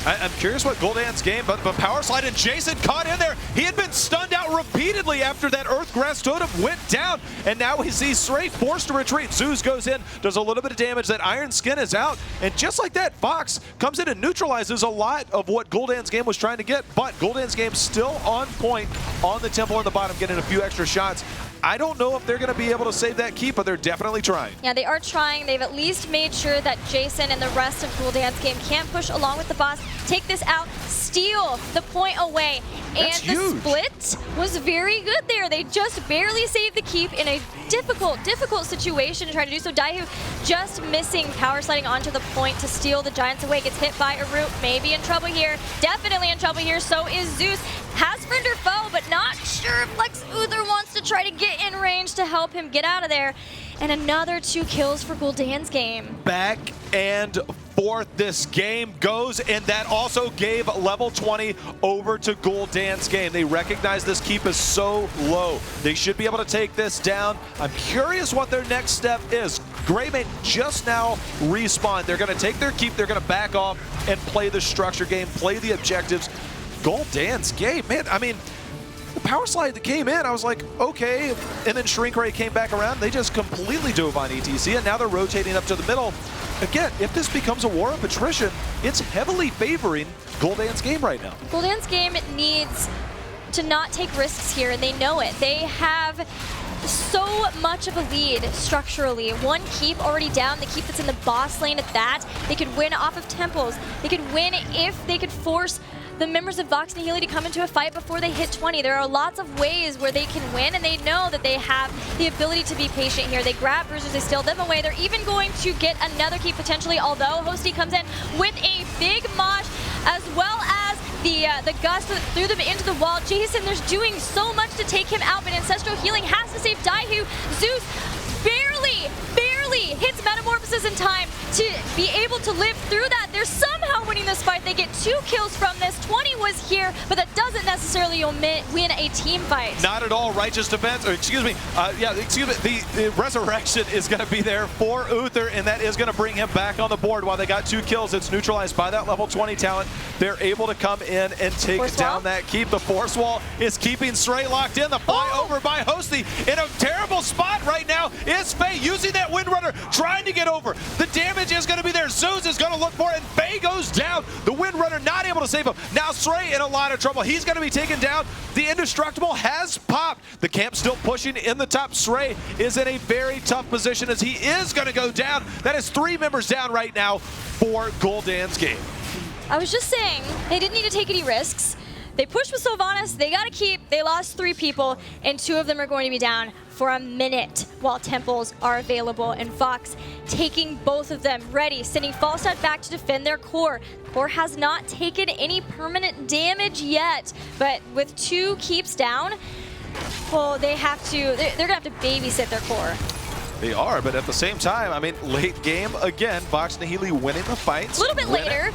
I'm curious what Guldans game, but Power Slide and Jason caught in there. He had been stunned out repeatedly after that Earthgrass Totem went down, and now we see Srey forced to retreat. Zeus goes in, does a little bit of damage. That Iron Skin is out, and just like that, Vox comes in and neutralizes a lot of what Guldans game was trying to get, but Guldans game still on point on the Temple in the bottom, getting a few extra shots. I don't know if they're going to be able to save that keep, but they're definitely trying. Yeah, they are trying. They've at least made sure that Jason and the rest of Guldans game can't push along with the boss, take this out, steal the point away. That's and huge. The split was very good there. They just barely saved the keep in a difficult situation to try to do so. Daihu just missing power sliding onto the point to steal the Giants away. Gets hit by a root, maybe in trouble here. Definitely in trouble here, so is Zeus. Has friend or foe, but not sure if Lex Uther wants to try to get in range to help him get out of there. And another 2 kills for Guldans game. Back and forth this game goes, and that also gave level 20 over to Guldans game. They recognize this keep is so low. They should be able to take this down. I'm curious what their next step is. Greymane just now respawned. They're going to take their keep, they're going to back off and play the structure game, play the objectives. Guldans game, man, I mean, the power slide that came in, I was like, okay. And then Shrink Ray came back around. They just completely dove on ETC, and now they're rotating up to the middle. Again, if this becomes a war of attrition, it's heavily favoring Guldans game right now. Guldans game needs to not take risks here, and they know it. They have so much of a lead structurally. 1 keep already down, the keep that's in the boss lane at that. They could win off of temples. They could win if they could force the members of Vox Nihili to come into a fight before they hit 20. There are lots of ways where they can win, and they know that they have the ability to be patient here. They grab bruisers, they steal them away. They're even going to get another keep potentially, although Hosty comes in with a big mosh, as well as the gust that threw them into the wall. Jason, there's doing so much to take him out, but Ancestral Healing has to save Daihu. Zeus barely hits Metamorphosis in time to be able to live through that. They're somehow winning this fight. They get 2 kills from this. 20 was here, but that doesn't necessarily win a team fight. Not at all. Righteous Defense, or excuse me, the Resurrection is going to be there for Uther, and that is going to bring him back on the board. While they got 2 kills, it's neutralized by that level 20 talent. They're able to come in and take down that keep. The Force Wall is keeping Srey locked in. The fly over by Hosty in a terrible spot right now is Faye using that Windrunner, trying to get over. The damage is going to be there. Zeus is going to look for it, and Faye goes down. The Windrunner not able to save him. Now Srey in a lot of trouble. He's going to be taken down. The Indestructible has popped. The camp still pushing in the top. Srey is in a very tough position as he is going to go down. That is 3 members down right now for Guldans game. I was just saying, they didn't need to take any risks. They pushed with Sylvanas, they got to keep, they lost 3 people, and 2 of them are going to be down for a minute while temples are available. And Vox taking both of them, ready, sending Falstad back to defend their core. Core has not taken any permanent damage yet, but with 2 keeps down, well, they're going to have to babysit their core. They are, but at the same time, I mean, late game again. Vox Nihili winning the fights. A little bit later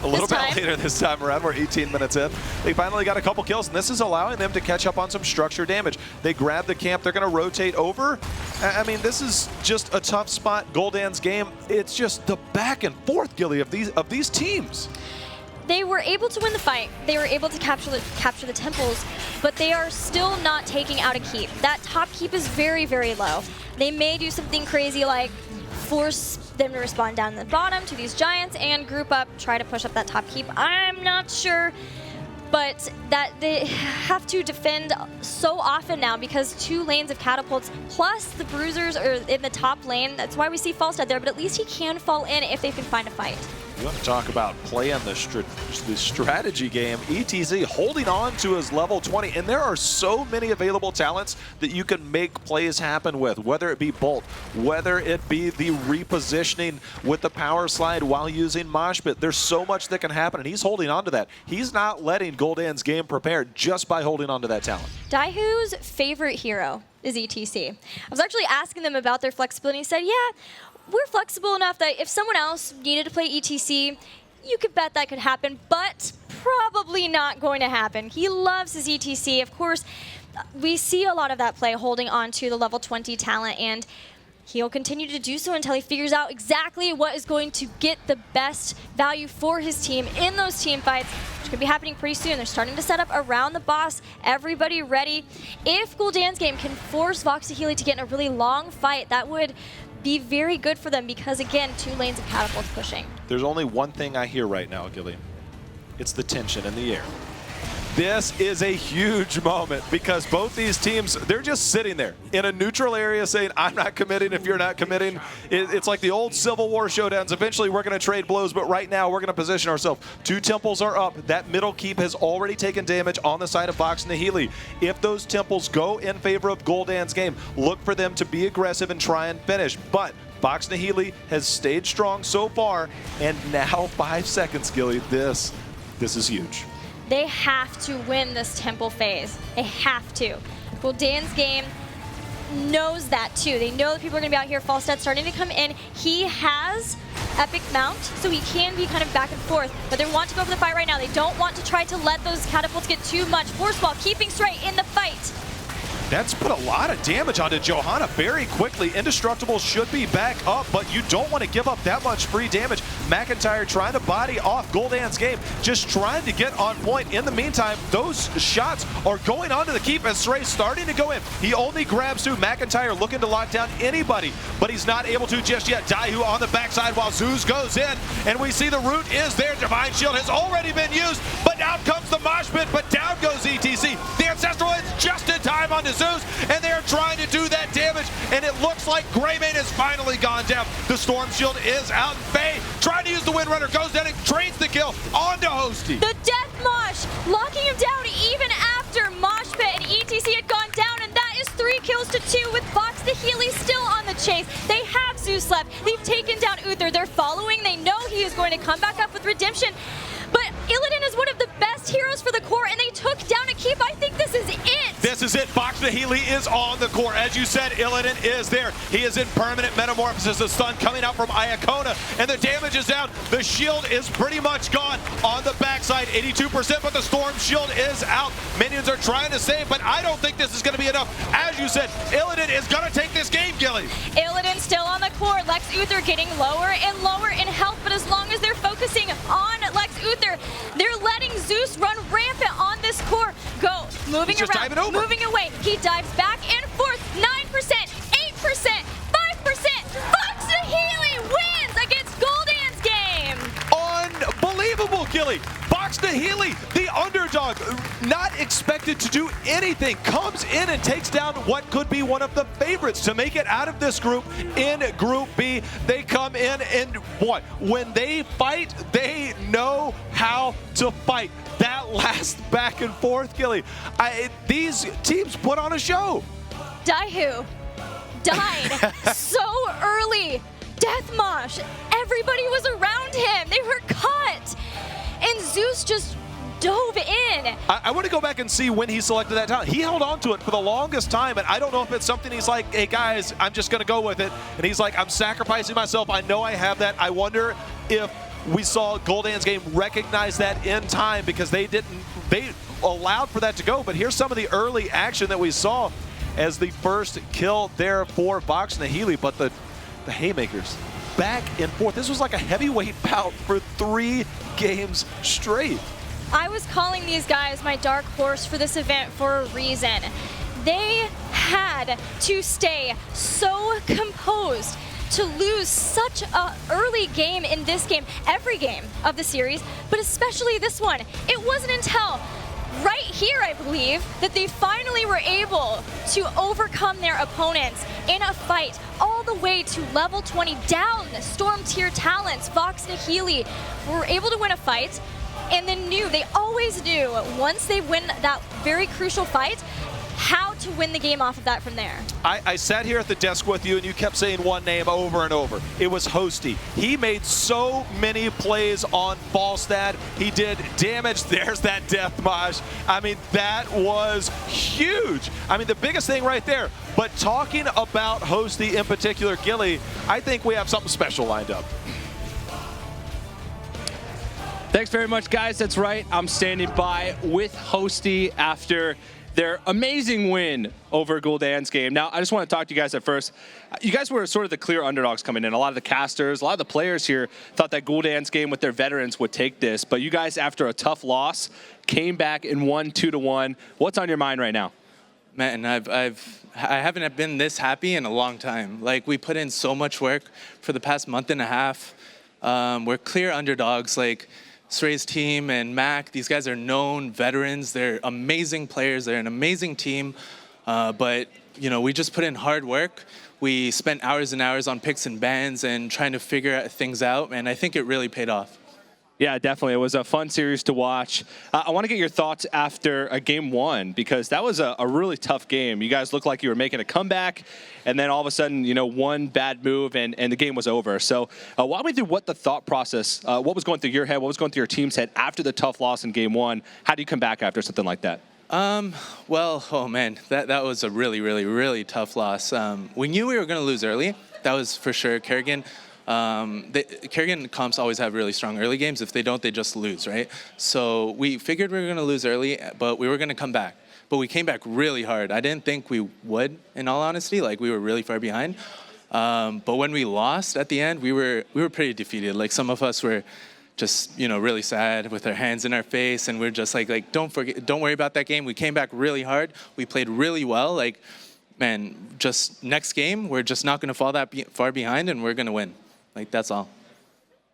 this time around. We're 18 minutes in. They finally got a couple kills, and this is allowing them to catch up on some structure damage. They grab the camp. They're going to rotate over. I mean, this is just a tough spot. Guldans game. It's just the back and forth, Gilly, of these teams. They were able to win the fight. They were able to capture the temples, but they are still not taking out a keep. That top keep is very, very low. They may do something crazy like force them to respawn down the bottom to these giants and group up, try to push up that top keep. I'm not sure, but that they have to defend so often now because 2 lanes of catapults plus the bruisers are in the top lane. That's why we see Falstad there, but at least he can fall in if they can find a fight. You want to talk about playing the strategy game. ETZ holding on to his level 20, and there are so many available talents that you can make plays happen with, whether it be Bolt, whether it be the repositioning with the power slide while using Mosh Pit. There's so much that can happen, and he's holding on to that. He's not letting Guldans game prepare just by holding on to that talent. Daihu's favorite hero is ETC. I was actually asking them about their flexibility. He said, yeah, we're flexible enough that if someone else needed to play ETC, you could bet that could happen, but probably not going to happen. He loves his ETC. Of course, we see a lot of that play holding on to the level 20 talent, and he'll continue to do so until he figures out exactly what is going to get the best value for his team in those team fights, which could be happening pretty soon. They're starting to set up around the boss, everybody ready. If Guldans game can force Vox Nihili to get in a really long fight, that would be very good for them because, again, 2 lanes of catapults pushing. There's only one thing I hear right now, Gilly. It's the tension in the air. This is a huge moment because both these teams, they're just sitting there in a neutral area saying, I'm not committing if you're not committing. It's like the old Civil War showdowns. Eventually, we're going to trade blows, but right now, we're going to position ourselves. 2 temples are up. That middle keep has already taken damage on the side of Vox Nihili. If those temples go in favor of Guldans game, look for them to be aggressive and try and finish. But Vox Nihili has stayed strong so far, and now 5 seconds, Gilly. This is huge. They have to win this temple phase. They have to. Guldans game knows that too. They know that people are going to be out here. Falstad's starting to come in. He has epic mount, so he can be kind of back and forth, but they want to go for the fight right now. They don't want to try to let those catapults get too much. Force ball keeping straight in the fight. That's put a lot of damage onto Johanna very quickly. Indestructible should be back up, but you don't want to give up that much free damage. McIntyre trying to body off Guldans game, just trying to get on point. In the meantime, those shots are going onto the keep as Sray's starting to go in. He only grabs through McIntyre looking to lock down anybody, but he's not able to just yet. Daihu on the backside while Zeus goes in, and we see the root is there. Divine Shield has already been used, but out comes the mosh pit, but down goes ETC. The Ancestral is just in time onto Zeus, and they're trying to do that damage, and it looks like Greymane has finally gone down. The Storm Shield is out. Faye trying to use the Windrunner, goes down and trades the kill onto Hosty. The Death Mosh, locking him down even after Mosh Pit and ETC had gone down, and that is 3 kills to 2 with Vox Nihili still on the chase. They have Zeus left. They've taken down Uther. They're following. They know he is going to come back up with Redemption. But Illidan is one of the best heroes for the core, and they took down a keep. I think this is it. This is it. Vox Nihili is on the core. As you said, Illidan is there. He is in permanent metamorphosis. The stun coming out from Iacona, and the damage is down. The shield is pretty much gone on the backside, 82%, but the Storm Shield is out. Minions are trying to save, but I don't think this is going to be enough. As you said, Illidan is going to take this game, Gilly. Illidan still on the core. Lex Uther getting lower and lower in health, but as long as they're focusing on Lex Uther, they're letting Zeus run rampant on this core. Go, moving around, moving away. He dives back and forth. 9%, 8%, 5%. Vox Nihili wins against Guldans game. Unbelievable, Gilly. Vox Nihili, the underdog, not expected to do anything, comes in and takes down what could be one of the favorites to make it out of this group in Group B. They come in and what? When they fight, they know how to fight. That last back and forth, Gilly, these teams put on a show. Daihu died so early. Death Mosh, everybody was around him. They were caught. And Zeus just dove in. I want to go back and see when he selected that talent. He held on to it for the longest time, and I don't know if it's something he's like, hey guys, I'm just going to go with it. And he's like, I'm sacrificing myself. I know I have that. I wonder if we saw Guldans game recognize that in time because they allowed for that to go. But here's some of the early action that we saw as the first kill there for Vox Nihili, but the haymakers back and forth. This was like a heavyweight bout for 3 games straight. I was calling these guys my dark horse for this event for a reason. They had to stay so composed to lose such an early game in this game, every game of the series, but especially this one. It wasn't until right here, I believe, that they finally were able to overcome their opponents in a fight all the way to level 20 down Storm tier talents. Vox Nihili were able to win a fight, and then they always knew once they win that very crucial fight, how to win the game off of that from there? I sat here at the desk with you and you kept saying one name over and over. It was HotS. He made so many plays on Falstad. He did damage. There's that death Maj. I mean, that was huge. I mean, the biggest thing right there. But talking about HotS in particular, Gilly, I think we have something special lined up. Thanks very much, guys. That's right. I'm standing by with HotS after their amazing win over Guldans game. Now, I just want to talk to you guys at first. You guys were sort of the clear underdogs coming in. A lot of the casters, a lot of the players here thought that Guldans game with their veterans would take this. But you guys, after a tough loss, came back and won 2-1. What's on your mind right now? Man, I haven't been this happy in a long time. Like, we put in so much work for the past month and a half. We're clear underdogs. Like, Sray's team and Mac, these guys are known veterans. They're amazing players. They're an amazing team. But, you know, we just put in hard work. We spent hours and hours on picks and bans and trying to figure things out, and I think it really paid off. Yeah, definitely. It was a fun series to watch. I want to get your thoughts after game one, because that was a really tough game. You guys looked like you were making a comeback, and then all of a sudden, you know, one bad move and the game was over. So walk me through what the thought process, what was going through your head, what was going through your team's head after the tough loss in game one. How do you come back after something like that? Well, oh man, that was a really, really, really tough loss. We knew we were going to lose early. That was for sure. Kerrigan comps always have really strong early games. If they don't, they just lose, right? So we figured we were going to lose early, but we were going to come back. But we came back really hard. I didn't think we would, in all honesty. Like, we were really far behind. But when we lost at the end, we were pretty defeated. Like, some of us were just, you know, really sad with our hands in our face, and we're just like don't worry about that game. We came back really hard. We played really well. Like, man, just next game, we're just not going to fall that far behind, and we're going to win. Like, that's all.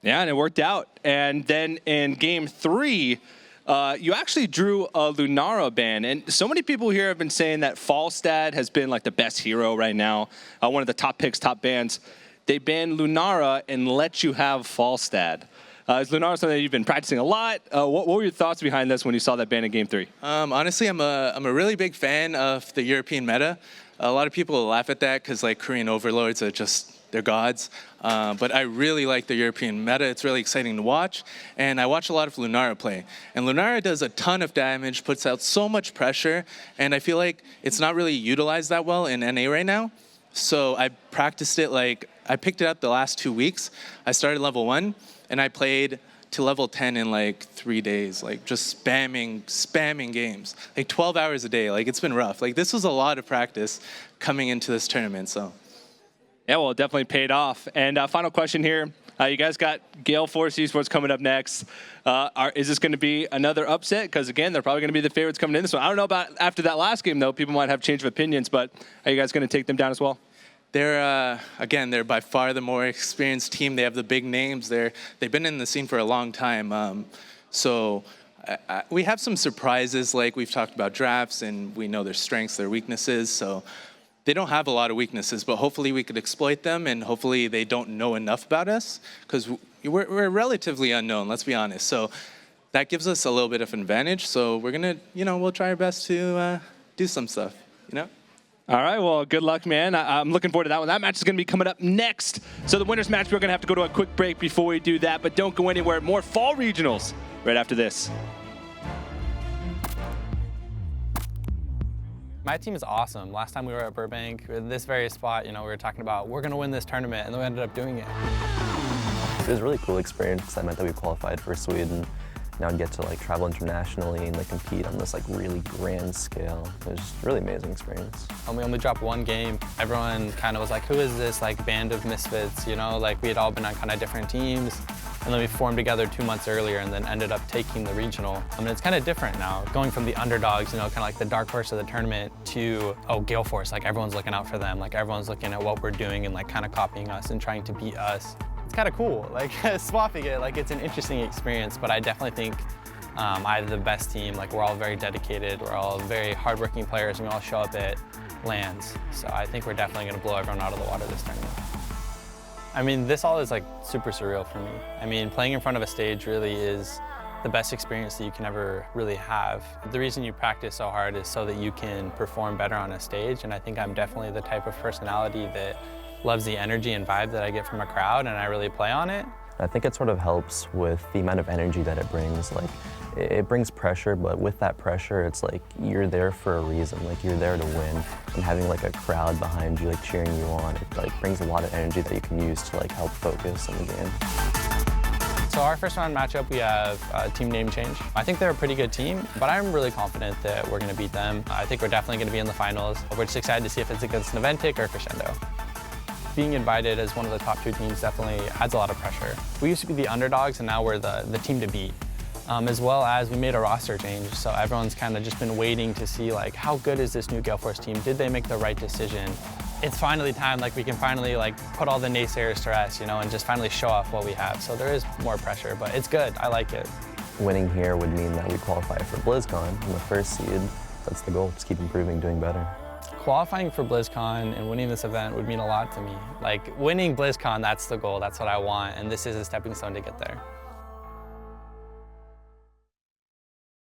Yeah, and it worked out. And then in game three, you actually drew a Lunara ban. And so many people here have been saying that Falstad has been like the best hero right now, one of the top picks, top bans. They banned Lunara and let you have Falstad. Is Lunara something that you've been practicing a lot? What were your thoughts behind this when you saw that ban in game three? Honestly, I'm a really big fan of the European meta. A lot of people laugh at that because, like, Korean overlords are just, they're gods. But I really like the European meta. It's really exciting to watch. And I watch a lot of Lunara play. And Lunara does a ton of damage, puts out so much pressure. And I feel like it's not really utilized that well in NA right now. So I practiced it, like, I picked it up the last 2 weeks. I started level 1, and I played to level 10 in like 3 days, like just spamming games, like 12 hours a day. Like, it's been rough. Like, this was a lot of practice coming into this tournament, so. Yeah, well, it definitely paid off. And final question here. You guys got Gale Force Esports coming up next. Is this going to be another upset? Because, again, they're probably going to be the favorites coming in this one. I don't know about after that last game, though. People might have change of opinions, but are you guys going to take them down as well? They're, again, they're by far the more experienced team. They have the big names. They've been in the scene for a long time. So we have some surprises, like we've talked about drafts, and we know their strengths, their weaknesses. So they don't have a lot of weaknesses, but hopefully we could exploit them, and hopefully they don't know enough about us, because we're relatively unknown, let's be honest. So that gives us a little bit of an advantage. So we're going to, you know, we'll try our best to do some stuff, you know? All right, well, good luck, man. I'm looking forward to that one. That match is going to be coming up next. So the winner's match, we're going to have to go to a quick break before we do that, but don't go anywhere. More fall regionals right after this. My team is awesome. Last time we were at Burbank, this very spot, you know, we were talking about we're going to win this tournament, and then we ended up doing it. It was a really cool experience. That meant that we qualified for Sweden. Now I'd get to like travel internationally and like compete on this like really grand scale. It was just a really amazing experience. We only dropped one game. Everyone kind of was like, who is this like band of misfits? You know, like we had all been on kind of different teams. And then we formed together 2 months earlier and then ended up taking the regional. I mean, it's kind of different now. Going from the underdogs, you know, kind of like the dark horse of the tournament to, oh, Gale Force, like everyone's looking out for them. Like everyone's looking at what we're doing and like kind of copying us and trying to beat us. It's kind of cool, like swapping it, like it's an interesting experience, but I definitely think I have the best team. Like we're all very dedicated, we're all very hardworking players, and we all show up at LANs. So I think we're definitely gonna blow everyone out of the water this tournament. I mean, this all is like super surreal for me. I mean, playing in front of a stage really is the best experience that you can ever really have. The reason you practice so hard is so that you can perform better on a stage, and I think I'm definitely the type of personality that loves the energy and vibe that I get from a crowd, and I really play on it. I think it sort of helps with the amount of energy that it brings. Like, it brings pressure, but with that pressure, it's like you're there for a reason. Like, you're there to win, and having like a crowd behind you, like cheering you on, it like brings a lot of energy that you can use to like help focus in the game. So our first round matchup, we have a team name change. I think they're a pretty good team, but I'm really confident that we're going to beat them. I think we're definitely going to be in the finals. We're just excited to see if it's against Naventic or Crescendo. Being invited as one of the top 2 teams definitely adds a lot of pressure. We used to be the underdogs, and now we're the team to beat. As well as we made a roster change, so everyone's kind of just been waiting to see like how good is this new Gale Force team? Did they make the right decision? It's finally time, like we can finally like put all the naysayers to rest, you know, and just finally show off what we have. So there is more pressure, but it's good. I like it. Winning here would mean that we qualify for BlizzCon in the first seed. That's the goal, just keep improving, doing better. Qualifying for BlizzCon and winning this event would mean a lot to me. Like winning BlizzCon, that's the goal, that's what I want, and this is a stepping stone to get there.